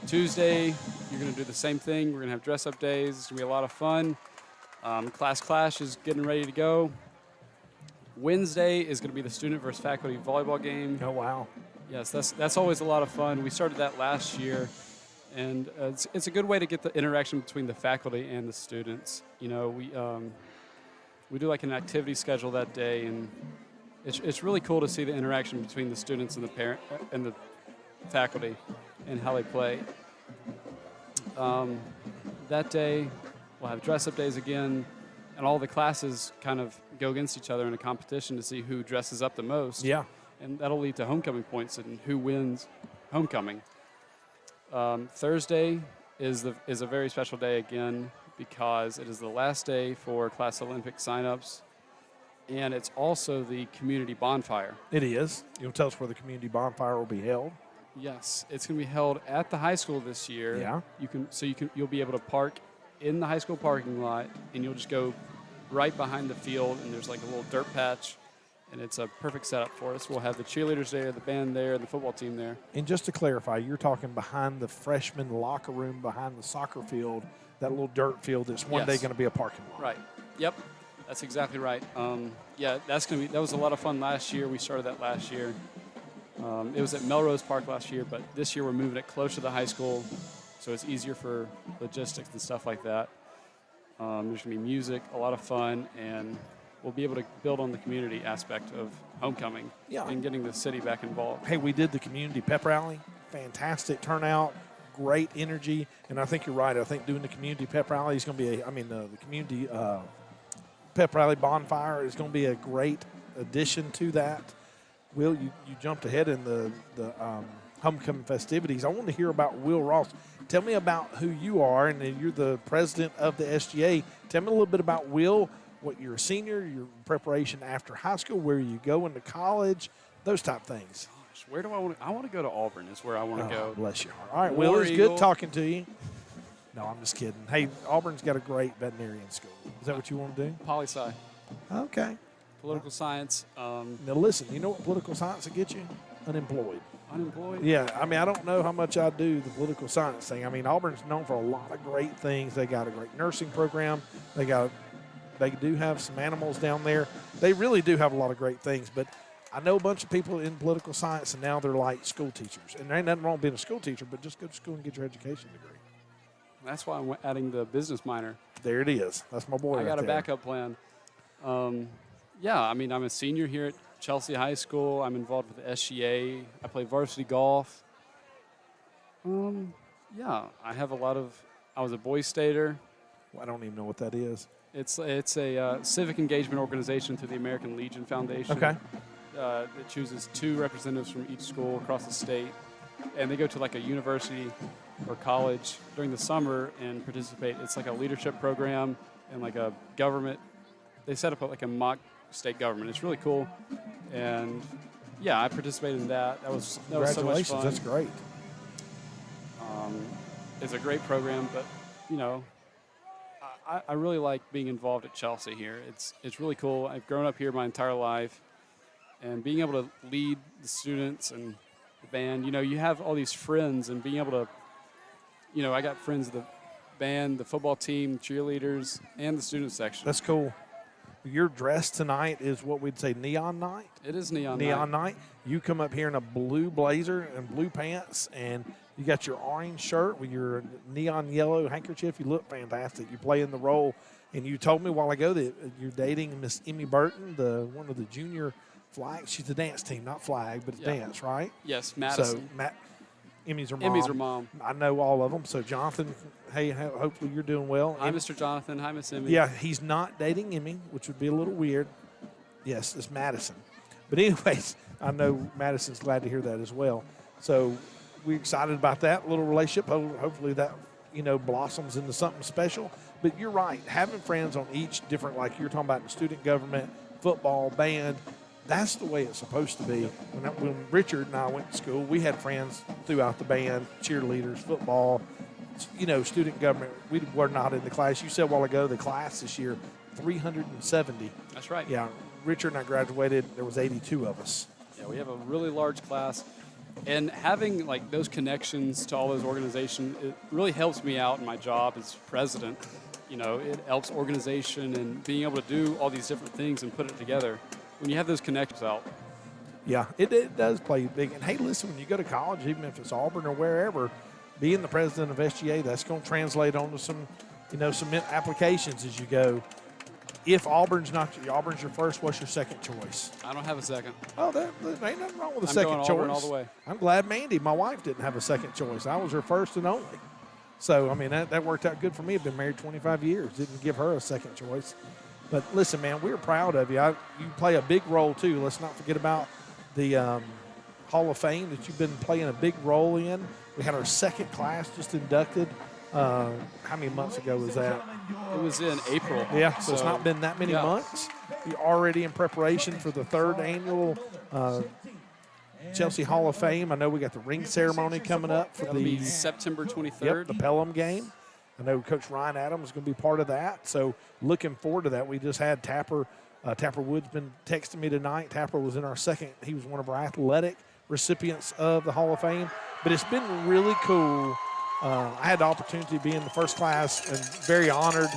S9: Tuesday, you're going to do the same thing. We're going to have dress-up days. It's going to be a lot of fun. Class Clash is getting ready to go. Wednesday is going to be the student versus faculty volleyball game.
S1: Oh, wow.
S9: Yes, that's always a lot of fun. We started that last year, and it's a good way to get the interaction between the faculty and the students. You know, we do like an activity schedule that day, and it's really cool to see the interaction between the students and the parent and the faculty and how they play. That day, we'll have dress-up days again, and all the classes kind of go against each other in a competition to see who dresses up the most.
S1: Yeah.
S9: And that'll lead to homecoming points and who wins homecoming. Thursday is a very special day again because it is the last day for Class Olympic signups, and it's also the community bonfire.
S1: It is. You'll tell us where the community bonfire will be held.
S9: Yes, it's going to be held at the high school this year.
S1: Yeah.
S9: You'll be able to park in the high school parking lot, and you'll just go right behind the field, and there's like a little dirt patch, and it's a perfect setup for us. We'll have the cheerleaders there, the band there, and the football team there.
S1: And just to clarify, you're talking behind the freshman locker room, behind the soccer field, that little dirt field that's one day going to be a parking lot.
S9: Right. Yep. That's exactly right. Yeah, that was a lot of fun last year. We started that last year. It was at Melrose Park last year, but this year we're moving it closer to the high school, so it's easier for logistics and stuff like that. There's going to be music, a lot of fun, and we'll be able to build on the community aspect of homecoming and getting the city back involved.
S1: Hey, we did the community pep rally. Fantastic turnout, great energy, and I think you're right. I think doing the community pep rally is going to be the community pep rally bonfire is going to be a great addition to that. Will, you jumped ahead in the homecoming festivities. I want to hear about Will Ross. Tell me about who you are, and you're the president of the SGA. Tell me a little bit about Will, what you're a senior, your preparation after high school, where you go into college, those type things.
S9: Gosh, where do I want to? I want to go to Auburn is where I want to go.
S1: Bless your heart. All right, Will, it's good talking to you. No, I'm just kidding. Hey, Auburn's got a great veterinarian school. Is that what you want to do?
S9: Poli-sci.
S1: Okay.
S9: Political science.
S1: Now, listen, you know what political science will get you? Unemployed.
S9: Unemployed?
S1: Yeah, I don't know how much I do the political science thing. Auburn's known for a lot of great things. They got a great nursing program. They do have some animals down there. They really do have a lot of great things. But I know a bunch of people in political science, and now they're like school teachers. And there ain't nothing wrong with being a school teacher, but just go to school and get your education degree.
S9: That's why I'm adding the business minor.
S1: There it is. That's my boy.
S9: I got a backup plan. I'm a senior here at Chelsea High School. I'm involved with the SGA. I play varsity golf. I have I was a boy stater.
S1: Well, I don't even know what that is.
S9: It's a civic engagement organization through the American Legion Foundation.
S1: Okay.
S9: That chooses 2 representatives from each school across the state. And they go to like a university or college during the summer and participate. It's like a leadership program and like a government. They set up like a mock state government. It's really cool. And I participated in that. That was so much fun.
S1: Congratulations, that's great.
S9: It's a great program, but I really like being involved at Chelsea here. It's really cool. I've grown up here my entire life, and being able to lead the students and the band. You have all these friends, and being able to, I got friends of the band, the football team, cheerleaders, and the student section.
S1: That's cool. Your dress tonight is what we'd say neon night.
S9: It is neon
S1: night. You come up here in a blue blazer and blue pants, and you got your orange shirt with your neon yellow handkerchief. You look fantastic. You play in the role. And you told me a while ago that you're dating Miss Emmy Burton, one of the junior flag. She's the dance team, not flag, but it's dance, right?
S9: Yes, Madison.
S1: So Emmy's her mom.
S9: Emmy's her mom.
S1: I know all of them. So Jonathan, hey, hopefully you're doing well.
S9: Hi, Mr. Jonathan. Hi, Miss Emmy.
S1: Yeah, he's not dating Emmy, which would be a little weird. Yes, it's Madison. But anyways, I know Madison's glad to hear that as well. So we're excited about that little relationship. Hopefully that, blossoms into something special. But you're right. Having friends on each different, like you're talking about in student government, football, band, that's the way it's supposed to be. When Richard and I went to school, we had friends throughout the band, cheerleaders, football, student government. We were not in the class. You said a while ago the class this year, 370.
S9: That's right.
S1: Yeah, Richard and I graduated. There was 82 of us.
S9: Yeah, we have a really large class. And having like those connections to all those organizations, it really helps me out in my job as president. It helps organization and being able to do all these different things and put it together. when you have those connections out.
S1: Yeah, it does play big. And, hey, listen, when you go to college, even if it's Auburn or wherever, being the president of SGA, that's going to translate onto some applications as you go. If Auburn's your first, what's your second choice?
S9: I don't have a second.
S1: Oh, there ain't nothing wrong with a
S9: I'm
S1: second
S9: going
S1: choice.
S9: Auburn all the way.
S1: I'm glad Mandy, my wife, didn't have a second choice. I was her first and only. So, I mean, that worked out good for me. I've been married 25 years. Didn't give her a second choice. But, listen, man, we're proud of you. You play a big role, too. Let's not forget about the Hall of Fame that you've been playing a big role in. We had our second class just inducted. How many months ago was that?
S9: It was in April.
S1: Yeah, so it's not been that many months. You're already in preparation for the third annual Chelsea Hall of Fame. I know we got the ring ceremony coming up for
S9: That'll be September 23rd.
S1: The Pelham game. I know Coach Ryan Adams is going to be part of that. So looking forward to that. We just had Tapper. Tapper Wood's been texting me tonight. Tapper was in our second. He was one of our athletic recipients of the Hall of Fame. But it's been really cool. I had the opportunity to be in the first class and very honored.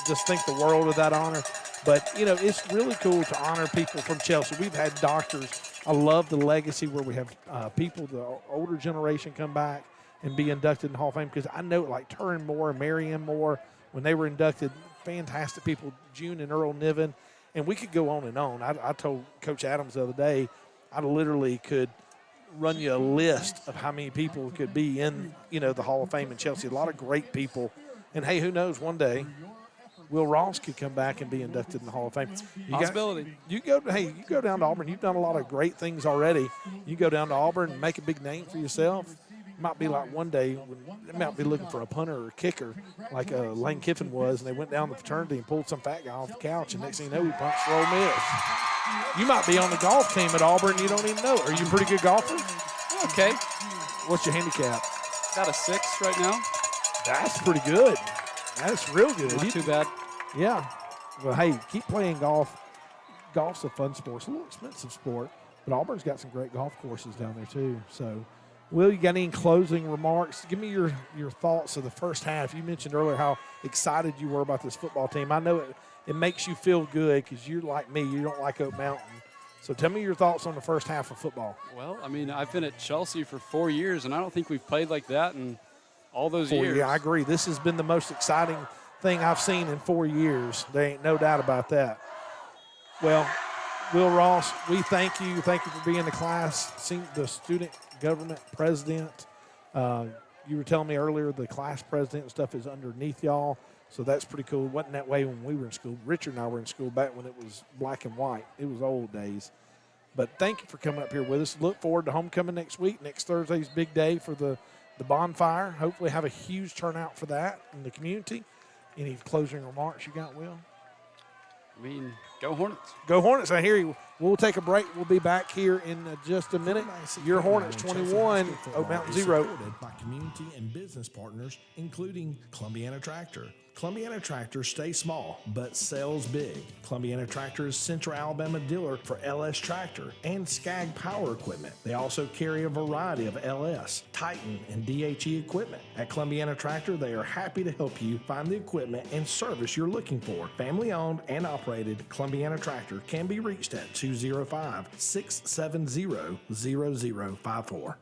S1: Just think the world of that honor. But, it's really cool to honor people from Chelsea. We've had doctors. I love the legacy where we have people, the older generation, come back and be inducted in the Hall of Fame, because I know like Turin Moore and Marianne Moore, when they were inducted, fantastic people, June and Earl Niven, and we could go on and on. I told Coach Adams the other day, I literally could run you a list of how many people could be in, the Hall of Fame in Chelsea. A lot of great people. And, hey, who knows, one day Will Ross could come back and be inducted in the Hall of Fame.
S9: Possibility.
S1: You go down to Auburn. You've done a lot of great things already. You go down to Auburn and make a big name for yourself. Might be like one day they might be looking for a punter or a kicker like Lane Kiffin was, and they went down to the fraternity and pulled some fat guy off the couch, and next thing you know, he punched for Ole Miss. You might be on the golf team at Auburn, you don't even know it. Are you a pretty good golfer?
S9: Okay.
S1: What's your handicap?
S9: Got a 6 right now.
S1: That's pretty good. That's real good.
S9: Not too bad.
S1: Yeah. Well, hey, keep playing golf. Golf's a fun sport. It's a little expensive sport, but Auburn's got some great golf courses down there too. So, Will, you got any closing remarks? Give me your thoughts of the first half. You mentioned earlier how excited you were about this football team. I know it makes you feel good because you're like me. You don't like Oak Mountain. So tell me your thoughts on the first half of football.
S9: Well, I mean, I've been at Chelsea for 4 years, and I don't think we've played like that in all those years.
S1: Yeah, I agree. This has been the most exciting thing I've seen in 4 years. There ain't no doubt about that. Well, Will Ross, we thank you. Thank you for being the class, the student government president. You were telling me earlier the class president and stuff is underneath y'all, so that's pretty cool. It wasn't that way when we were in school. Richard and I were in school back when it was black and white. It was old days. But thank you for coming up here with us. Look forward to homecoming next week. Next Thursday's big day for the bonfire. Hopefully have a huge turnout for that in the community. Any closing remarks you got, Will?
S9: I mean, go Hornets.
S1: Go Hornets. I hear you. We'll take a break. We'll be back here in just a minute. Your Hornets 21, Oak Mountain 0.
S6: Supported by community and business partners, including Columbiana Tractor. Columbiana Tractor stays small, but sells big. Columbiana Tractor is Central Alabama dealer for LS Tractor and Skag Power Equipment. They also carry a variety of LS, Titan, and DHE equipment. At Columbiana Tractor, they are happy to help you find the equipment and service you're looking for. Family owned and operated, Columbiana Tractor can be reached at 205-670-0054.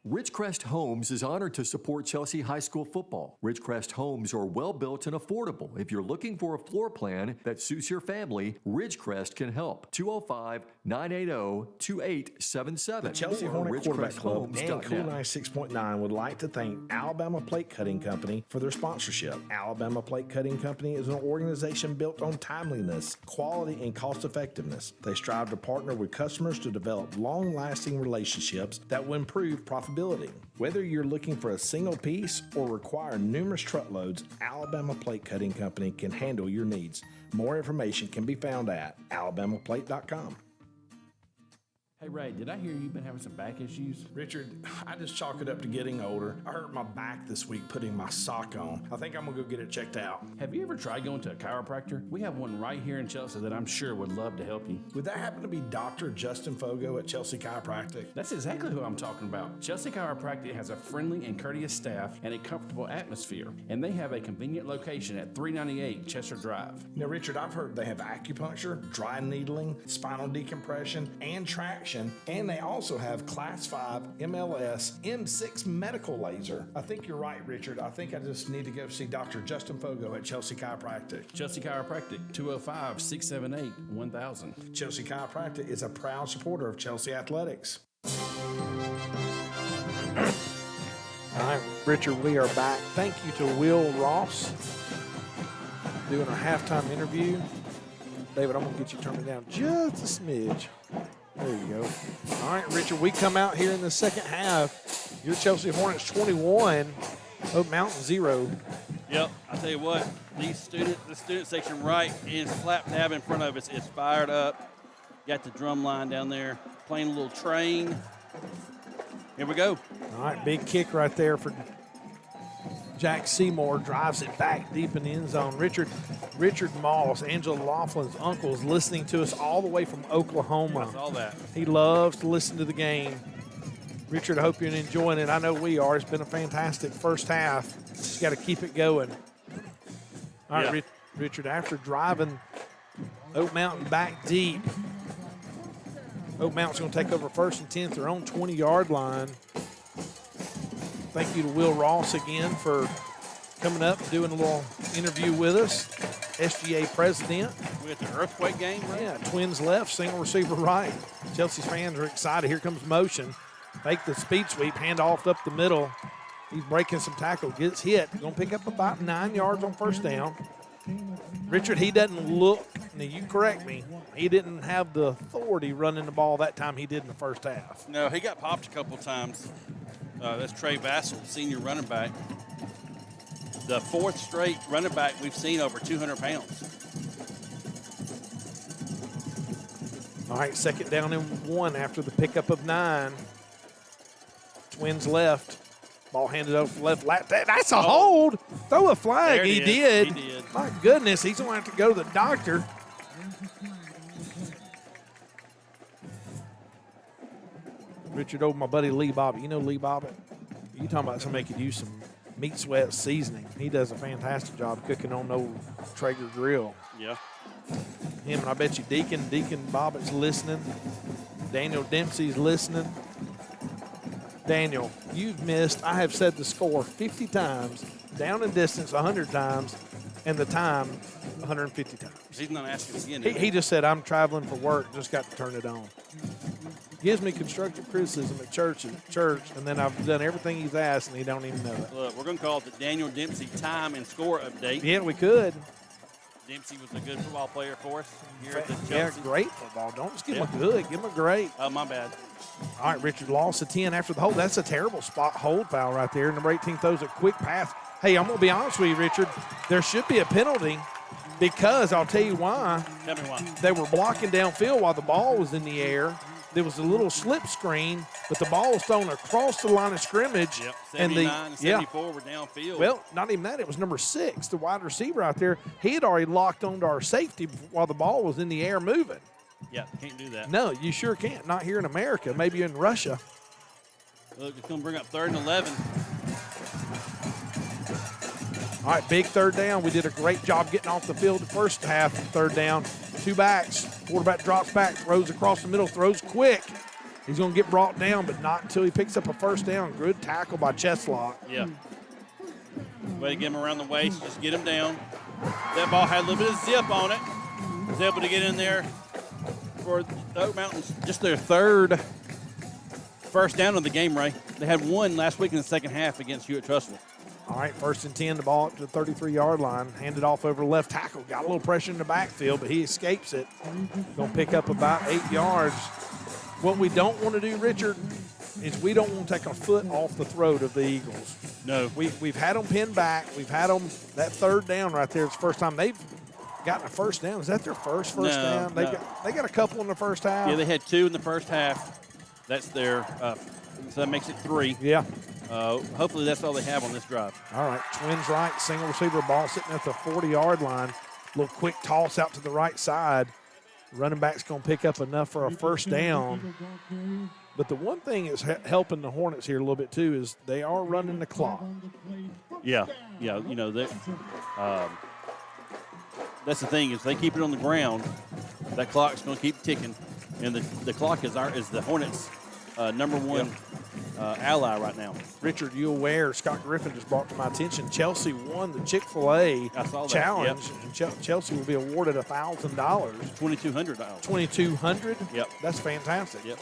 S7: Ridgecrest Homes is honored to support Chelsea High School football. Ridgecrest Homes are well built and affordable. If you're looking for a floor plan that suits your family, Ridgecrest can help. 205-980-2877.
S6: The Chelsea Hornet Quarterback Club and Cool 96.9 would like to thank Alabama Plate Cutting Company for their sponsorship. Alabama Plate Cutting Company is an organization built on timeliness, quality, and cost effectiveness. They strive to partner with customers to develop long-lasting relationships that will improve profitability. Whether you're looking for a single piece or require numerous truckloads, Alabama Plate Cutting Company can handle your needs. More information can be found at alabamaplate.com.
S5: Hey, Ray, did I hear you've been having some back issues?
S6: Richard, I just chalk it up to getting older. I hurt my back this week putting my sock on. I think I'm gonna go get it checked out.
S5: Have you ever tried going to a chiropractor? We have one right here in Chelsea that I'm sure would love to help you.
S6: Would that happen to be Dr. Justin Fogo at Chelsea Chiropractic?
S5: That's exactly who I'm talking about. Chelsea Chiropractic has a friendly and courteous staff and a comfortable atmosphere, and they have a convenient location at 398 Chester Drive.
S6: Now, Richard, I've heard they have acupuncture, dry needling, spinal decompression, and traction, and they also have Class 5 MLS M6 medical laser. I think you're right, Richard. I think I just need to go see Dr. Justin Fogo at Chelsea Chiropractic.
S5: Chelsea Chiropractic, 205-678-1000.
S6: Chelsea Chiropractic is a proud supporter of Chelsea Athletics.
S1: All right, Richard, we are back. Thank you to Will Ross doing our halftime interview. David, I'm going to get you turned it down just a smidge. There you go. All right, Richard, we come out here in the second half. Your Chelsea Hornets 21, Oak Mountain 0.
S2: Yep, I tell you what, the student section right is slap dab in front of us. It's fired up. Got the drum line down there, playing a little train. Here we go.
S1: All right, big kick right there for Jack Seymour. Drives it back deep in the end zone. Richard Moss, Angela Laughlin's uncle, is listening to us all the way from Oklahoma.
S2: I saw that.
S1: He loves to listen to the game. Richard, I hope you're enjoying it. I know we are. It's been a fantastic first half. Just got to keep it going. All right,
S2: Yeah.
S1: Richard, after driving Oak Mountain back deep, Oak Mountain's going to take over 1st and 10th, their own 20-yard line. Thank you to Will Ross again for coming up and doing a little interview with us. SGA president.
S2: We got the earthquake game, right?
S1: Yeah, twins left, single receiver right. Chelsea's fans are excited. Here comes motion. Fake the speed sweep, hand off up the middle. He's breaking some tackle, gets hit. Going to pick up about 9 yards on first down. Richard, he doesn't look, now you correct me, he didn't have the authority running the ball that time he did in the first half.
S2: No, he got popped a couple times. That's Trey Vassell, senior running back. The 4th straight running back we've seen over 200 pounds.
S1: All right, 2nd down and 1 after the pickup of 9. Twins left. Ball handed over left. That's a hold. Throw a flag.
S2: There
S1: He
S2: it
S1: did.
S2: is. He did.
S1: My goodness, he's going to have to go to the doctor. Richard, over my buddy Lee Bobbitt. You know Lee Bobbitt? You talking about somebody could use some meat sweat seasoning. He does a fantastic job cooking on old Traeger grill.
S2: Yeah.
S1: Him and I bet you Deacon Bobbitt's listening. Daniel Dempsey's listening. Daniel, you've missed, I have said the score 50 times, down in distance 100 times, and the time 150 times.
S2: He's not asking again. is
S1: He just said, I'm traveling for work, just got to turn it on. Gives me constructive criticism at church, and then I've done everything he's asked, and he don't even know it.
S2: Look, we're going to call it the Daniel Dempsey time and score update.
S1: Yeah, we could.
S2: Dempsey was a good football player for us here at the
S1: Yeah,
S2: Chelsea.
S1: great football. Don't just give him a good, give him a great.
S2: Oh, my bad.
S1: All right, Richard lost the 10 after the hold. That's a terrible spot hold foul right there. Number 18 throws a quick pass. Hey, I'm going to be honest with you, Richard. There should be a penalty because I'll tell you why.
S2: Tell me why.
S1: They were blocking downfield while the ball was in the air. There was a little slip screen, but the ball was thrown across the line of scrimmage.
S2: Yep,
S1: and
S2: 79 and 74 were downfield.
S1: Well, not even that. It was number 6, the wide receiver out there. He had already locked onto our safety while the ball was in the air moving.
S2: Yeah, can't do that.
S1: No, you sure can't. Not here in America. Maybe in Russia.
S2: Look, it's going to bring up 3rd and 11.
S1: All right, big 3rd down. We did a great job getting off the field the first half. 3rd down, 2 backs. Quarterback drops back, throws across the middle, throws quick. He's going to get brought down, but not until he picks up a 1st down. Good tackle by Cheslock.
S2: Yeah. Way to get him around the waist, just get him down. That ball had a little bit of zip on it. Was able to get in there for the Oak Mountains. Just their 3rd first down of the game, Ray. They had 1 last week in the second half against Hewitt-Trussville.
S1: All right, 1st and 10, the ball up to the 33-yard line. Handed off over left tackle. Got a little pressure in the backfield, but he escapes it. Going to pick up about 8 yards. What we don't want to do, Richard, is we don't want to take our foot off the throat of the Eagles.
S2: No.
S1: We've had them pinned back. We've had them, that 3rd down right there. It's the first time they've gotten a first down. Is that their first
S2: No,
S1: down?
S2: no.
S1: They got a couple in the first half.
S2: Yeah, they had 2 in the first half. That's their so that makes it 3.
S1: Yeah.
S2: Hopefully that's all they have on this drive.
S1: All right, twins right, single receiver ball sitting at the 40-yard line. Little quick toss out to the right side. Running back's going to pick up enough for a first down. But the one thing that's helping the Hornets here a little bit too is they are running the clock.
S2: Yeah, you know that. That's the thing, is they keep it on the ground, that clock's going to keep ticking, and the clock is the Hornets' number one ally right now.
S1: Richard, you aware, Scott Griffin just brought to my attention, Chelsea won the Chick-fil-A
S2: I saw that,
S1: challenge,
S2: yep.
S1: and Chelsea will be awarded $1,000.
S2: $2,200.
S1: $2,200?
S2: Yep.
S1: That's fantastic.
S2: Yep.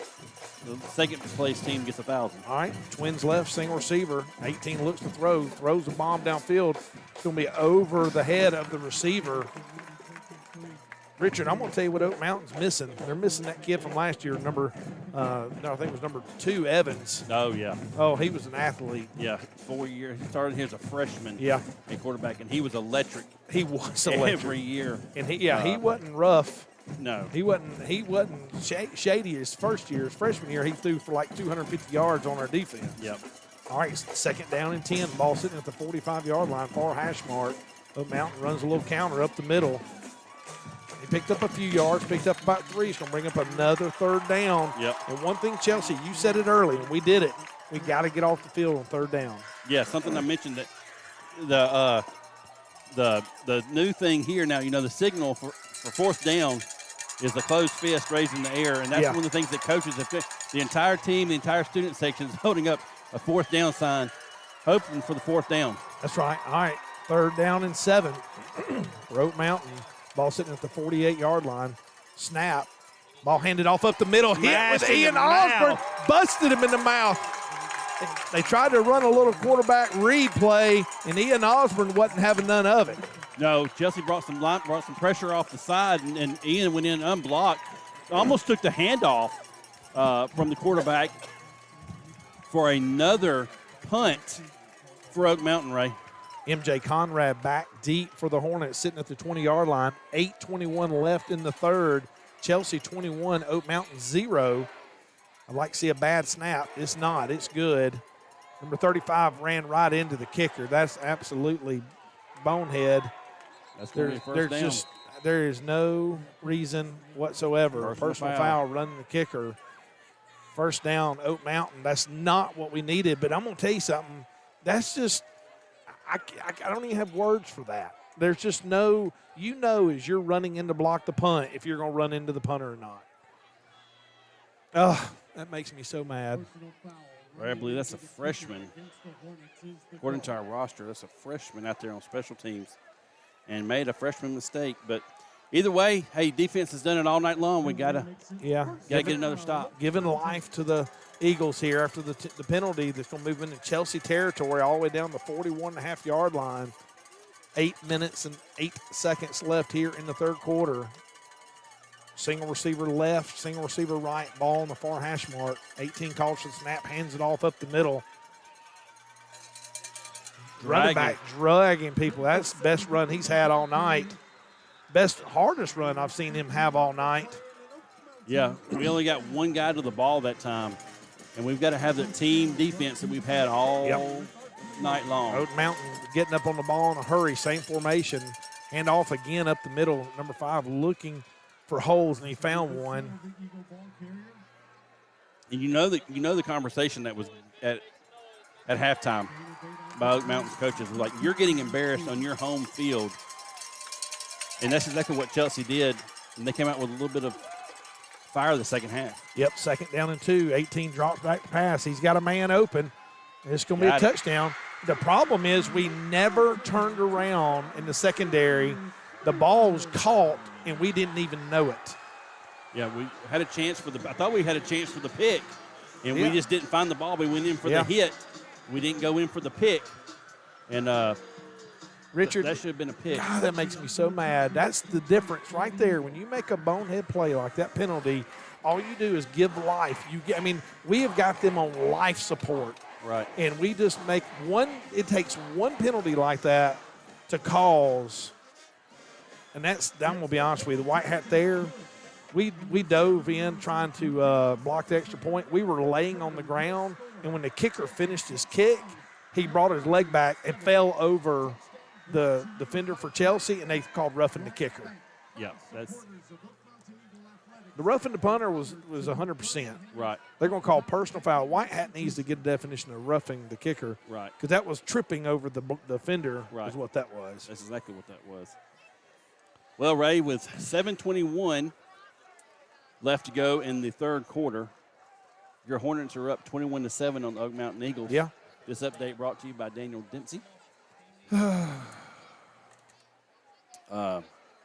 S2: The second place team gets 1,000.
S1: All right, twins left, single receiver. 18 looks to throw, throws the bomb downfield. It's going to be over the head of the receiver. Richard, I'm going to tell you what Oak Mountain's missing. They're missing that kid from last year, I think it was number 2, Evans.
S2: Oh, yeah.
S1: Oh, he was an athlete.
S2: Yeah, 4 years. He started here as a freshman.
S1: Yeah.
S2: At quarterback, and he was electric.
S1: He was electric.
S2: Every year.
S1: And he wasn't rough.
S2: No.
S1: He wasn't shady his first year. His freshman year, he threw for like 250 yards on our defense.
S2: Yep.
S1: All right, second down and 10. Ball sitting at the 45-yard line, far hash mark. Oak Mountain runs a little counter up the middle. He picked up a few yards, picked up about 3. He's going to bring up another third down.
S2: Yep.
S1: And one thing, Chelsea, you said it early, and we did it. We got to get off the field on third down.
S2: Yeah, something I mentioned that the new thing here now, you know, the signal for fourth down is the closed fist raised in the air, and that's one of the things that coaches have. The entire team, the entire student section is holding up a fourth down sign, hoping for the fourth down.
S1: That's right. All right, third down and 7 for Oak Mountain. Ball sitting at the 48-yard line. Snap. Ball handed off up the middle. Hit with Ian Osborne. Busted him in the mouth. They tried to run a little quarterback read play, and Ian Osborne wasn't having none of it.
S2: No, Chelsea brought some pressure off the side, and Ian went in unblocked. Almost took the handoff from the quarterback for another punt for Oak Mountain, Ray.
S1: MJ Conrad back deep for the Hornets, sitting at the 20-yard line. 8:21 left in the third. Chelsea 21, Oak Mountain 0. I'd like to see a bad snap. It's not. It's good. Number 35 ran right into the kicker. That's absolutely bonehead.
S2: That's going to be first down.
S1: There is no reason whatsoever. Personal foul running the kicker. First down, Oak Mountain. That's not what we needed, but I'm going to tell you something. That's just I don't even have words for that. There's just no, as you're running in to block the punt, if you're going to run into the punter or not. Oh, that makes me so mad.
S2: Ray, I believe that's a freshman. According to our roster, that's a freshman out there on special teams and made a freshman mistake. But either way, hey, defense has done it all night long. We got to get another stop.
S1: Giving life to the Eagles here after the penalty that's going to move into Chelsea territory all the way down the 41.5-yard line. 8 minutes and 8 seconds left here in the third quarter. Single receiver left, single receiver right, ball on the far hash mark. 18 calls for the snap, hands it off up the middle. Running back dragging people. That's the best run he's had all night. Hardest run I've seen him have all night.
S2: Yeah, we only got one guy to the ball that time, and we've got to have the team defense that we've had all night long.
S1: Oak Mountain getting up on the ball in a hurry, same formation. Hand off again up the middle. Number 5 looking for holes, and he found one.
S2: And you know the conversation that was at halftime by Oak Mountain's coaches was like, you're getting embarrassed on your home field. And that's exactly what Chelsea did. And they came out with a little bit of fire the second half.
S1: Yep, second down and 2. 18 drops back to pass. He's got a man open. It's going to be a touchdown. The problem is we never turned around in the secondary. The ball was caught, and we didn't even know it.
S2: Yeah, we had a chance I thought we had a chance for the pick, and we just didn't find the ball. We went in for the hit. We didn't go in for the pick. And
S1: Richard,
S2: that should have been a pick.
S1: God, that makes me so mad. That's the difference right there. When you make a bonehead play like that penalty, all you do is give life. We have got them on life support.
S2: Right.
S1: And we just make one – it takes one penalty like that to cause and I'm going to be honest with you, the white hat there, we dove in trying to block the extra point. We were laying on the ground, and when the kicker finished his kick, he brought his leg back and fell over the defender for Chelsea, and they called roughing the kicker.
S3: Yeah, that's
S1: The roughing the punter was 100%.
S3: right.
S1: They're going to call personal foul. White hat needs to get a definition of roughing the kicker.
S3: Right.
S1: Because that was tripping over the defender
S3: Right.
S1: is what that was.
S3: That's exactly what that was. Well, Ray, with 7:21 left to go in the third quarter, your Hornets are up 21-7 on the Oak Mountain Eagles.
S1: Yeah.
S3: This update brought to you by Daniel Dempsey.
S1: I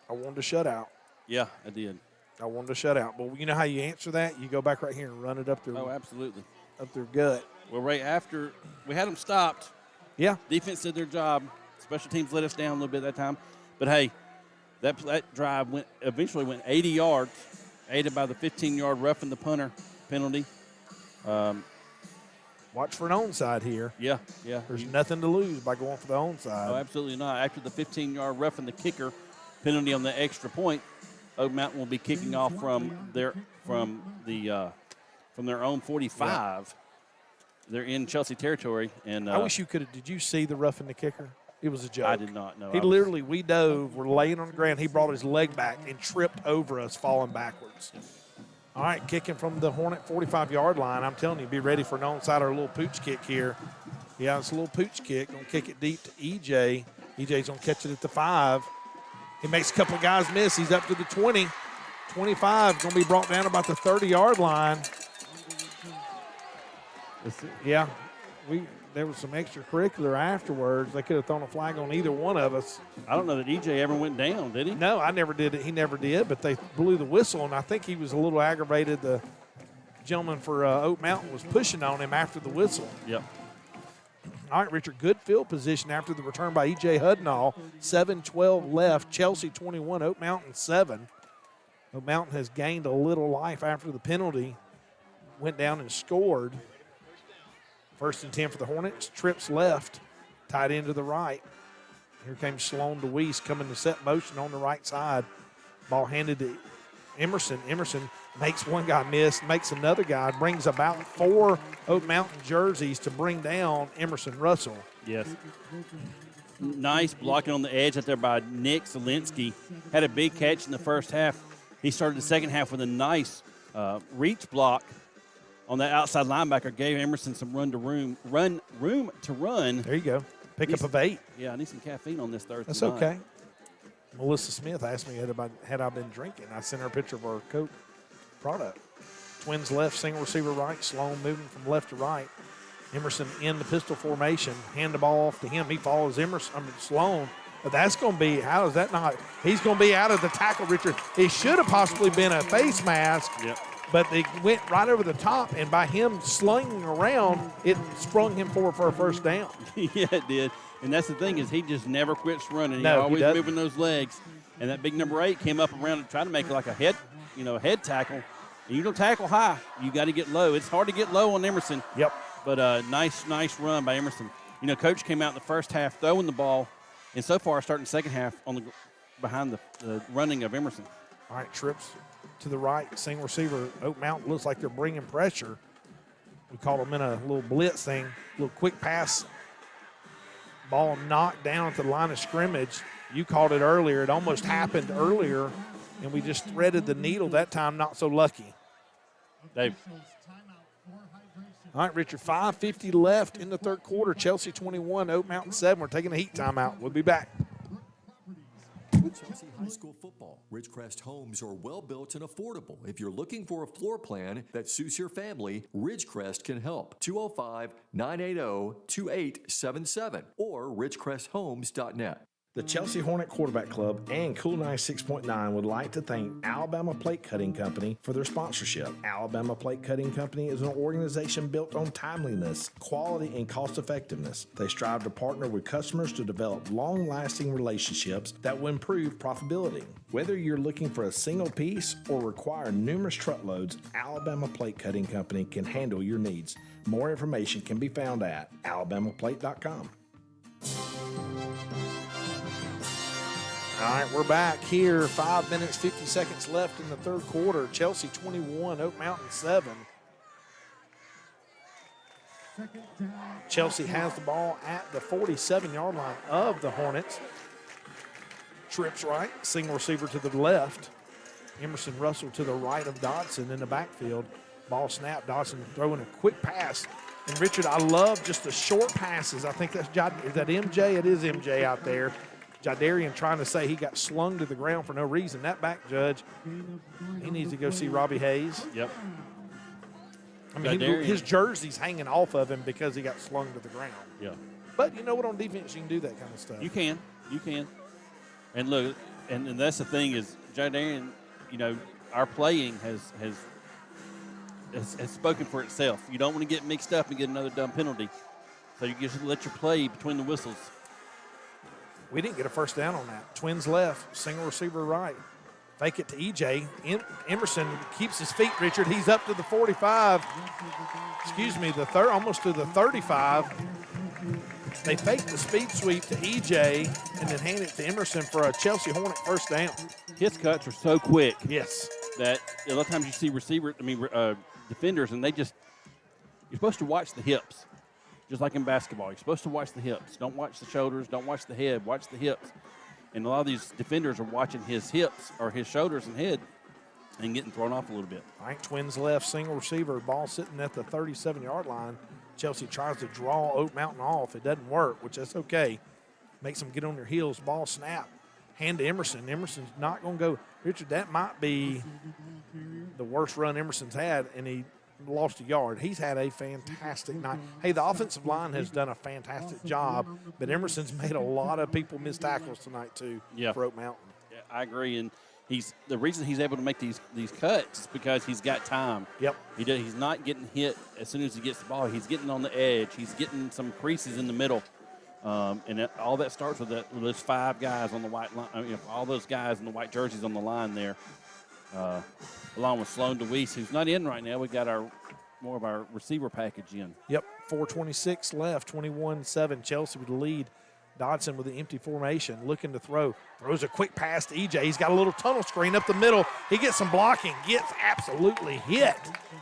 S1: wanted to shut out.
S3: Yeah, I did.
S1: I wanted to shut out. But you know how you answer that? You go back right here and run it up their,
S3: Oh, absolutely.
S1: up their gut.
S3: Well, Ray, after we had them stopped,
S1: Yeah.
S3: defense did their job. Special teams let us down a little bit that time. But, hey, that drive eventually went 80 yards, aided by the 15-yard roughing the punter penalty.
S1: Watch for an onside here.
S3: Yeah.
S1: There's nothing to lose by going for the onside.
S3: Oh, absolutely not. After the 15-yard roughing the kicker penalty on the extra point, Oak Mountain will be kicking off from their own 45. Yeah. They're in Chelsea territory, and
S1: I wish you could have. Did you see the roughing the kicker? It was a joke.
S3: I did not know.
S1: We dove. We're laying on the ground. He brought his leg back and tripped over us, falling backwards. All right, kicking from the Hornet 45-yard line. I'm telling you, be ready for an onside or a little pooch kick here. Yeah, it's a little pooch kick. Going to kick it deep to EJ. EJ's going to catch it at the 5. He makes a couple of guys miss. He's up to the 20. 25, going to be brought down about the 30-yard line. Yeah, there was some extracurricular afterwards. They could have thrown a flag on either one of us.
S3: I don't know that EJ ever went down, did he?
S1: No, I never did it. He never did, but they blew the whistle, and I think he was a little aggravated. The gentleman for Oak Mountain was pushing on him after the whistle.
S3: Yep.
S1: All right, Richard, good field position after the return by E.J. Hudnall. 7:12 left. Chelsea 21, Oak Mountain 7. Oak Mountain has gained a little life after the penalty. Went down and scored. 1st and 10 for the Hornets. Trips left, tight end to the right. Here came Sloan DeWeese coming to set motion on the right side. Ball handed to Emerson. Emerson makes one guy miss, makes another guy, brings about 4 Oak Mountain jerseys to bring down Emerson Russell.
S3: Yes. Nice blocking on the edge out there by Nick Zielinski. Had a big catch in the first half. He started the second half with a nice reach block on that outside linebacker. Gave Emerson some room to run.
S1: There you go. Pick up of 8.
S3: Yeah, I need some caffeine on this Thursday
S1: That's
S3: night.
S1: okay. Melissa Smith asked me had I been drinking. I sent her a picture of our Coke product. Twins left, single receiver right. Sloan moving from left to right. Emerson in the pistol formation. Hand the ball off to him. He follows Sloan. But that's going to be, how is that not? He's going to be out of the tackle, Richard. It should have possibly been a face mask.
S3: Yep.
S1: But they went right over the top, and by him slinging around, it sprung him forward for a first down.
S3: Yeah, it did. And that's the thing is he just never quits running.
S1: No,
S3: He's always
S1: doesn't.
S3: moving those legs. And that big number 8 came up around and tried to make it like a head tackle. And you don't tackle high. You got to get low. It's hard to get low on Emerson.
S1: Yep.
S3: But nice run by Emerson. You know, Coach came out in the first half throwing the ball, and so far starting the second half behind the running of Emerson.
S1: All right, trips to the right, single receiver. Oak Mountain looks like they're bringing pressure. We caught them in a little blitz thing, little quick pass. Ball knocked down at the line of scrimmage. You called it earlier. It almost happened earlier, and we just threaded the needle that time. Not so lucky.
S3: Dave.
S1: All right, Richard, 5:50 left in the third quarter. Chelsea 21, Oak Mountain 7. We're taking a heat timeout. We'll be back.
S7: Chelsea High School football. Ridgecrest homes are well built and affordable. If you're looking for a floor plan that suits your family, Ridgecrest can help. 205-980-2877 or ridgecresthomes.net.
S1: The Chelsea Hornet Quarterback Club and Cool 96.9 would like to thank Alabama Plate Cutting Company for their sponsorship. Alabama Plate Cutting Company is an organization built on timeliness, quality, and cost effectiveness. They strive to partner with customers to develop long-lasting relationships that will improve profitability. Whether you're looking for a single piece or require numerous truckloads, Alabama Plate Cutting Company can handle your needs. More information can be found at alabamaplate.com. All right, we're back here. 5 minutes, 50 seconds left in the third quarter. Chelsea 21, Oak Mountain 7. Chelsea has the ball at the 47-yard line of the Hornets. Trips right, single receiver to the left. Emerson Russell to the right of Dodson in the backfield. Ball snap, Dodson throwing a quick pass. And Richard, I love just the short passes. I think that's is that MJ? It is MJ out there. Jadarian trying to say he got slung to the ground for no reason. That back judge, he needs to go see Robbie Hayes.
S3: Yep.
S1: I mean, his jersey's hanging off of him because he got slung to the ground.
S3: Yeah.
S1: But you know what? On defense, you can do that kind of stuff.
S3: You can. And look, and that's the thing is, Jadarian, you know, our playing has spoken for itself. You don't want to get mixed up and get another dumb penalty. So you just let your play between the whistles.
S1: We didn't get a first down on that. Twins left, single receiver right. Fake it to EJ. Emerson keeps his feet, Richard. He's up to the 45. Excuse me, almost to the 35. They fake the speed sweep to EJ and then hand it to Emerson for a Chelsea Hornet first down.
S3: His cuts are so quick.
S1: Yes.
S3: That a lot of times you see defenders, and you're supposed to watch the hips. Just like in basketball, you're supposed to watch the hips. Don't watch the shoulders. Don't watch the head. Watch the hips. And a lot of these defenders are watching his hips or his shoulders and head and getting thrown off a little bit.
S1: All right, Twins left, single receiver, ball sitting at the 37-yard line. Chelsea tries to draw Oak Mountain off. It doesn't work, which that's okay. Makes them get on their heels. Ball snap. Hand to Emerson. Emerson's not going to go. Richard, that might be the worst run Emerson's had, and he lost a yard. He's had a fantastic night. Hey, the offensive line has done a fantastic job, but Emerson's made a lot of people miss tackles tonight too for Oak Mountain.
S3: Yeah, I agree, and the reason he's able to make these cuts is because he's got time.
S1: Yep.
S3: He's not getting hit as soon as he gets the ball. He's getting on the edge. He's getting some creases in the middle. And all that starts with those 5 guys on the white line. All those guys in the white jerseys on the line there. Along with Sloan DeWeese, who's not in right now. We got more of our receiver package in.
S1: Yep, 4:26 left, 21-7. Chelsea with the lead. Dodson with the empty formation, looking to throw. Throws a quick pass to EJ. He's got a little tunnel screen up the middle. He gets some blocking, gets absolutely hit.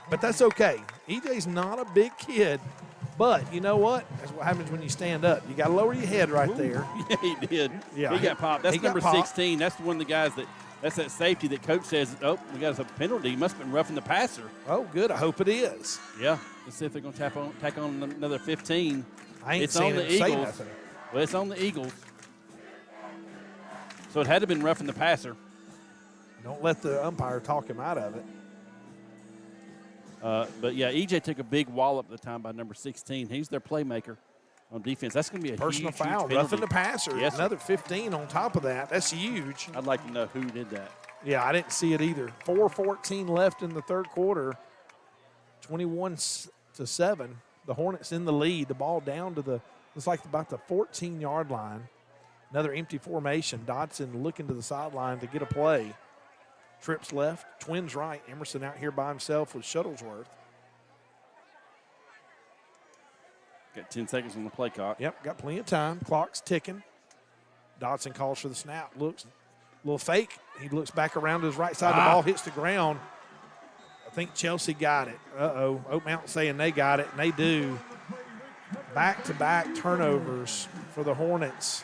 S1: But that's okay. EJ's not a big kid. But you know what? That's what happens when you stand up. You got to lower your head right there.
S3: Yeah, he did.
S1: Yeah,
S3: he got popped. That's number 16. That's one of the guys that's that safety that coach says, oh, we got a penalty. He must have been roughing the passer.
S1: Oh, good. I hope it is.
S3: Yeah. Let's see if they're going to tack on another 15.
S1: I ain't
S3: it's
S1: seen
S3: on the
S1: it say
S3: Eagles.
S1: nothing.
S3: Well, it's on the Eagles. So it had to have been roughing the passer.
S1: Don't let the umpire talk him out of it.
S3: But, yeah, EJ took a big wallop at the time by number 16. He's their playmaker on defense. That's going to be a
S1: personal
S3: huge
S1: foul,
S3: penalty.
S1: roughing the passer.
S3: Yes,
S1: another 15 on top of that. That's huge.
S3: I'd like to know who did that.
S1: Yeah, I didn't see it either. 4:14 left in the third quarter. 21-7. The Hornets in the lead. The ball down to it's like about the 14-yard line. Another empty formation. Dodson looking to the sideline to get a play. Trips left, Twins right. Emerson out here by himself with Shuttlesworth.
S3: Got 10 seconds on the play clock.
S1: Yep, got plenty of time. Clock's ticking. Dodson calls for the snap. Looks a little fake. He looks back around to his right side. The ball hits the ground. I think Chelsea got it. Uh-oh. Oak Mountain saying they got it, and they do. Back-to-back turnovers for the Hornets.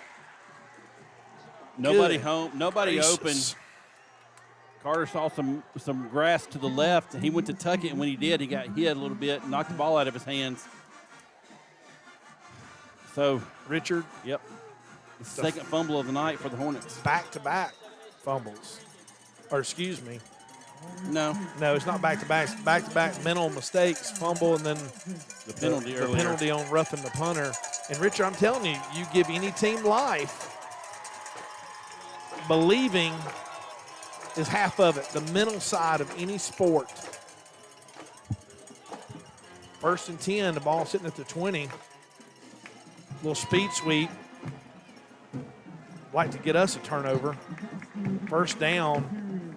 S3: Nobody
S1: Good
S3: home. Nobody
S1: gracious.
S3: open. Carter saw some grass to the left, and he went to tuck it, and when he did, he got hit a little bit and knocked the ball out of his hands. So,
S1: Richard.
S3: Yep. The second fumble of the night for the Hornets.
S1: Back-to-back fumbles. Or excuse me.
S3: No,
S1: it's not back-to-back. It's back-to-back mental mistakes, fumble, and then
S3: the penalty earlier.
S1: The penalty on roughing the punter. And, Richard, I'm telling you, you give any team life, believing is half of it, the mental side of any sport. 1st and 10, the ball sitting at the 20. Little speed sweep. Like to get us a turnover. First down.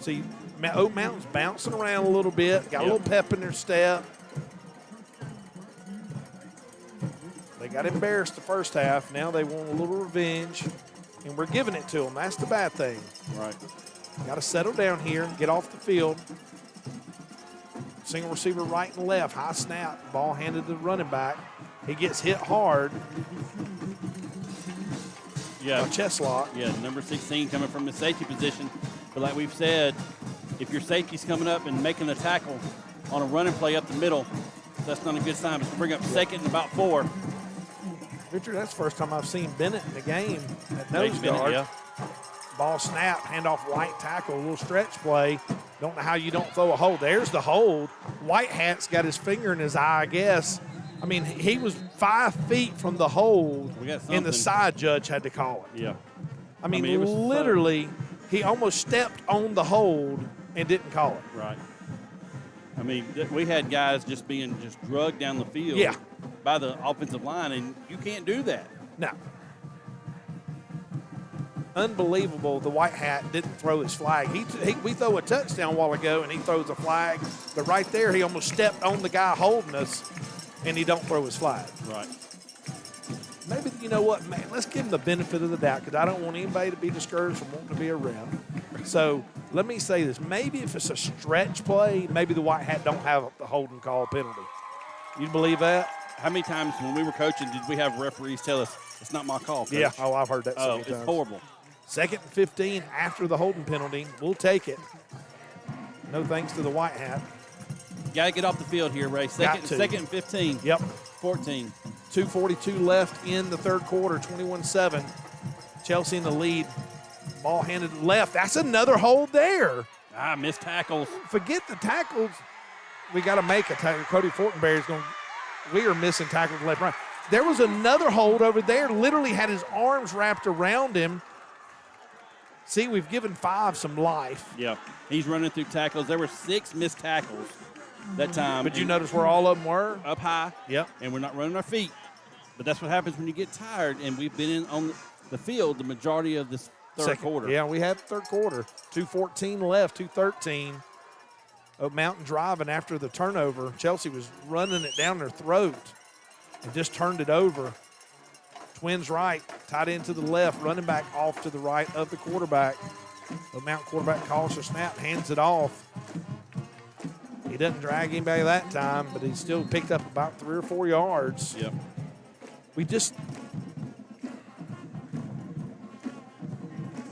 S1: See, Oak Mountain's bouncing around a little bit. Got a little pep in their step. They got embarrassed the first half. Now they want a little revenge. and we're giving it to them. That's the bad thing.
S3: Right.
S1: Got to settle down here, get off the field. Single receiver right and left, high snap, ball handed to the running back. He gets hit hard.
S3: Yeah.
S1: Chest lock.
S3: Yeah, number 16 coming from the safety position. But like we've said, if your safety's coming up and making a tackle on a running play up the middle, that's not a good sign. But bring up second and about 4.
S1: Richard, that's the first time I've seen Bennett in the game at
S3: Jake
S1: nose
S3: Bennett,
S1: guard.
S3: yeah.
S1: Ball snap, handoff right tackle, a little stretch play. Don't know how you don't throw a hold. There's the hold. White Hat's got his finger in his eye, I guess. I mean, he was 5 feet from the hold, and the side judge had to call it.
S3: Yeah.
S1: I mean
S3: it was
S1: literally, he almost stepped on the hold and didn't call it.
S3: Right. I mean, we had guys just being drugged down the field by the offensive line, and you can't do that.
S1: No. Unbelievable. The White Hat didn't throw his flag. We throw a touchdown a while ago, and he throws a flag. But right there, he almost stepped on the guy holding us, and he don't throw his flag.
S3: Right.
S1: Maybe, you know what, man, let's give him the benefit of the doubt because I don't want anybody to be discouraged from wanting to be a ref. So let me say this. Maybe if it's a stretch play, maybe the White Hat don't have the holding call penalty. You believe that?
S3: How many times when we were coaching did we have referees tell us, it's not my call, Coach?
S1: Yeah. Oh, I've heard that so many times.
S3: It's horrible.
S1: 2nd and 15 after the holding penalty. We'll take it. No thanks to the White Hat.
S3: Got to get off the field here, Ray. Second and 15.
S1: Yep.
S3: 14.
S1: 2:42 left in the third quarter, 21-7. Chelsea in the lead. Ball handed left. That's another hold there.
S3: Missed tackles.
S1: Forget the tackles. We got to make a tackle. Cody Fortenberry's going. We are missing tackles left, right. There was another hold over there. Literally had his arms wrapped around him. See, we've given 5 some life.
S3: Yeah, he's running through tackles. There were 6 missed tackles that time.
S1: But you notice where all of them were?
S3: Up high.
S1: Yep.
S3: And we're not running our feet. But that's what happens when you get tired, and we've been on the field the majority of this third quarter.
S1: Yeah, we had third quarter. 2:14 left, 2:13. Oak Mountain driving after the turnover. Chelsea was running it down their throat and just turned it over. Twins right, tight end to the left, running back off to the right of the quarterback. The Mountain quarterback calls for snap, hands it off. He doesn't drag anybody that time, but he still picked up about 3 or 4 yards.
S3: Yep.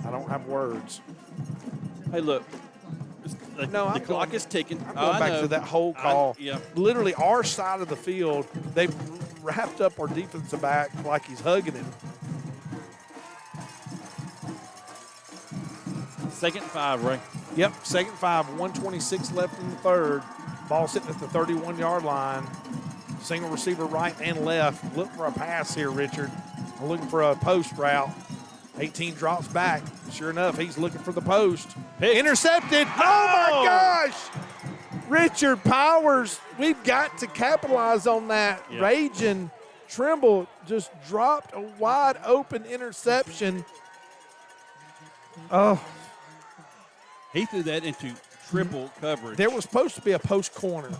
S1: I don't have words.
S3: Hey, look. The clock
S1: going,
S3: is ticking.
S1: I'm going back to that whole call.
S3: Yeah.
S1: Literally, our side of the field, they've wrapped up our defensive back like he's hugging him.
S3: 2nd and 5, Ray.
S1: Yep, 2nd and 5, 1:26 left in the third. Ball sitting at the 31-yard line. Single receiver right and left. Look for a pass here, Richard. I'm looking for a post route. 18 drops back. Sure enough, he's looking for the post. Intercepted. Oh, my gosh. Richard Powers, we've got to capitalize on that.
S3: Yep.
S1: Raging Trimble just dropped a wide open interception. Oh.
S3: He threw that into triple coverage.
S1: There was supposed to be a post corner.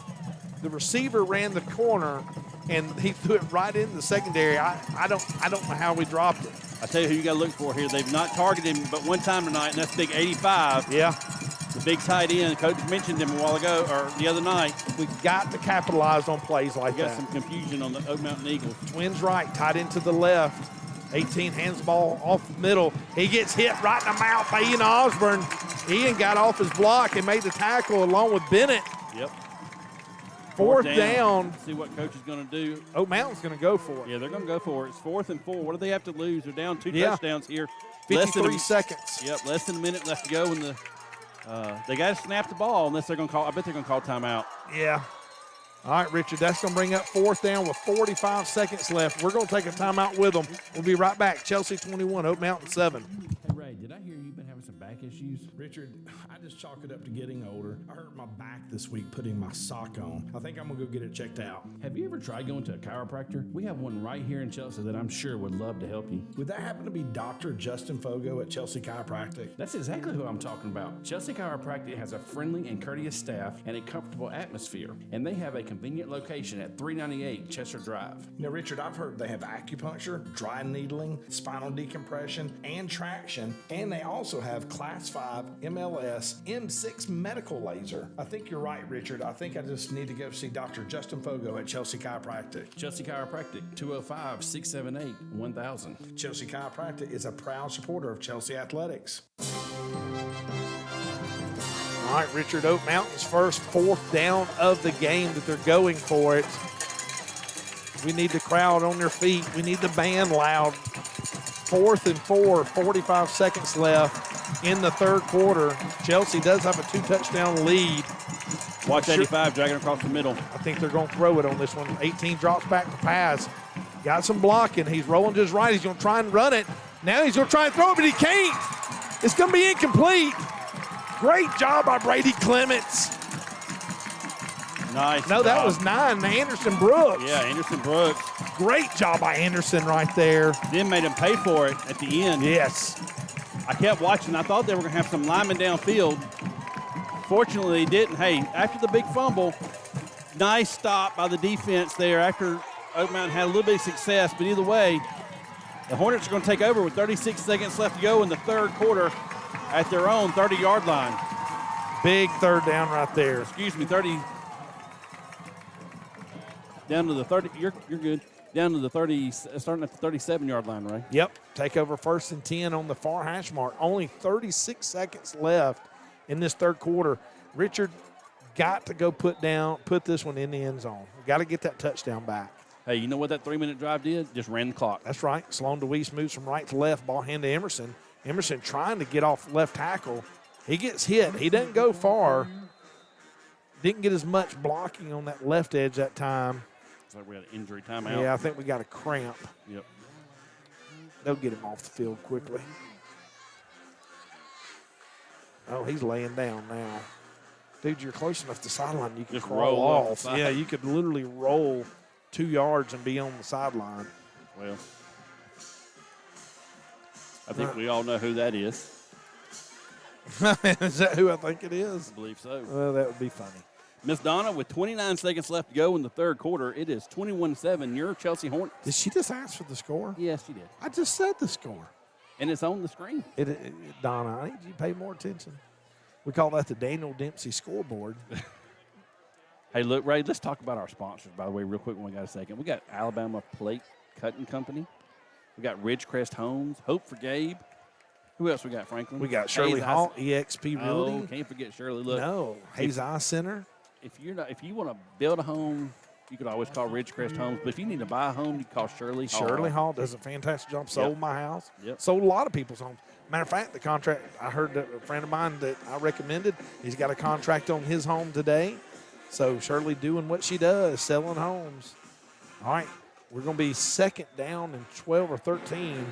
S1: The receiver ran the corner, and he threw it right in the secondary. I don't know how we dropped it.
S3: I tell you who you got to look for here. They've not targeted him but one time tonight, and that's big 85.
S1: Yeah.
S3: The big tight end. Coach mentioned him a while ago, or the other night.
S1: We've got to capitalize on plays like
S3: We got
S1: that.
S3: some confusion on the Oak Mountain Eagles.
S1: Twins right, tight end to the left. 18 hands the ball off the middle. He gets hit right in the mouth by Ian Osborne. Ian got off his block and made the tackle along with Bennett.
S3: Yep.
S1: Fourth down.
S3: See what coach is going to do.
S1: Oak Mountain's going to go for it.
S3: Yeah, they're going to go for it. It's 4th and 4. What do they have to lose? They're down 2 touchdowns here.
S1: 53 seconds.
S3: Yep, less than a minute left to go. And they got to snap the ball unless they're going to call. I bet they're going to call timeout.
S1: Yeah. All right, Richard, that's going to bring up 4th down with 45 seconds left. We're going to take a timeout with them. We'll be right back. Chelsea 21, Oak Mountain 7.
S5: Hey, Ray, did I hear you've been having some back issues?
S6: Richard, I just chalk it up to getting older. I hurt my back this week putting my sock on. I think I'm going to go get it checked out.
S5: Have you ever tried going to a chiropractor? We have one right here in Chelsea that I'm sure would love to help you.
S6: Would that happen to be Dr. Justin Fogo at Chelsea Chiropractic?
S5: That's exactly who I'm talking about. Chelsea Chiropractic has a friendly and courteous staff and a comfortable atmosphere, and they have a convenient location at 398 Chester Drive.
S6: Now, Richard, I've heard they have acupuncture, dry needling, spinal decompression, and traction, and they also have Class 5 MLS M6 medical laser. I think you're right, Richard. I think I just need to go see Dr. Justin Fogo at Chelsea Chiropractic.
S5: Chelsea Chiropractic, 205-678-1000.
S6: Chelsea Chiropractic is a proud supporter of Chelsea Athletics.
S1: All right, Richard, Oak Mountain's first fourth down of the game that they're going for it. We need the crowd on their feet. We need the band loud. 4th and 4, 45 seconds left in the third quarter. Chelsea does have a 2-touchdown lead.
S3: Watch 85 dragging across the middle.
S1: I think they're going to throw it on this one. 18 drops back to pass. Got some blocking. He's rolling to his right. He's going to try and run it. Now he's going to try and throw it, but he can't. It's going to be incomplete. Great job by Brady Clements.
S3: Nice.
S1: No, that was 9, Anderson Brooks.
S3: Yeah, Anderson Brooks.
S1: Great job by Anderson right there.
S3: Then made him pay for it at the end.
S1: Yes.
S3: I kept watching. I thought they were going to have some linemen downfield. Fortunately, they didn't. Hey, after the big fumble, nice stop by the defense there after Oak Mountain had a little bit of success. But either way, the Hornets are going to take over with 36 seconds left to go in the third quarter at their own 30-yard line.
S1: Big third down right there.
S3: Excuse me, 30. Down to the 30. You're good. Down to the 30, starting at the 37-yard line, right?
S1: Yep. Take over 1st and 10 on the far hash mark. Only 36 seconds left in this third quarter. Richard got to go put this one in the end zone. Got to get that touchdown back.
S3: Hey, you know what that 3-minute drive did? Just ran the clock.
S1: That's right. Sloan DeWeese moves from right to left. Ball hand to Emerson. Emerson trying to get off left tackle. He gets hit. He doesn't go far. Didn't get as much blocking on that left edge that time.
S3: It's like we had an injury timeout.
S1: Yeah, I think we got a cramp.
S3: Yep.
S1: They'll get him off the field quickly. Oh, he's laying down now. Dude, you're close enough to the sideline. You can
S3: Just
S1: crawl
S3: roll off
S1: off.
S3: the side.
S1: Yeah, you could literally roll 2 yards and be on the sideline.
S3: Well, I think we all know who that is.
S1: Is that who I think it is?
S3: I believe so.
S1: Well, that would be funny.
S3: Miss Donna, with 29 seconds left to go in the third quarter, it is 21-7. Your Chelsea Hornets.
S1: Did she just ask for the score?
S3: Yes, she did.
S1: I just said the score.
S3: And it's on the screen.
S1: Donna, I need you to pay more attention. We call that the Daniel Dempsey scoreboard.
S3: Hey, look, Ray, let's talk about our sponsors, by the way, real quick when we got a second. We got Alabama Plate Cutting Company. We got Ridgecrest Homes, Hope for Gabe. Who else we got, Franklin?
S1: We got Shirley Hall, EXP Realty.
S3: Oh, can't forget Shirley. Look,
S1: No, Hayes Eye Center.
S3: if you want to build a home, you could always call Ridgecrest Homes. But if you need to buy a home, you call Shirley Hall.
S1: Shirley Hall does a fantastic job. Sold my house.
S3: Yep.
S1: Sold a lot of people's homes. Matter of fact, the contract, I heard that a friend of mine that I recommended, he's got a contract on his home today. So Shirley doing what she does, selling homes. All right, we're going to be second down and 12 or 13.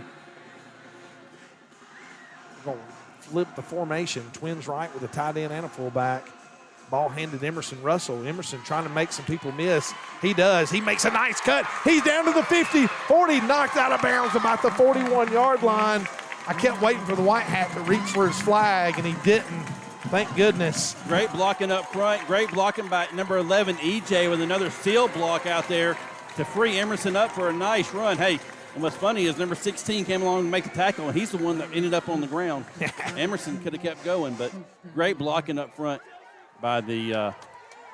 S1: We're going to flip the formation. Twins right with a tight end and a fullback. Ball handed Emerson Russell. Emerson trying to make some people miss. He does. He makes a nice cut. He's down to the 50, 40, knocked out of bounds about the 41-yard line. I kept waiting for the white hat to reach for his flag, and he didn't. Thank goodness.
S3: Great blocking up front. Great blocking by number 11, EJ, with another seal block out there to free Emerson up for a nice run. Hey, and what's funny is number 16 came along to make the tackle, and he's the one that ended up on the ground. Emerson could have kept going, but great blocking up front by the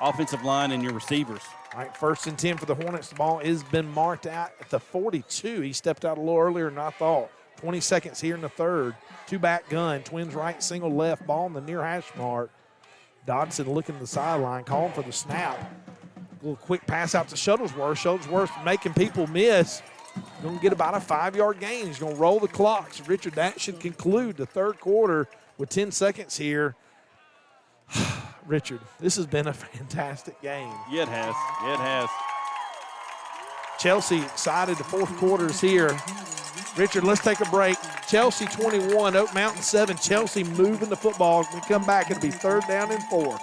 S3: offensive line and your receivers.
S1: All right, 1st and 10 for the Hornets. The ball has been marked out at the 42. He stepped out a little earlier than I thought. 20 seconds here in the third. Two-back gun. Twins right, single left. Ball on the near hash mark. Dodson looking to the sideline, calling for the snap. A little quick pass out to Shuttlesworth. Shuttlesworth making people miss. Going to get about a 5-yard gain. He's going to roll the clock. So, Richard, that should conclude the third quarter with 10 seconds here. Richard, this has been a fantastic game.
S3: Yeah, it has. Yeah, it has.
S1: Chelsea excited. The fourth quarter is here. Richard, let's take a break. Chelsea 21, Oak Mountain 7. Chelsea moving the football. When we come back, it'll be 3rd down and 4.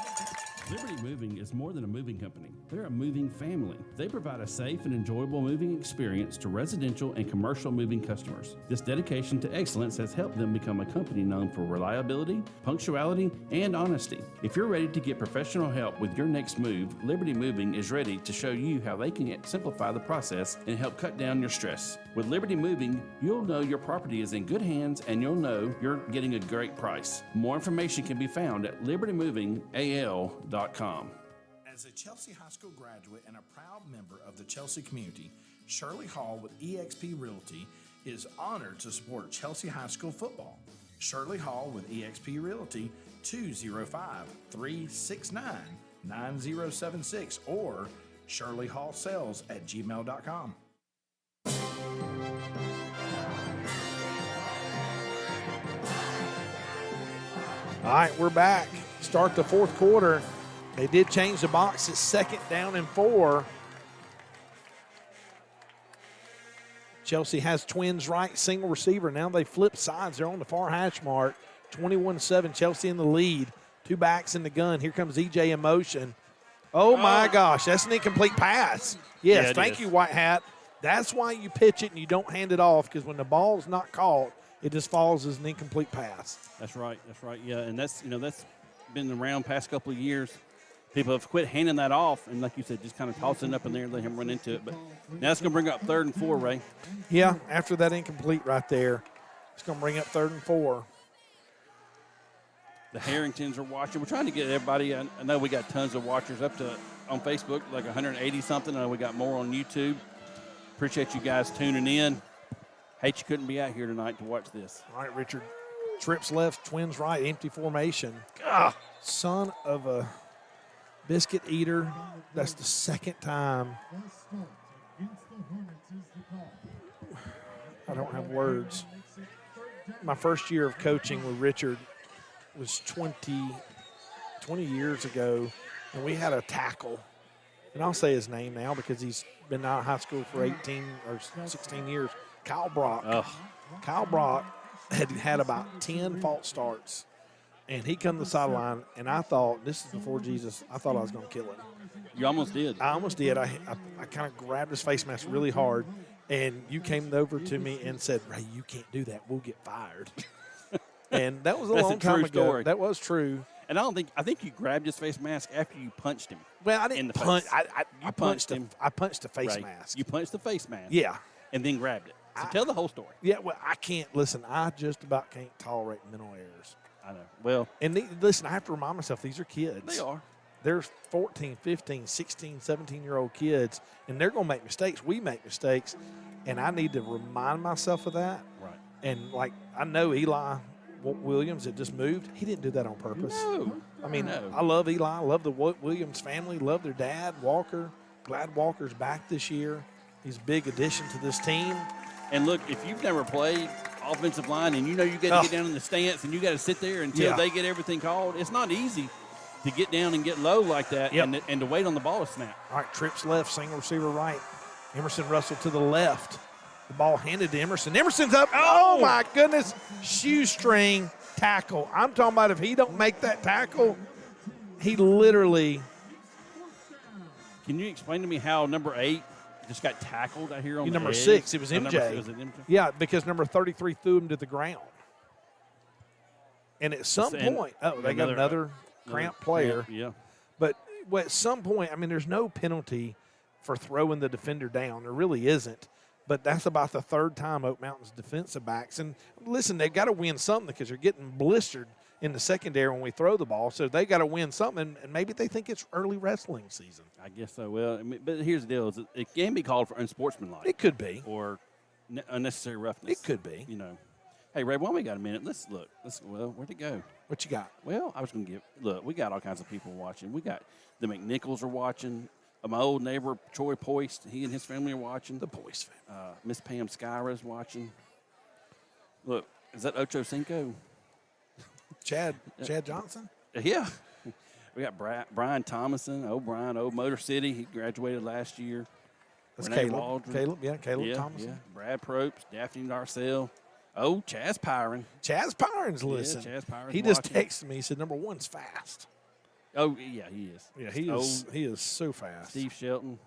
S5: Liberty Moving is more than a moving company. They're a moving family. They provide a safe and enjoyable moving experience to residential and commercial moving customers. This dedication to excellence has helped them become a company known for reliability, punctuality, and honesty. If you're ready to get professional help with your next move, Liberty Moving is ready to show you how they can simplify the process and help cut down your stress. With Liberty Moving, you'll know your property is in good hands and you'll know you're getting a great price. More information can be found at libertymovingal.com.
S6: As a Chelsea High School graduate and a proud member of the Chelsea community, Shirley Hall with eXp Realty is honored to support Chelsea High School football. Shirley Hall with eXp Realty, 205-369-9076 or shirleyhallsales@gmail.com.
S1: All right, we're back. Start the 4th quarter. They did change the box. It's 2nd down and 4. Chelsea has twins right, single receiver. Now they flip sides. They're on the far hash mark. 21-7, Chelsea in the lead. 2 backs in the gun. Here comes EJ in motion. Oh, my gosh, that's an incomplete pass. Yes,
S3: Yeah,
S1: thank you, White Hat. That's why you pitch it and you don't hand it off, because when the ball's not caught, it just falls as an incomplete pass.
S3: That's right. Yeah, and that's been around past couple of years. People have quit handing that off, and like you said, just kind of tossing it up in there and let him run into it. But now it's going to bring up 3rd and 4, Ray.
S1: Yeah, after that incomplete right there, it's going to bring up 3rd and 4.
S3: The Harringtons are watching. We're trying to get everybody. I know we got tons of watchers up to on Facebook, like 180 something. I know we got more on YouTube. Appreciate you guys tuning in. Hate you couldn't be out here tonight to watch this.
S1: All right, Richard. Trips left, twins right, empty formation. Ah, son of a biscuit eater. That's the 2nd time. I don't have words. My first year of coaching with Richard was 20 years ago, and we had a tackle. And I'll say his name now because he's been out of high school for 18 or 16 years. Kyle Brock. Kyle Brock had about 10 false starts. And he come to the sideline, and I thought, this is before Jesus, I thought I was going to kill him.
S3: You almost did.
S1: I almost did. I kind of grabbed his face mask really hard, and you came over to me and said, Ray, you can't do that. We'll get fired. And that was a long time ago.
S3: Story.
S1: That was true.
S3: And I think you grabbed his face mask after you punched him.
S1: Well, I didn't punch.
S3: You punched him.
S1: I punched the face
S3: Right.
S1: mask.
S3: You punched the face mask.
S1: Yeah.
S3: And then grabbed it. So tell the whole story.
S1: Yeah, well, I can't. Listen, I just about can't tolerate mental errors.
S3: I know. Well.
S1: And listen, I have to remind myself, these are kids.
S3: They are.
S1: They're 14, 15, 16, 17-year-old kids, and they're going to make mistakes. We make mistakes, and I need to remind myself of that.
S3: Right.
S1: And, like, I know Eli Williams that just moved. He didn't do that on purpose.
S3: No.
S1: I mean,
S3: No.
S1: I love Eli. I love the Williams family. Love their dad, Walker. Glad Walker's back this year. He's a big addition to this team.
S3: And look, if you've never played offensive line and you know you got to get down in the stance and you got to sit there until they get everything called, it's not easy to get down and get low like that and to wait on the ball to snap.
S1: All right, trips left, single receiver right. Emerson Russell to the left. The ball handed to Emerson. Emerson's up. Oh, my goodness. Shoestring tackle. I'm talking about if he don't make that tackle, he literally.
S3: Can you explain to me how number 8 just got tackled out here on the
S1: number
S3: edge?
S1: 6, it was
S3: Oh,
S1: MJ.
S3: was it MJ?
S1: Yeah, because number 33 threw him to the ground. And at some point, they got another cramp player.
S3: Yeah.
S1: But at some point, I mean, there's no penalty for throwing the defender down. There really isn't. But that's about the 3rd time Oak Mountain's defensive backs. And listen, they've got to win something because they're getting blistered in the secondary when we throw the ball. So they got to win something, and maybe they think it's early wrestling season.
S3: I guess so. Well, I mean, but here's the deal: is it can be called for unsportsmanlike.
S1: It could be,
S3: or unnecessary roughness.
S1: It could be.
S3: You know. Hey, Ray, while we got a minute, let's look. Well, where'd it go?
S1: What you got?
S3: Well, I was going to look, we got all kinds of people watching. We got the McNichols are watching. My old neighbor, Troy Poist, he and his family are watching.
S1: The Poist family.
S3: Miss Pam Skyra is watching. Look, is that Ocho Cinco?
S1: Chad Johnson?
S3: Yeah. We got Brian Thomason, old Motor City. He graduated last year.
S1: That's
S2: Renee
S1: Caleb.
S2: Waldron.
S1: Caleb Thomas.
S2: Yeah. Brad Probst, Daphne Narcell. Oh, Chaz Pyron.
S1: Chaz Pyron's listening.
S2: Chaz Pyron's
S1: He just
S2: watching.
S1: texted me. He said, number one's fast.
S2: Oh, yeah, he is.
S1: Yeah, he is so fast.
S2: Steve Shelton.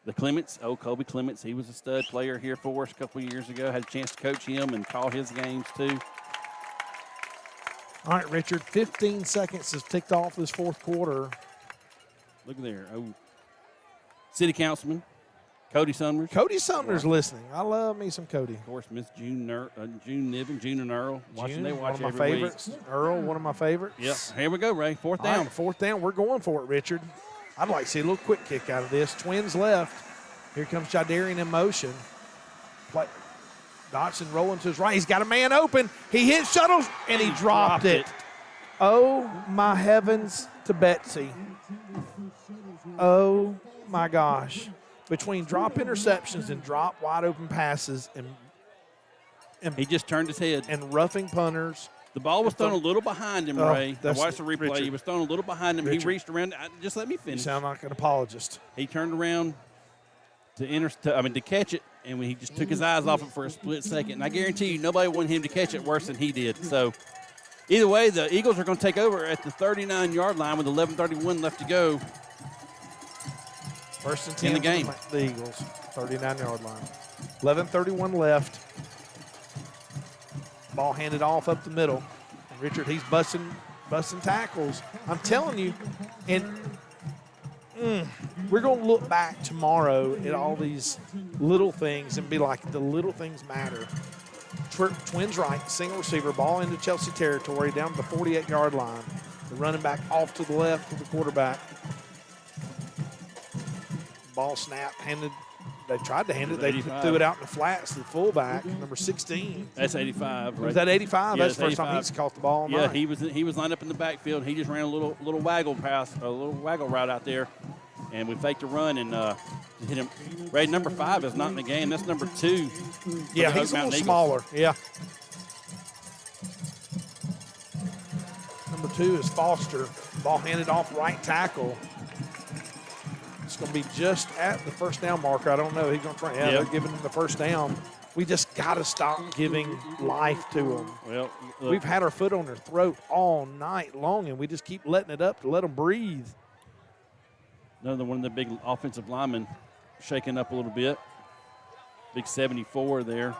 S2: The Clements, Kobe Clements, he was a stud player here for us a couple of years ago. Had a chance to coach him and call his games too.
S1: All right, Richard, 15 seconds has ticked off this fourth quarter.
S2: Look there. Oh, City Councilman Cody Summers.
S1: Cody Sumner's listening. I love me some Cody.
S2: Of course, Miss June Niven, June and Earl.
S1: June,
S2: They watch
S1: one of my
S2: every
S1: favorites.
S2: week.
S1: Earl, one of my favorites.
S2: Yep. Here we go, Ray. Fourth
S1: All
S2: down.
S1: right, fourth down. We're going for it, Richard. I'd like to see a little quick kick out of this. Twins left. Here comes Jadarian in motion. Dotson rolling to his right. He's got a man open. He hit shuttles, and he dropped it. Oh, my heavens to Betsy. Oh, my gosh. Between drop interceptions and drop wide open passes and
S2: He just turned his head.
S1: and roughing punters.
S2: The ball was thrown a little behind him, Ray. I
S1: that's-
S2: watched the replay.
S1: Richard.
S2: He was thrown a little behind him.
S1: Richard.
S2: He reached around. Just let me
S1: You
S2: finish.
S1: sound like an apologist.
S2: He turned around to catch it, and he just took his eyes off it for a split second. And I guarantee you, nobody wanted him to catch it worse than he did. So, either way, the Eagles are going to take over at the 39-yard line with 11:31 left to go.
S1: First and 10
S2: in the game.
S1: for the Eagles, 39-yard line. 11:31 left. Ball handed off up the middle. And Richard, he's busting tackles. I'm telling you, and we're going to look back tomorrow at all these little things and be like, the little things matter. Twins right, single receiver, ball into Chelsea territory, down to the 48-yard line. The running back off to the left of the quarterback. Ball snap, handed. They tried to hand it. They
S2: 85.
S1: threw it out in the flats to the fullback, number 16.
S2: That's 85. Right?
S1: Was that 85?
S2: Yeah,
S1: That's the first time
S2: 85.
S1: he's caught the ball all
S2: Yeah,
S1: night.
S2: he was lined up in the backfield. He just ran a little waggle pass, a little waggle route out there, and we faked a run and hit him. Ray, number 5 is not in the game. That's number 2.
S1: Yeah,
S2: the
S1: he's a
S2: Heardmont
S1: little
S2: Eagles.
S1: smaller. Yeah. Number 2 is Foster. Ball handed off right tackle. It's going to be just at the first down marker. I don't know. He's going to try. Yeah,
S2: Yep.
S1: they're giving him the first down. We just got to stop giving life to them.
S2: Well, look,
S1: We've had our foot on their throat all night long, and we just keep letting it up to let them breathe.
S2: another one of the big offensive linemen shaking up a little bit. Big 74 there.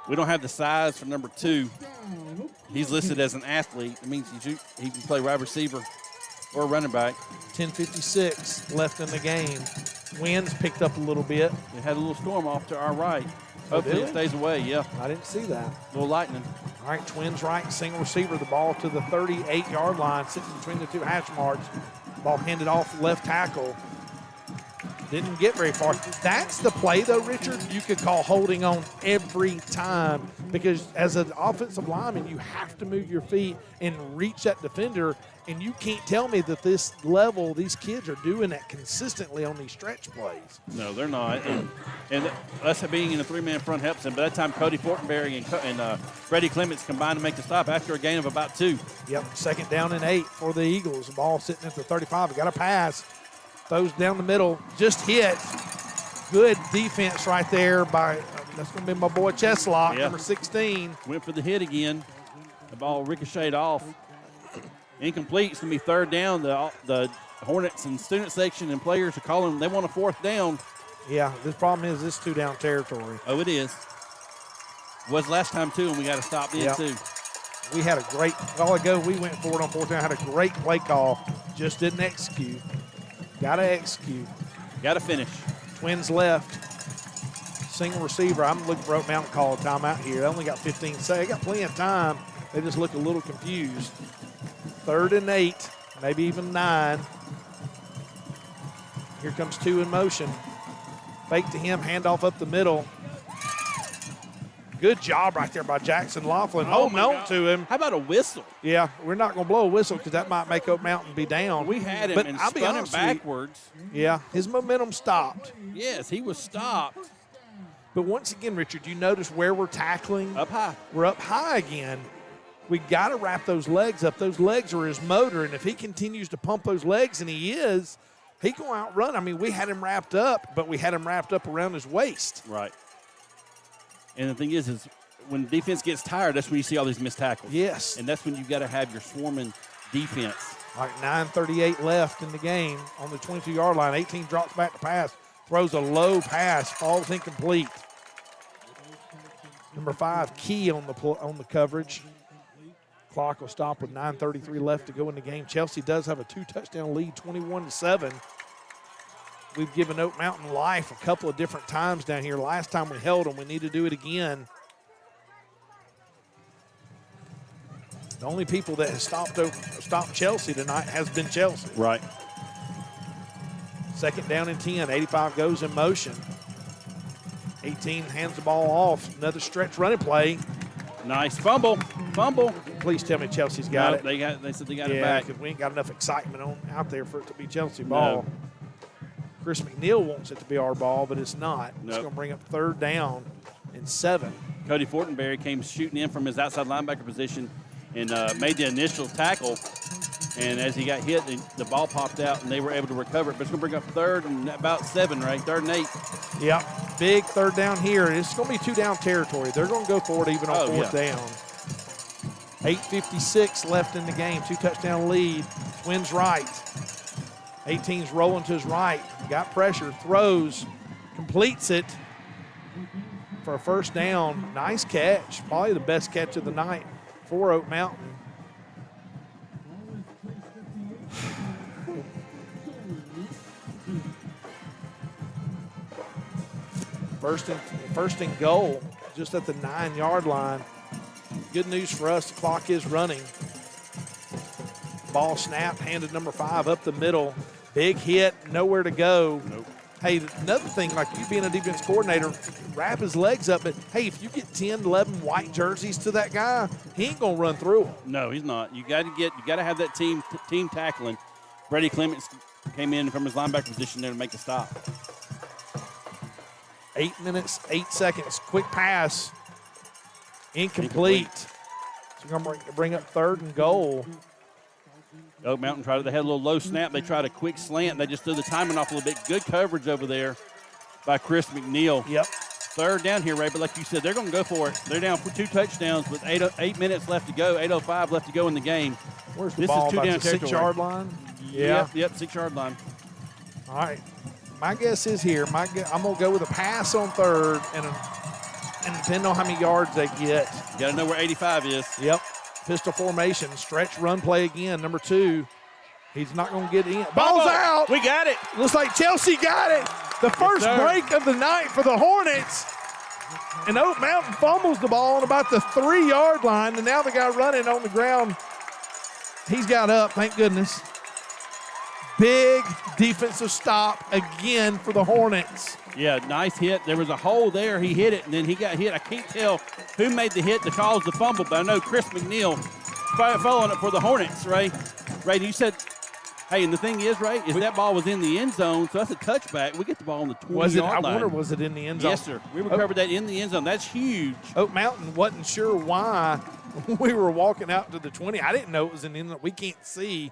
S2: We don't have the size for number 2. He's listed as an athlete. It means he can play wide receiver or running back.
S1: 10:56 left in the game. Winds picked up a little bit.
S2: They had a little storm off to our right.
S1: Oh,
S2: Hopefully
S1: did
S2: it
S1: they?
S2: stays away, yeah.
S1: I didn't see that.
S2: A little lightning.
S1: All right, Twins right, single receiver, the ball to the 38-yard line, sitting between the two hash marks. Ball handed off left tackle. Didn't get very far. That's the play, though, Richard, you could call holding on every time, because as an offensive lineman, you have to move your feet and reach that defender, and you can't tell me that this level, these kids are doing that consistently on these stretch plays.
S2: No, they're not. And us being in a 3-man front helps them. By that time, Cody Fortenberry and Freddie Clements combined to make the stop after a gain of about 2.
S1: Yep, second down and 8 for the Eagles. The ball sitting at the 35. We got a pass. Throws down the middle. Just hit. Good defense right there by, that's going to be my boy Cheslock,
S2: Yeah.
S1: number 16.
S2: Went for the hit again. The ball ricocheted off. Incomplete. It's going to be third down. The Hornets and student section and players are calling. They want a 4th down.
S1: Yeah, the problem is this 2-down territory.
S2: Oh, it is. Was last time, too, and we got to stop then,
S1: Yep.
S2: too.
S1: We had a great, a while ago, we went for it on 4th down, had a great play call, just didn't execute. Got to execute.
S2: Got to finish.
S1: Twins left. Single receiver. I'm looking for Oak Mountain call a timeout here. They only got 15 seconds. They got plenty of time. They just look a little confused. 3rd and 8, maybe even 9. Here comes 2 in motion. Fake to him, handoff up the middle. Good job right there by Jackson Laughlin. Holding
S2: my
S1: on
S2: God.
S1: to him.
S2: How about a whistle?
S1: Yeah, we're not going to blow a whistle because that might make Oak Mountain be down.
S2: We had him
S1: But
S2: and
S1: I'll be
S2: spun him
S1: honest with you,
S2: backwards.
S1: yeah, his momentum stopped.
S2: Yes, he was stopped.
S1: But once again, Richard, you notice where we're tackling?
S2: Up high.
S1: We're up high again. We got to wrap those legs up. Those legs are his motor, and if he continues to pump those legs, and he is, he going to outrun. I mean, we had him wrapped up, but we had him wrapped up around his waist.
S3: Right. And the thing is when defense gets tired, that's when you see all these missed tackles.
S1: Yes.
S3: And that's when you've got to have your swarming defense.
S1: All right, 9:38 left in the game on the 22-yard line. 18 drops back to pass, throws a low pass, falls incomplete. Number 5, Key on the coverage. Clock will stop with 9:33 left to go in the game. Chelsea does have a 2-touchdown lead, 21-7. We've given Oak Mountain life a couple of different times down here. Last time we held them, we need to do it again. The only people that has stopped Chelsea tonight has been Chelsea.
S3: Right.
S1: 2nd down and 10. 85 goes in motion. 18 hands the ball off. Another stretch running play.
S2: Nice fumble.
S1: Please tell me Chelsea's got it.
S2: They said they got it back.
S1: Because we ain't got enough excitement out there for it to be Chelsea ball.
S2: No.
S1: Chris McNeil wants it to be our ball, but it's not. It's
S2: Nope.
S1: going to bring up 3rd down and 7.
S2: Cody Fortenberry came shooting in from his outside linebacker position and made the initial tackle. And as he got hit, the ball popped out, and they were able to recover it. But it's going to bring up 3rd and about 7, right? 3rd and 8.
S1: Yep. Big 3rd down here. It's going to be 2-down territory. They're going to go for it even on 4th down. 8:56 left in the game. 2-touchdown lead. Twins right. 18's rolling to his right. Got pressure. Throws. Completes it for a 1st down. Nice catch. Probably the best catch of the night for Oak Mountain. First and goal, just at the 9-yard line. Good news for us, the clock is running. Ball snapped, handed number 5 up the middle. Big hit, nowhere to go.
S2: Nope.
S1: Hey, another thing, like you being a defense coordinator, wrap his legs up, but hey, if you get 10, 11 white jerseys to that guy, he ain't gonna run through them.
S2: No, he's not. You got to have that team tackling. Brady Clements came in from his linebacker position there to make the stop.
S1: 8 minutes, 8 seconds. Quick pass. Incomplete. So we're going to bring up 3rd and goal.
S2: Oak Mountain they had a little low snap. They tried a quick slant. They just threw the timing off a little bit. Good coverage over there by Chris McNeil.
S1: Yep.
S2: 3rd down here, Ray, but like you said, they're going to go for it. They're down for 2 touchdowns with 8 minutes left to go, 8:05 left to go in the game.
S1: Where's the
S2: This
S1: ball?
S2: is 2-down
S1: About the
S2: territory.
S1: 6-yard line?
S2: Yep, 6-yard line.
S1: All right. My guess is here. I'm going to go with a pass on 3rd and depending on how many yards they get.
S2: You got to know where 85 is.
S1: Yep. Pistol formation. Stretch run play again. Number 2. He's not going to get in. Ball's out.
S2: We got it.
S1: Looks like Chelsea got it. The first break of the night for the Hornets. And Oak Mountain fumbles the ball on about the 3-yard line. And now the guy running on the ground, he's got up, thank goodness. Big defensive stop again for the Hornets.
S2: Yeah, nice hit. There was a hole there. He hit it, and then he got hit. I can't tell who made the hit that caused the fumble, but I know Chris McNeil following it for the Hornets, Ray. Ray, you said, hey, and the thing is, Ray, is that ball was in the end zone, so that's a touchback. We get the ball on the 20-yard line.
S1: I wonder, was it in the end zone?
S2: Yes, sir. We recovered that in the end zone. That's huge.
S1: Oak Mountain wasn't sure why we were walking out to the 20. I didn't know it was in the end zone. We can't see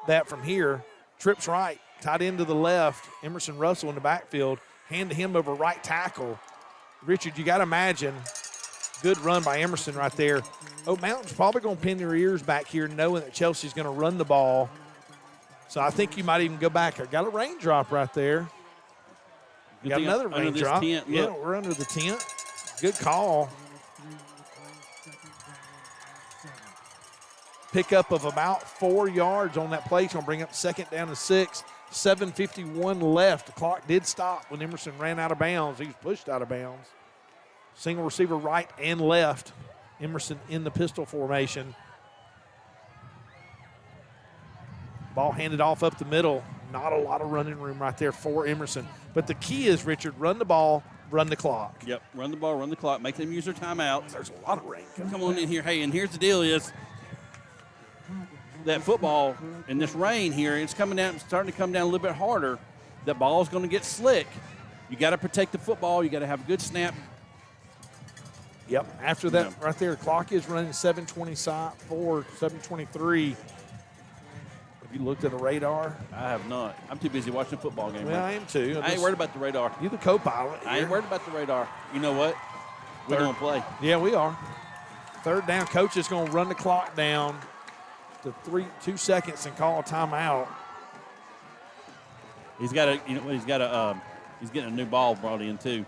S1: that from here. Trips right, tight end to the left. Emerson Russell in the backfield. Hand to him over right tackle. Richard, you got to imagine, good run by Emerson right there. Oak Mountain's probably going to pin their ears back here knowing that Chelsea's going to run the ball. So I think you might even go back. I got a raindrop right there.
S2: Good
S1: Got
S2: thing
S1: another
S2: under this
S1: raindrop.
S2: tent,
S1: Yeah,
S2: look.
S1: we're under the tent. Good call. Pickup of about 4 yards on that play. It's going to bring up 2nd down and 6. 7:51 left. The clock did stop when Emerson ran out of bounds. He was pushed out of bounds. Single receiver right and left. Emerson in the pistol formation. Ball handed off up the middle. Not a lot of running room right there for Emerson. But the key is, Richard, run the ball, run the clock.
S2: Yep, run the ball, run the clock, make them use their timeouts.
S1: There's a lot of rain.
S2: Come on in here. Hey, and here's the deal is that football in this rain here, it's coming down, starting to come down a little bit harder. That ball's going to get slick. You got to protect the football. You got to have a good snap.
S1: Yep. After that, right there, the clock is running 7:24, 7:23. Have you looked at a radar?
S2: I have not. I'm too busy watching a football game.
S1: Well, I am too.
S2: I ain't worried about the radar.
S1: You're the co-pilot.
S2: I ain't worried about the radar. You know what? We're going to play.
S1: Yeah, we are. Third down. Coach is going to run the clock down to 2 seconds and call a timeout.
S2: He's got a, he's getting a new ball brought in too.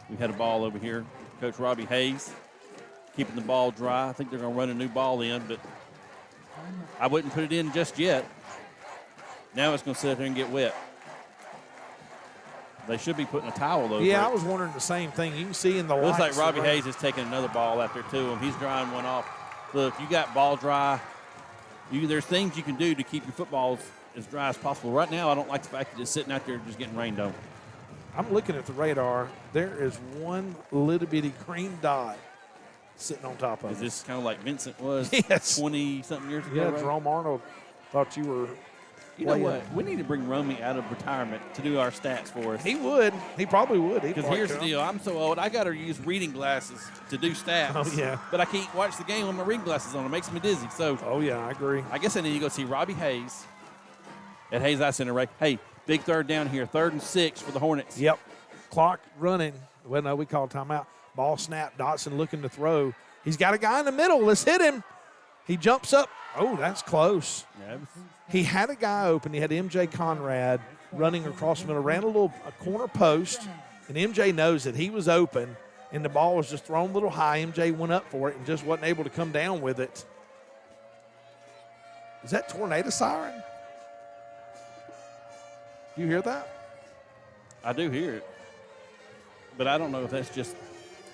S2: We had a ball over here. Coach Robbie Hayes keeping the ball dry. I think they're going to run a new ball in, but I wouldn't put it in just yet. Now it's going to sit there and get wet. They should be putting a towel over it.
S1: Yeah, I was wondering the same thing. You can see in the
S2: Looks
S1: lights.
S2: like Robbie Hayes is taking another ball out there to him. He's drying one off. Look, you got ball dry. There's things you can do to keep your footballs as dry as possible. Right now, I don't like the fact that it's sitting out there just getting rained on.
S1: I'm looking at the radar. There is one little bitty green dot sitting on top of
S2: Is
S1: it.
S2: this kind of like Vincent was
S1: Yes.
S2: 20-something years ago?
S1: Yeah,
S2: right?
S1: Jerome Arnold thought you were
S2: You know
S1: playing.
S2: what? We need to bring Romy out of retirement to do our stats for us.
S1: He would. He probably would.
S2: Because here's the deal. I'm so old, I got to use reading glasses to do stats.
S1: Oh, yeah.
S2: But I can't watch the game with my reading glasses on. It makes me dizzy. So
S1: Oh, yeah, I agree.
S2: I guess I need to go see Robbie Hayes at Hayes Eye Center, right? Hey, big third down here. 3rd and 6 for the Hornets.
S1: Yep. Clock running. Well, no, we call timeout. Ball snap. Dotson looking to throw. He's got a guy in the middle. Let's hit him. He jumps up. Oh, that's close.
S2: Yeah,
S1: He had a guy open. He had MJ Conrad running across the middle, ran a corner post, and MJ knows that he was open, and the ball was just thrown a little high. MJ went up for it and just wasn't able to come down with it. Is that tornado siren? You hear that?
S2: I do hear it. But I don't know if that's just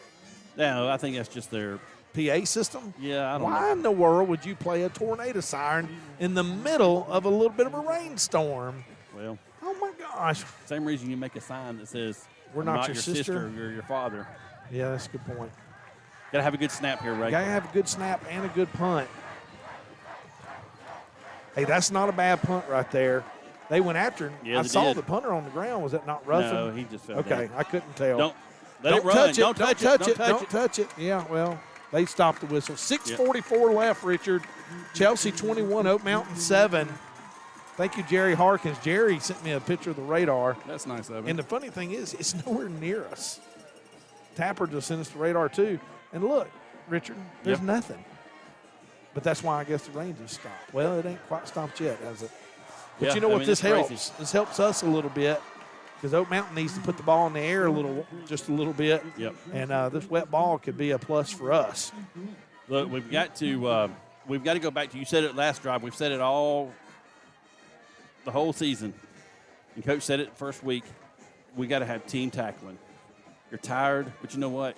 S2: – no, I think that's just their
S1: PA system?
S2: Yeah, I don't
S1: Why
S2: know.
S1: in the world would you play a tornado siren in the middle of a little bit of a rainstorm?
S2: Well,
S1: Oh, my gosh.
S2: same reason you make a sign that says,
S1: We're
S2: "I'm
S1: not your sister."
S2: you're your father."
S1: Yeah, that's a good point.
S2: Got to have a good snap here, Ray.
S1: Got to have a good snap and a good punt. Hey, that's not a bad punt right there. They went after him.
S2: Yeah,
S1: I
S2: they
S1: saw
S2: did.
S1: the punter on the ground. Was that not roughing?
S2: No, he just fell
S1: Okay,
S2: down.
S1: I couldn't tell.
S2: Don't let
S1: Don't
S2: it run.
S1: touch it.
S2: Don't touch it.
S1: Don't touch it. Yeah, well, they stopped the whistle. 6:44 left, Richard. Chelsea 21, Oak Mountain 7. Thank you, Jerry Harkins. Jerry sent me a picture of the radar.
S2: That's nice of him.
S1: And the funny thing is, it's nowhere near us. Tapper just sent us the radar, too. And look, Richard, there's
S2: Yep.
S1: nothing. But that's why I guess the rain just stopped. Well, it ain't quite stopped yet, has it? But
S2: Yeah,
S1: you know
S2: I
S1: what
S2: mean,
S1: this
S2: it's crazy.
S1: helps? This helps us a little bit because Oak Mountain needs to put the ball in the air just a little bit.
S2: Yep.
S1: And this wet ball could be a plus for us.
S2: Look, we've got to go back to, you said it last drive. We've said it all the whole season. And Coach said it the first week. We got to have team tackling. You're tired, but you know what?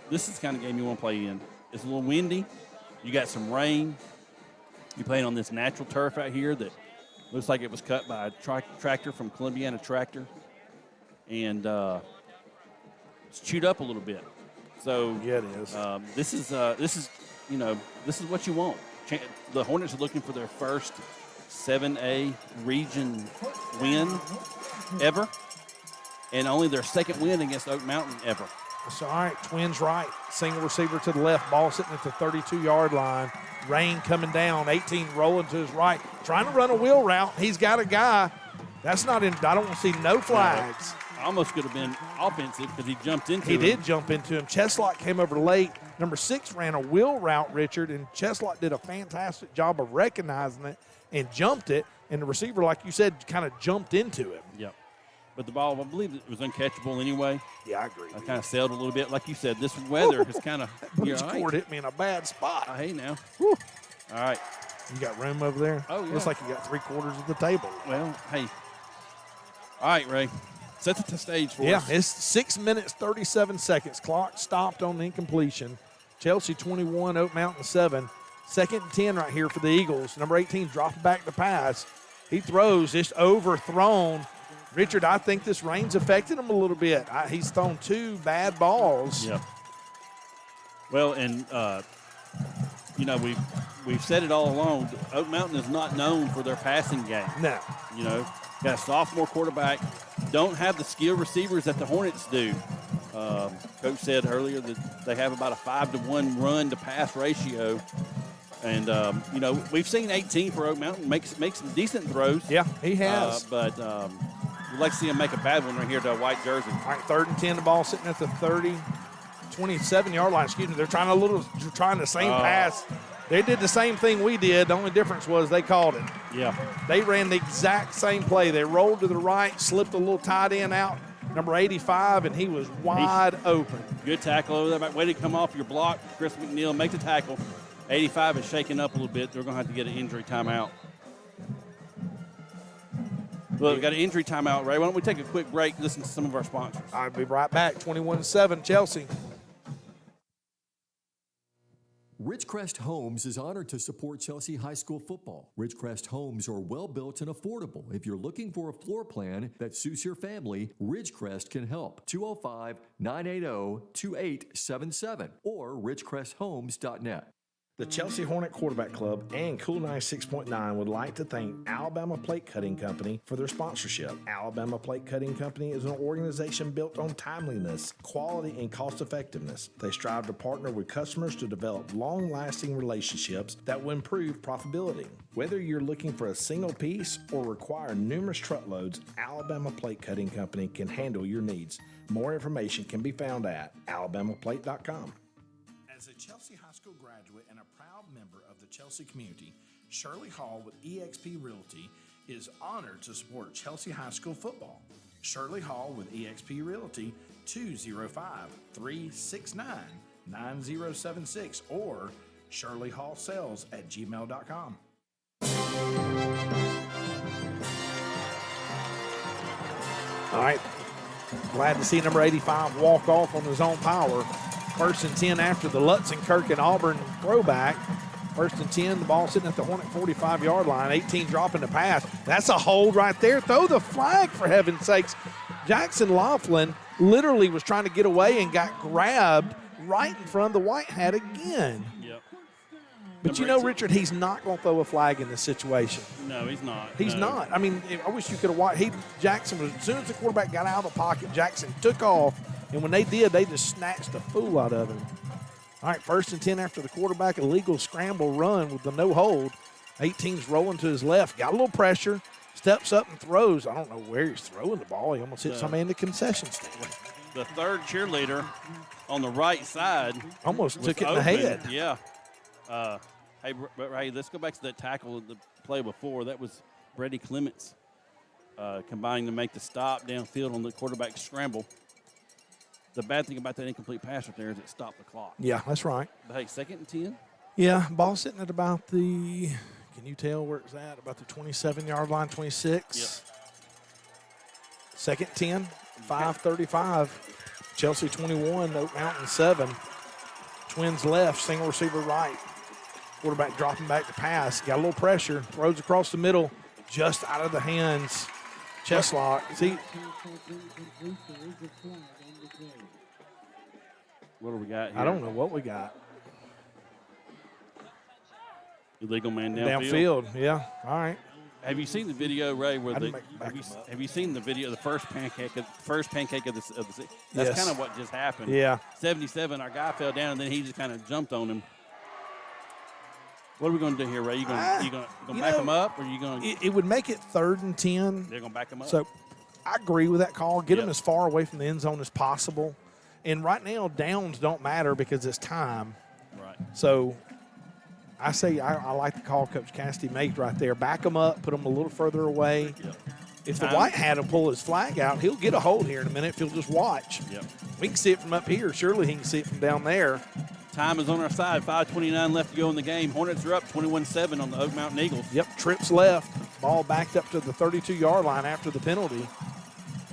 S2: This is the kind of game you want to play in. It's a little windy. You got some rain. You're playing on this natural turf out here that looks like it was cut by a tractor from Columbiana Tractor. And it's chewed up a little bit. So
S1: Yeah, it is.
S2: this is what you want. The Hornets are looking for their first 7A region win ever, and only their second win against Oak Mountain ever.
S1: It's all right. Twins right. Single receiver to the left. Ball sitting at the 32-yard line. Rain coming down. 18 rolling to his right. Trying to run a wheel route. He's got a guy. That's not in. I don't want to see no flags.
S2: Almost could have been offensive because he jumped into
S1: He
S2: him.
S1: did jump into him. Cheslott came over late. Number 6 ran a wheel route, Richard, and Cheslott did a fantastic job of recognizing it and jumped it. And the receiver, like you said, kind of jumped into him.
S2: Yep. But the ball, I believe it was uncatchable anyway.
S1: Yeah, I agree.
S2: I kind of sailed a little bit. Like you said, this weather has kind of,
S1: But
S2: you're
S1: his
S2: all
S1: cord
S2: right.
S1: hit me in a bad spot.
S2: Hey, now.
S1: Whew.
S2: All right.
S1: You got room over there?
S2: Oh, yeah.
S1: Looks like you got 3/4 of the table.
S2: Well, hey. All right, Ray. Set the stage for
S1: Yeah,
S2: us.
S1: it's 6 minutes, 37 seconds. Clock stopped on the incompletion. Chelsea 21, Oak Mountain 7. 2nd and 10 right here for the Eagles. Number 18 dropped back the pass. He throws, just overthrown. Richard, I think this rain's affected him a little bit. He's thrown 2 bad balls.
S2: Yep. Well, and, we've said it all along. Oak Mountain is not known for their passing game.
S1: No.
S2: Got a sophomore quarterback. Don't have the skilled receivers that the Hornets do. Coach said earlier that they have about a 5-to-1 run-to-pass ratio.
S3: And, we've seen 18 for Oak Mountain make some decent throws.
S1: Yeah, he has.
S3: But we'd like to see him make a bad one right here to a white jersey.
S1: All right, 3rd and 10, the ball sitting at the 27-yard line. Excuse me. They're trying the same pass. They did the same thing we did. The only difference was they called it.
S3: Yeah.
S1: They ran the exact same play. They rolled to the right, slipped a little tight end out, number 85, and he was wide open.
S3: Good tackle over there. Way to come off your block. Chris McNeil make the tackle. 85 is shaking up a little bit. They're going to have to get an injury timeout. Look, we got an injury timeout, Ray. Why don't we take a quick break, listen to some of our sponsors.
S1: I'll be right back. 21-7, Chelsea.
S7: Ridgecrest Homes is honored to support Chelsea High School football. Ridgecrest Homes are well built and affordable. If you're looking for a floor plan that suits your family, Ridgecrest can help. 205-980-2877 or ridgecresthomes.net.
S6: The Chelsea Hornet Quarterback Club and Cool 96.9 would like to thank Alabama Plate Cutting Company for their sponsorship. Alabama Plate Cutting Company is an organization built on timeliness, quality, and cost effectiveness. They strive to partner with customers to develop long-lasting relationships that will improve profitability. Whether you're looking for a single piece or require numerous truckloads, Alabama Plate Cutting Company can handle your needs. More information can be found at alabamaplate.com. As a Chelsea High School graduate and a proud member of the Chelsea community, Shirley Hall with eXp Realty is honored to support Chelsea High School football. Shirley Hall with eXp Realty, 205-369-9076 or shirleyhallsales@gmail.com.
S1: All right. Glad to see number 85 walk off on his own power. 1st and 10 after the Lutzenkirk and Auburn throwback. 1st and 10, the ball sitting at the Hornet 45-yard line. 18 dropping the pass. That's a hold right there. Throw the flag, for heaven's sakes. Jackson Laughlin literally was trying to get away and got grabbed right in front of the white hat again.
S3: Yep.
S1: But you know, Richard, he's not going to throw a flag in this situation.
S3: No, he's not.
S1: He's not. I mean, I wish you could have watched. Jackson was, as soon as the quarterback got out of the pocket, Jackson took off. And when they did, they just snatched the fool out of him. All right, 1st and 10 after the quarterback, illegal scramble run with the no hold. 18's rolling to his left, got a little pressure, steps up and throws. I don't know where he's throwing the ball. He almost hit somebody in the concession stand.
S3: The third cheerleader on the right side
S1: almost took it in
S3: open.
S1: the head.
S3: Yeah. Hey, let's go back to that tackle of the play before. That was Brady Clements combining to make the stop downfield on the quarterback scramble. The bad thing about that incomplete pass right there is it stopped the clock.
S1: Yeah, that's right.
S3: But hey, 2nd and 10.
S1: Yeah, ball sitting at about the, can you tell where it's at? About the 27-yard line, 26. Yep. 2nd 10, 5:35. Chelsea 21, Oak Mountain 7. Twins left, single receiver right. Quarterback dropping back to pass. Got a little pressure, throws across the middle, just out of the hands. Chest lock. See,
S3: what do we got here?
S1: I don't know what we got.
S3: Illegal man downfield.
S1: Downfield, yeah. All right.
S3: Have you seen the video, Ray? Where
S1: have
S3: you seen the video? The first pancake of the season. That's
S1: Yes.
S3: kind of what just happened.
S1: Yeah.
S3: 77. Our guy fell down and then he just kind of jumped on him. What are we going to do here, Ray? You going to back him up, or you going?
S1: It would make it 3rd and 10.
S3: They're going to back him up.
S1: So I agree with that call. Get him as far away from the end zone as possible. And right now, downs don't matter because it's time.
S3: Right.
S1: So I say I like the call Coach Cassidy made right there. Back him up, put him a little further away.
S3: Yep.
S1: If the white hat will pull his flag out, he'll get a hold here in a minute if he'll just watch.
S3: Yep.
S1: We can see it from up here. Surely he can see it from down there.
S3: Time is on our side. 5:29 left to go in the game. Hornets are up 21-7 on the Oak Mountain Eagles.
S1: Yep, trips left. Ball backed up to the 32-yard line after the penalty.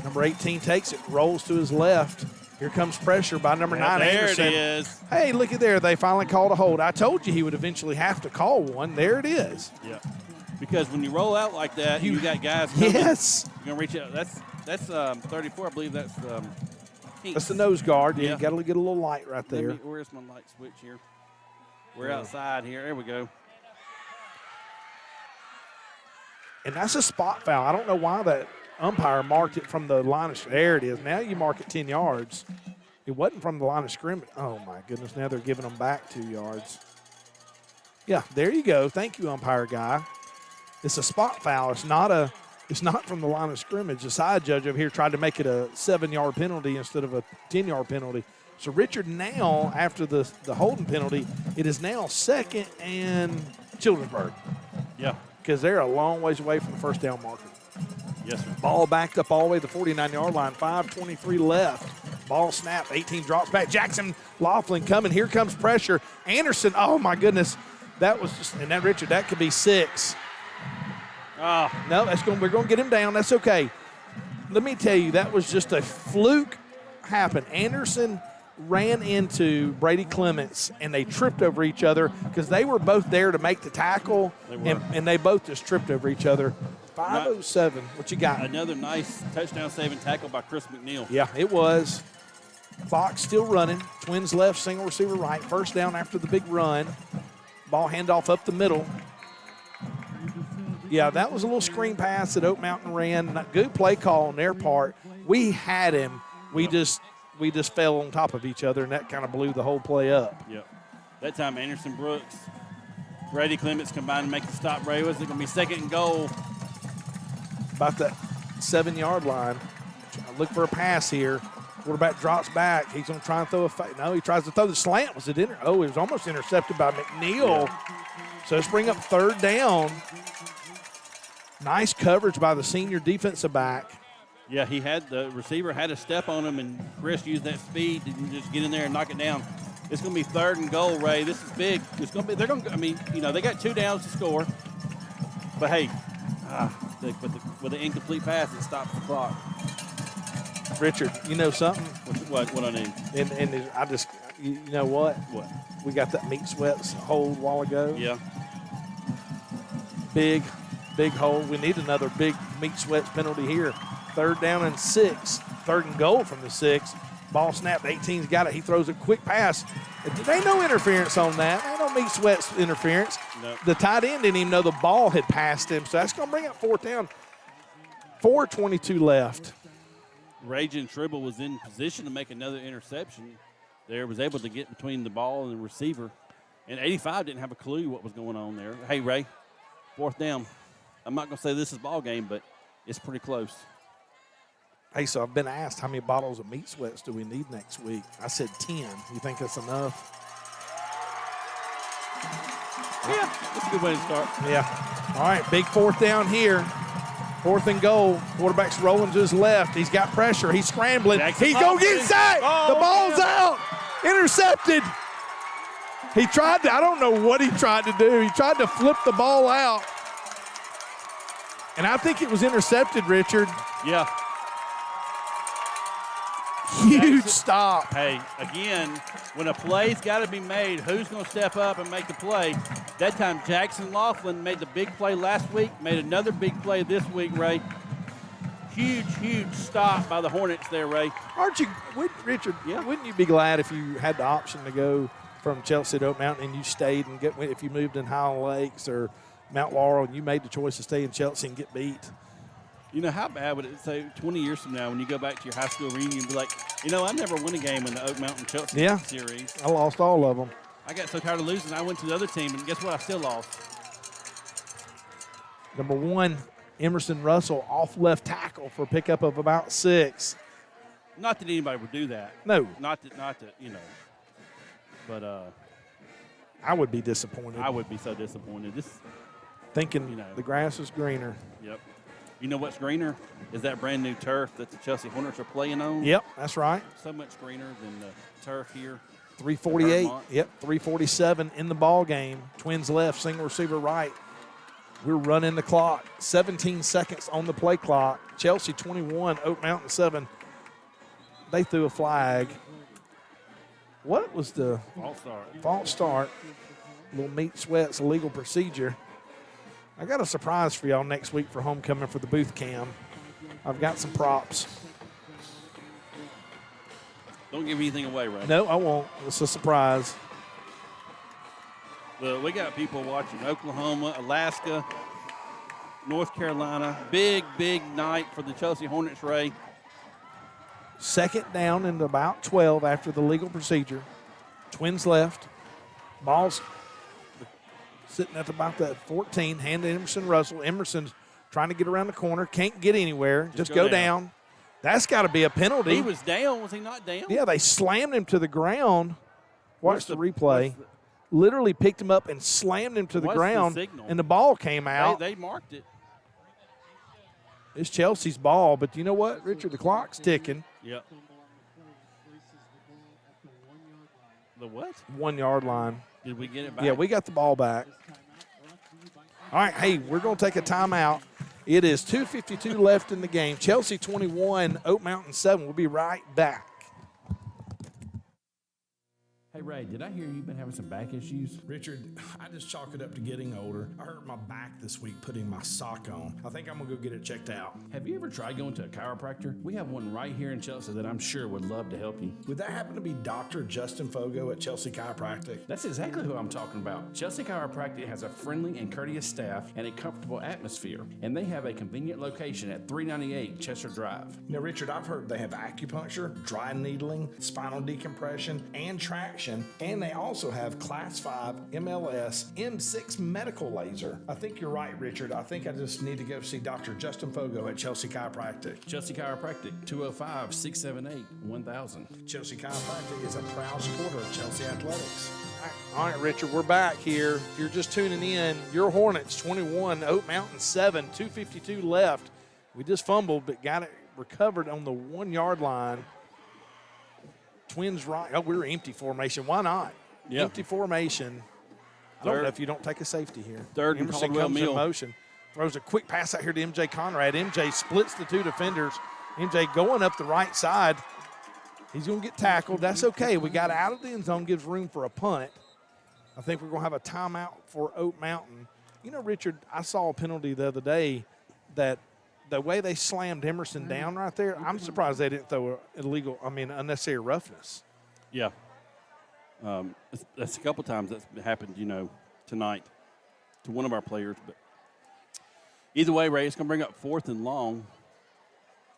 S1: Number 18 takes it, rolls to his left. Here comes pressure by number 9, Anderson.
S3: There it is.
S1: Hey, look at there. They finally called a hold. I told you he would eventually have to call one. There it is.
S3: Yeah. Because when you roll out like that, you got guys coming.
S1: Yes.
S3: You're going to reach out. That's 34. I believe that's
S1: That's the nose guard. Yeah,
S3: Yeah.
S1: you got to get a little light right there.
S3: Where's my light switch here? We're outside here. There we go.
S1: And that's a spot foul. I don't know why that umpire marked it from the line of scrimmage. There it is. Now you mark it 10 yards. It wasn't from the line of scrimmage. Oh, my goodness. Now they're giving them back 2 yards. Yeah, there you go. Thank you, umpire guy. It's a spot foul. It's not from the line of scrimmage. The side judge over here tried to make it a 7-yard penalty instead of a 10-yard penalty. So Richard now, after the holding penalty, it is now 2nd and Childersburg.
S3: Yeah.
S1: Because they're a long ways away from the first down marker.
S3: Yes, sir.
S1: Ball backed up all the way to the 49-yard line. 5:23 left. Ball snap. 18 drops back. Jackson Laughlin coming. Here comes pressure. Anderson. Oh, my goodness. That was just – and that, Richard, that could be 6. No, we're going to get him down. That's okay. Let me tell you, that was just a fluke happen. Anderson ran into Brady Clements, and they tripped over each other because they were both there to make the tackle, and they both just tripped over each other. 5:07. What you got?
S3: Another nice touchdown-saving tackle by Chris McNeil.
S1: Yeah, it was. Clock still running. Twins left, single receiver right. First down after the big run. Ball handoff up the middle. Yeah, that was a little screen pass that Oak Mountain ran. Good play call on their part. We had him. We just fell on top of each other, and that kind of blew the whole play up.
S3: Yep. That time, Anderson Brooks, Brady Clements combined to make the stop. Ray, was it going to be 2nd and goal?
S1: About that 7-yard line. Look for a pass here. Quarterback drops back. He's going to try and throw a fake. No, he tries to throw the slant. Was it it was almost intercepted by McNeil. Yeah. So let's bring up 3rd down. Nice coverage by the senior defensive back.
S3: Yeah, the receiver had a step on him, and Chris used that speed to just get in there and knock it down. It's going to be 3rd and goal, Ray. This is big. It's going to be. They got 2 downs to score, but hey, with the incomplete pass, it stops the clock.
S1: Richard, you know something?
S3: What I need?
S1: And I just, you know what?
S3: What?
S1: We got that meat sweats hold a while ago.
S3: Yeah.
S1: Big hole. We need another big meat sweats penalty here. 3rd down and 6. 3rd and goal from the 6. Ball snapped. 18's got it. He throws a quick pass. There ain't no interference on that. There ain't no meat sweats interference.
S3: Nope.
S1: The tight end didn't even know the ball had passed him, so that's going to bring up 4th down. 4:22 left.
S3: Raging Tribble was in position to make another interception. There was able to get between the ball and the receiver. And 85 didn't have a clue what was going on there. Hey, Ray, 4th down. I'm not going to say this is ball game, but it's pretty close.
S1: Hey, so I've been asked how many bottles of meat sweats do we need next week. I said 10. You think that's enough?
S3: Yeah, that's a good way to start.
S1: Yeah. All right, big 4th down here. 4th and goal. Quarterback's rolling to his left. He's got pressure. He's scrambling. He's going to get sacked. The ball's out. Intercepted. He tried to, I don't know what he tried to do. He tried to flip the ball out. And I think it was intercepted, Richard.
S3: Yeah.
S1: Huge stop.
S3: Hey, again, when a play's got to be made, who's going to step up and make the play? That time, Jackson Laughlin made the big play last week, made another big play this week, Ray. Huge stop by the Hornets there, Ray.
S1: Richard, wouldn't you be glad if you had the option to go from Chelsea to Oak Mountain and you stayed and if you moved in Highland Lakes or Mount Laurel and you made the choice to stay in Chelsea and get beat?
S3: You know, how bad would it say 20 years from now when you go back to your high school reunion and be like, I never won a game in the Oak Mountain Chelsea series.
S1: I lost all of them.
S3: I got so tired of losing, I went to the other team, and guess what? I still lost.
S1: Number 1, Emerson Russell off left tackle for a pickup of about 6.
S3: Not that anybody would do that.
S1: No.
S3: Not that, but
S1: I would be disappointed.
S3: I would be so disappointed.
S1: Thinking the grass is greener.
S3: Yep. You know what's greener? Is that brand new turf that the Chelsea Hornets are playing on.
S1: Yep, that's right.
S3: So much greener than the turf here.
S1: 3:48. Yep, 3:47 in the ball game. Twins left, single receiver right. We're running the clock. 17 seconds on the play clock. Chelsea 21, Oak Mountain 7. They threw a flag. What was the false start? Little meat sweats, illegal procedure. I got a surprise for y'all next week for homecoming for the booth cam. I've got some props.
S3: Don't give anything away, Ray.
S1: No, I won't. It's a surprise.
S3: Well, we got people watching Oklahoma, Alaska, North Carolina. Big night for the Chelsea Hornets, Ray.
S1: 2nd down and about 12 after the legal procedure. Twins left. Ball's sitting at about the 14, hand to Emerson Russell. Emerson's trying to get around the corner, can't get anywhere, just go down. That's got to be a penalty.
S3: He was down. Was he not down?
S1: Yeah, they slammed him to the ground. Watch the replay. Literally picked him up and slammed him to the ground, and the ball came out.
S3: They marked it.
S1: It's Chelsea's ball, but you know what, Richard? The clock's ticking.
S3: Yep. The what?
S1: 1 yard line.
S3: Did we get it back?
S1: Yeah, we got the ball back. All right, hey, we're going to take a timeout. It is 2:52 left in the game. Chelsea 21, Oak Mountain 7. We'll be right back.
S5: Hey, Ray, did I hear you've been having some back issues?
S6: Richard, I just chalk it up to getting older. I hurt my back this week putting my sock on. I think I'm going to go get it checked out.
S5: Have you ever tried going to a chiropractor? We have one right here in Chelsea that I'm sure would love to help you.
S6: Would that happen to be Dr. Justin Fogo at Chelsea Chiropractic?
S5: That's exactly who I'm talking about. Chelsea Chiropractic has a friendly and courteous staff and a comfortable atmosphere, and they have a convenient location at 398 Chester Drive.
S6: Now, Richard, I've heard they have acupuncture, dry needling, spinal decompression, and traction, and they also have Class 5 MLS M6 medical laser. I think you're right, Richard. I think I just need to go see Dr. Justin Fogo at Chelsea Chiropractic.
S5: Chelsea Chiropractic, 205-678-1000.
S6: Chelsea Chiropractic is a proud supporter of Chelsea Athletics.
S1: All right, Richard, we're back here. If you're just tuning in, your Hornets 21, Oak Mountain 7, 2:52 left. We just fumbled, but got it recovered on the 1 yard line. Twins right. Oh, we're empty formation. Why not?
S3: Yeah.
S1: Empty formation. I don't know if you don't take a safety here.
S3: Third and
S1: Emerson
S3: Caldwell
S1: comes in
S3: Mill.
S1: motion. Throws a quick pass out here to MJ Conrad. MJ splits the two defenders. MJ going up the right side. He's going to get tackled. That's okay. We got out of the end zone, gives room for a punt. I think we're going to have a timeout for Oak Mountain. You know, Richard, I saw a penalty the other day that the way they slammed Emerson down right there, I'm surprised they didn't throw unnecessary roughness.
S3: Yeah. That's a couple times that's happened, tonight to one of our players. But either way, Ray, it's going to bring up 4th and long.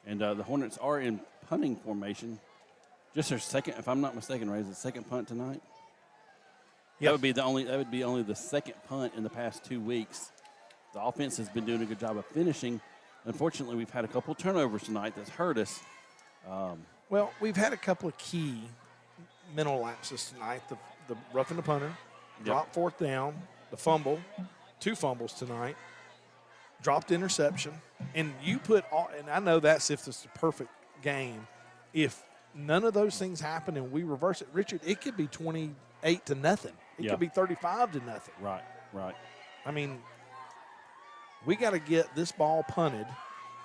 S3: And the Hornets are in punting formation. Just their second, if I'm not mistaken, Ray, is the second punt tonight?
S1: Yep.
S3: That would be only the second punt in the past 2 weeks. The offense has been doing a good job of finishing. Unfortunately, we've had a couple of turnovers tonight that's hurt us.
S1: Well, we've had a couple of key mental lapses tonight. The roughing the punter, drop 4th down, the fumble, 2 fumbles tonight, dropped interception. And you put all, and I know that's if it's the perfect game. If none of those things happen and we reverse it, Richard, it could be 28-0. It could be 35-0.
S3: Right.
S1: I mean, we got to get this ball punted,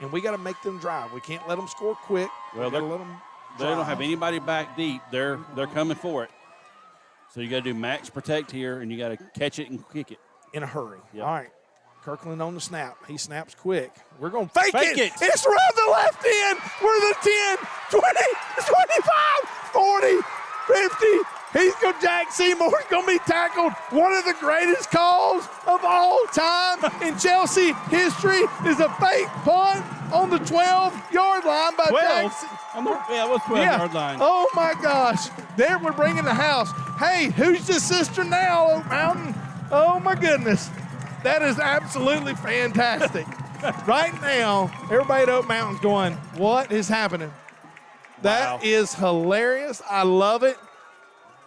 S1: and we got to make them drive. We can't let them score quick.
S3: Well, they don't have anybody back deep. They're coming for it. So you got to do max protect here, and you got to catch it and kick it
S1: in a hurry.
S3: Yep.
S1: All right. Kirkland on the snap. He snaps quick. We're going to fake it. It's around the left end. We're the 10, 20, 25, 40, 50. He's going to Jack Seymour's going to be tackled. One of the greatest calls of all time in Chelsea history is a fake punt on the 12-yard line by
S3: 12?
S1: Jack.
S3: Yeah, it was 12-yard line.
S1: Oh, my gosh. There we're bringing the house. Hey, who's your sister now, Oak Mountain? Oh, my goodness. That is absolutely fantastic. Right now, everybody at Oak Mountain's going, what is happening? That is hilarious. I love it.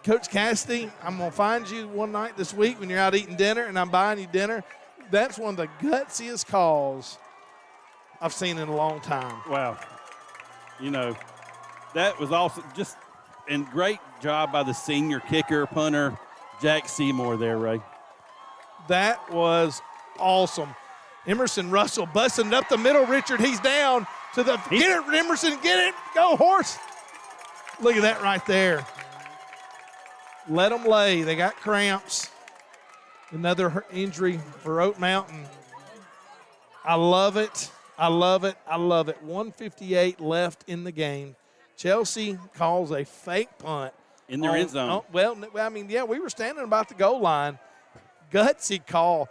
S1: Coach Cassidy, I'm going to find you one night this week when you're out eating dinner and I'm buying you dinner. That's one of the gutsiest calls I've seen in a long time.
S3: Wow. That was awesome. Just and great job by the senior kicker, punter, Jack Seymour there, Ray.
S1: That was awesome. Emerson Russell busting up the middle. Richard, he's down to the – get it, Emerson, get it. Go, horse. Look at that right there. Let them lay. They got cramps. Another injury for Oak Mountain. I love it. I love it. I love it. 1:58 left in the game. Chelsea calls a fake punt.
S3: In their end zone.
S1: We were standing about the goal line. Gutsy call.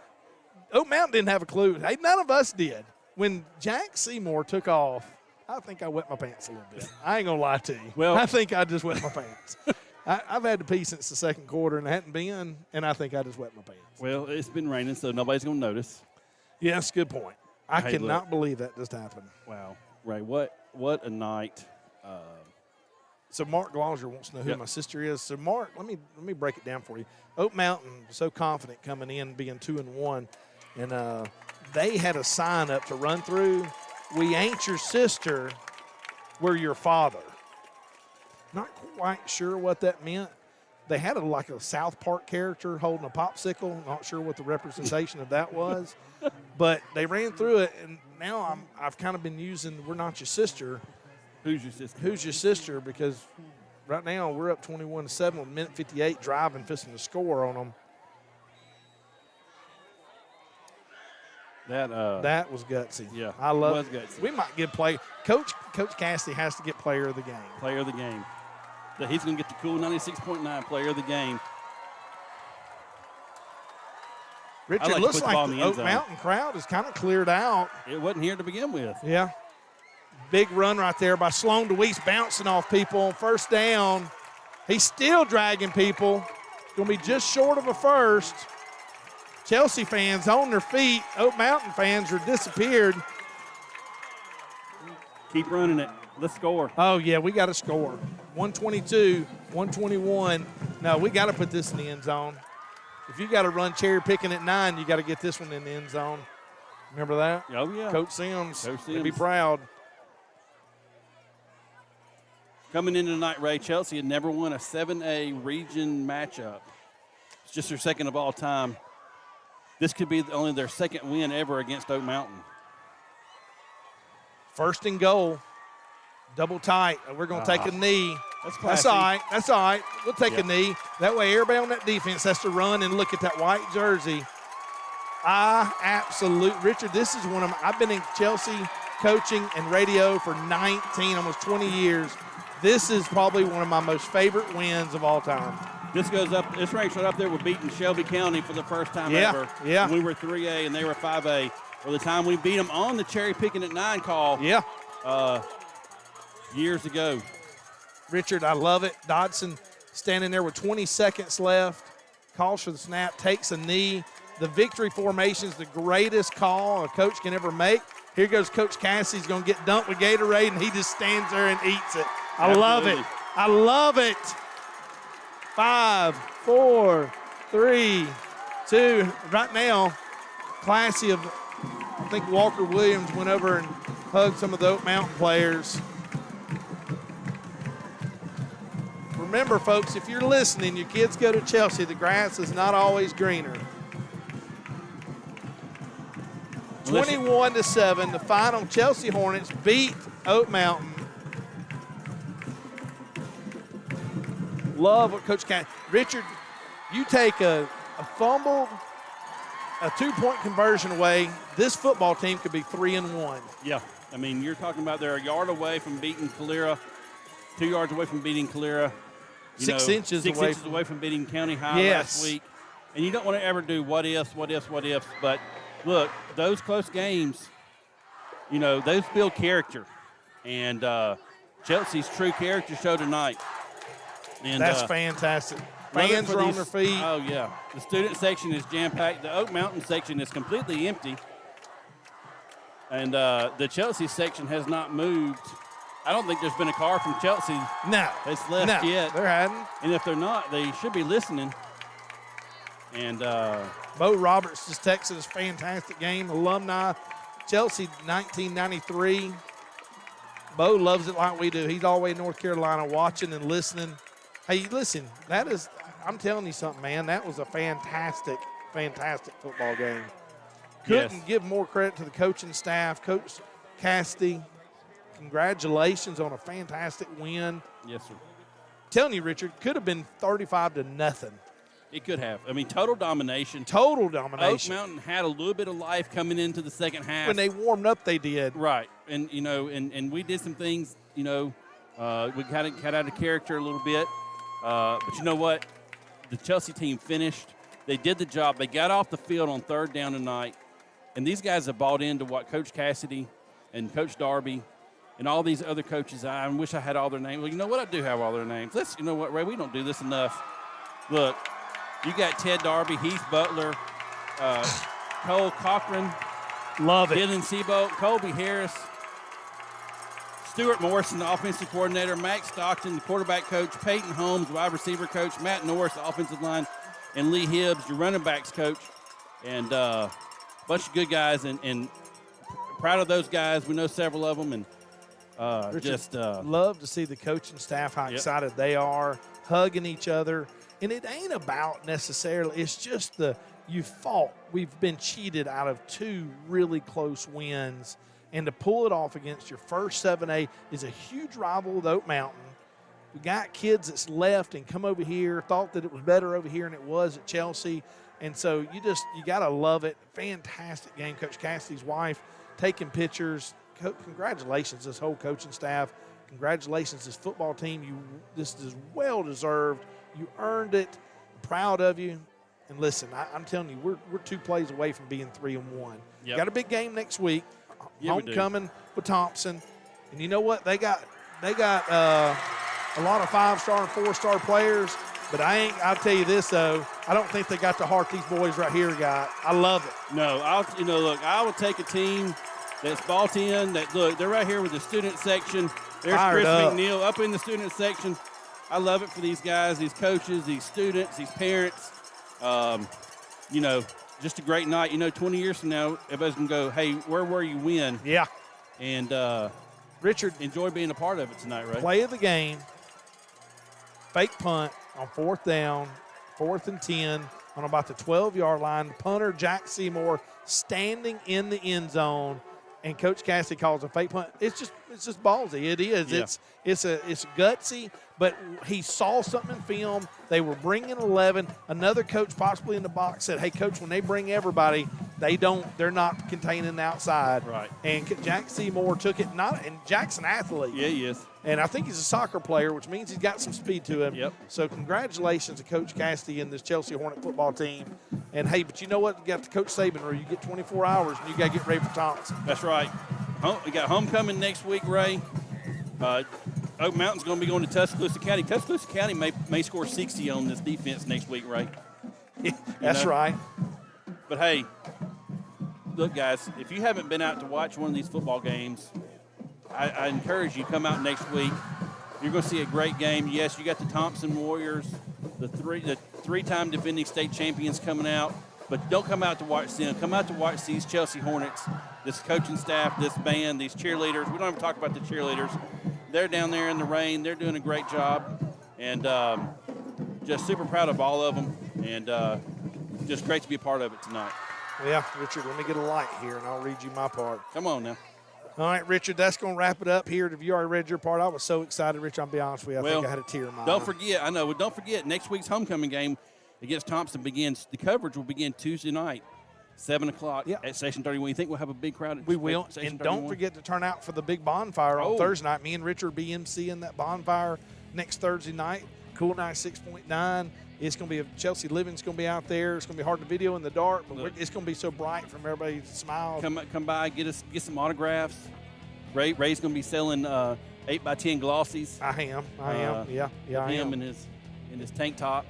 S1: Oak Mountain didn't have a clue. Hey, none of us did. When Jack Seymour took off, I think I wet my pants a little bit. I ain't going to lie to you.
S3: Well,
S1: I think I just wet my pants. I've had to pee since the second quarter, and it hadn't been, and I think I just wet my pants.
S3: Well, it's been raining, so nobody's going to notice.
S1: Yes, good point. I
S3: Hey,
S1: cannot
S3: look.
S1: believe that just happened.
S3: Wow. Ray, what a night.
S1: So Mark Glauser wants to know who
S3: Yep.
S1: my sister is. So Mark, let me break it down for you. Oak Mountain was so confident coming in, being 2-1, and they had a sign up to run through. We ain't your sister, we're your father. Not quite sure what that meant. They had like a South Park character holding a popsicle. Not sure what the representation of that was, but they ran through it, and now I've kind of been using "We're not your sister."
S3: Who's your sister?
S1: Who's your sister? Because right now we're up 21-7 with minute 58 driving, fisting to score on them. That was gutsy.
S3: Yeah,
S1: I love
S3: was
S1: it.
S3: gutsy.
S1: We might get Coach Cassidy has to get player of the game.
S3: Player of the game. He's going to get the cool 96.9 player of the game.
S1: Richard,
S3: like to
S1: looks
S3: put the ball
S1: like
S3: in
S1: the
S3: the end
S1: Oak
S3: zone.
S1: Mountain crowd is kind of cleared out.
S3: It wasn't here to begin with.
S1: Yeah. Big run right there by Sloan DeWeese, bouncing off people. First down. He's still dragging people. Going to be just short of a first. Chelsea fans on their feet. Oak Mountain fans are disappeared.
S3: Keep running it. Let's score.
S1: Oh, yeah, we got to score. 122, 121. No, we got to put this in the end zone. If you got to run cherry picking at 9, you got to get this one in the end zone. Remember that?
S3: Oh, yeah.
S1: Coach Sims.
S3: Coach
S1: He'd be
S3: Sims.
S1: proud.
S3: Coming into tonight, Ray, Chelsea had never won a 7A region matchup. It's just their second of all time. This could be only their second win ever against Oak Mountain.
S1: First and goal. Double tight. We're going to take a knee.
S3: That's
S1: That's
S3: classy.
S1: all right. That's all right. We'll take
S3: Yeah.
S1: a knee. That way everybody on that defense has to run and look at that white jersey. Richard, this is one of my, I've been in Chelsea coaching and radio for 19, almost 20 years. This is probably one of my most favorite wins of all time.
S3: This ranks right up there with beating Shelby County for the first time
S1: Yeah,
S3: ever.
S1: yeah.
S3: We were 3A and they were 5A. Or the time we beat them on the cherry picking at 9 call.
S1: Yeah.
S3: Years ago.
S1: Richard, I love it. Dodson standing there with 20 seconds left. Calls for the snap, takes a knee. The victory formation is the greatest call a coach can ever make. Here goes Coach Cassidy. He's going to get dumped with Gatorade, and he just stands there and eats it. I love it. I love it. 5, 4, 3, 2. Right now, classy of, I think Walker Williams went over and hugged some of the Oak Mountain players. Remember, folks, if you're listening, your kids go to Chelsea, the grass is not always greener. 21-7, the final. Chelsea Hornets beat Oak Mountain. Love what Coach Cassidy. Richard, you take a fumble, a 2-point conversion away, this football team could be 3-1.
S3: Yeah. I mean, you're talking about they're a yard away from beating Calera, 2 yards away from beating Calera.
S1: 6 inches
S3: six
S1: away.
S3: inches away from beating County High
S1: Yes.
S3: last week. And you don't want to ever do what ifs. But look, those close games, those build character. And Chelsea's true character show tonight. And
S1: That's fantastic.
S3: love it
S1: Fans
S3: for
S1: are on
S3: these-
S1: their feet.
S3: Oh, yeah. The student section is jam-packed. The Oak Mountain section is completely empty. And the Chelsea section has not moved. I don't think there's been a car from Chelsea
S1: No.
S3: that's left yet.
S1: There hadn't.
S3: And if they're not, they should be listening. And
S1: Bo Roberts just texted us, fantastic game. Alumni, Chelsea 1993. Bo loves it like we do. He's all the way in North Carolina watching and listening. Hey, listen, I'm telling you something, man. That was a fantastic, fantastic football game. Couldn't give more credit to the coaching staff. Coach Cassidy, congratulations on a fantastic win.
S3: yes, sir.
S1: Telling you, Richard, could have been 35-0.
S3: It could have. I mean, total domination.
S1: Total
S3: Oak
S1: domination.
S3: Mountain had a little bit of life coming into the second half.
S1: When they warmed up, they did.
S3: Right. And, and we did some things, we kind of cut out of character a little bit. But you know what? The Chelsea team finished. They did the job. They got off the field on third down tonight. And these guys have bought into what Coach Cassidy and Coach Darby
S2: and all these other coaches. I wish I had all their names. Well, you know what? I do have all their names. You know what, Ray? We don't do this enough. Look, you got Ted Darby, Heath Butler, Cole Cochran,
S1: Love it.
S2: Dylan Seabolt, Colby Harris, Stuart Morrison, the offensive coordinator, Max Stockton, the quarterback coach, Peyton Holmes, wide receiver coach, Matt Norris, the offensive line, and Lee Hibbs, your running backs coach, and a bunch of good guys, and proud of those guys. We know several of them, and
S1: love to see the coaching staff, how excited they are, hugging each other. And it ain't about necessarily, it's just you fought. We've been cheated out of 2 really close wins. And to pull it off against your first 7A is a huge rival with Oak Mountain. We got kids that's left and come over here, thought that it was better over here than it was at Chelsea. And so you got to love it. Fantastic game. Coach Cassidy's wife taking pictures. Congratulations, this whole coaching staff. Congratulations, this football team. This is well-deserved. You earned it. I'm proud of you. And listen, I'm telling you, we're 2 plays away from being 3-1.
S2: Yep.
S1: Got a big game next week.
S2: Yeah,
S1: Homecoming with Thompson. And you know what? They got a lot of 5-star and 4-star players. But I'll tell you this, though. I don't think they got the heart these boys right here got. I love it.
S2: No, I would take a team that's bought in. They're right here with the student section. There's Chris McNeil up in the student section. I love it for these guys, these coaches, these students, these parents. Just a great night. 20 years from now, everybody's going to go, hey, where were you when?
S1: Yeah.
S2: And
S1: Richard,
S2: enjoy being a part of it tonight, right?
S1: Play of the game, fake punt on 4th down, 4th and 10 on about the 12-yard line. Punter Jack Seymour standing in the end zone, and Coach Cassidy calls a fake punt. It's just ballsy. It is.
S2: Yeah.
S1: It's gutsy, but he saw something in film. They were bringing 11. Another coach possibly in the box said, hey, Coach, when they bring everybody, they're not containing the outside.
S2: Right.
S1: And Jack Seymour took it, and Jack's an athlete.
S2: Yeah, he is.
S1: And I think he's a soccer player, which means he's got some speed to him.
S2: Yep.
S1: So congratulations to Coach Cassidy and this Chelsea Hornet football team. And, hey, but you know what? You got the Coach Saban where you get 24 hours and you got to get ready for Thompson.
S2: That's right. We got homecoming next week, Ray. Oak Mountain's going to be going to Tuscaloosa County. Tuscaloosa County may score 60 on this defense next week, Ray.
S1: That's right.
S2: But, hey, look, guys, if you haven't been out to watch one of these football games, I encourage you to come out next week. You're going to see a great game. Yes, you got the Thompson Warriors, the three-time defending state champions coming out. But don't come out to watch them. Come out to watch these Chelsea Hornets, this coaching staff, this band, these cheerleaders. We don't even talk about the cheerleaders. They're down there in the rain. They're doing a great job. And just super proud of all of them. And just great to be a part of it tonight.
S1: Yeah, Richard, let me get a light here, and I'll read you my part.
S2: Come on now.
S1: All right, Richard, that's going to wrap it up here. Have you already read your part? I was so excited, Richard, I'll be honest with you. I think I had a tear in my eye.
S2: Don't forget, next week's homecoming game against Thompson begins. The coverage will begin Tuesday night, 7 o'clock at Station 31. You think we'll have a big crowd at
S1: We will.
S2: Station
S1: And
S2: 31?
S1: don't forget to turn out for the big bonfire on Thursday night. Me and Richard will be emceeing that bonfire next Thursday night. Cool 96.9. It's going to be Chelsea Living's going to be out there. It's going to be hard to video in the dark, but it's going to be so bright from everybody's smiles.
S2: Come by, get some autographs. Ray's going to be selling 8x10 glossies.
S1: I am. Yeah, I am.
S2: In his tank top.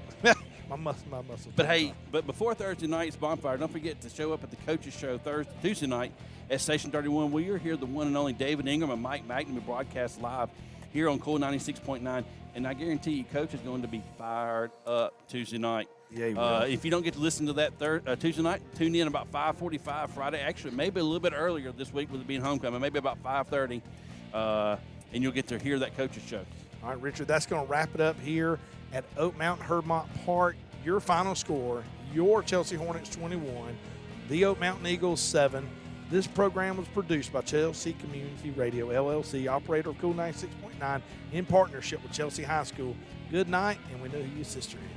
S1: my muscle.
S2: But hey, before Thursday night's bonfire, don't forget to show up at the coaches show Tuesday night at Station 31. We are here, the one and only David Ingram and Mike Magnum, broadcast live here on Cool 96.9. And I guarantee you, Coach is going to be fired up Tuesday night.
S1: Yeah, he will.
S2: If you don't get to listen to that Tuesday night, tune in about 5:45 Friday. Actually, maybe a little bit earlier this week with it being homecoming, maybe about 5:30, and you'll get to hear that coach's show.
S1: All right, Richard, that's going to wrap it up here at Oak Mountain Heardmont Park. Your final score, your Chelsea Hornets 21, the Oak Mountain Eagles 7. This program was produced by Chelsea Community Radio, LLC, operator of Cool 96.9, in partnership with Chelsea High School. Good night, and we know who your sister is.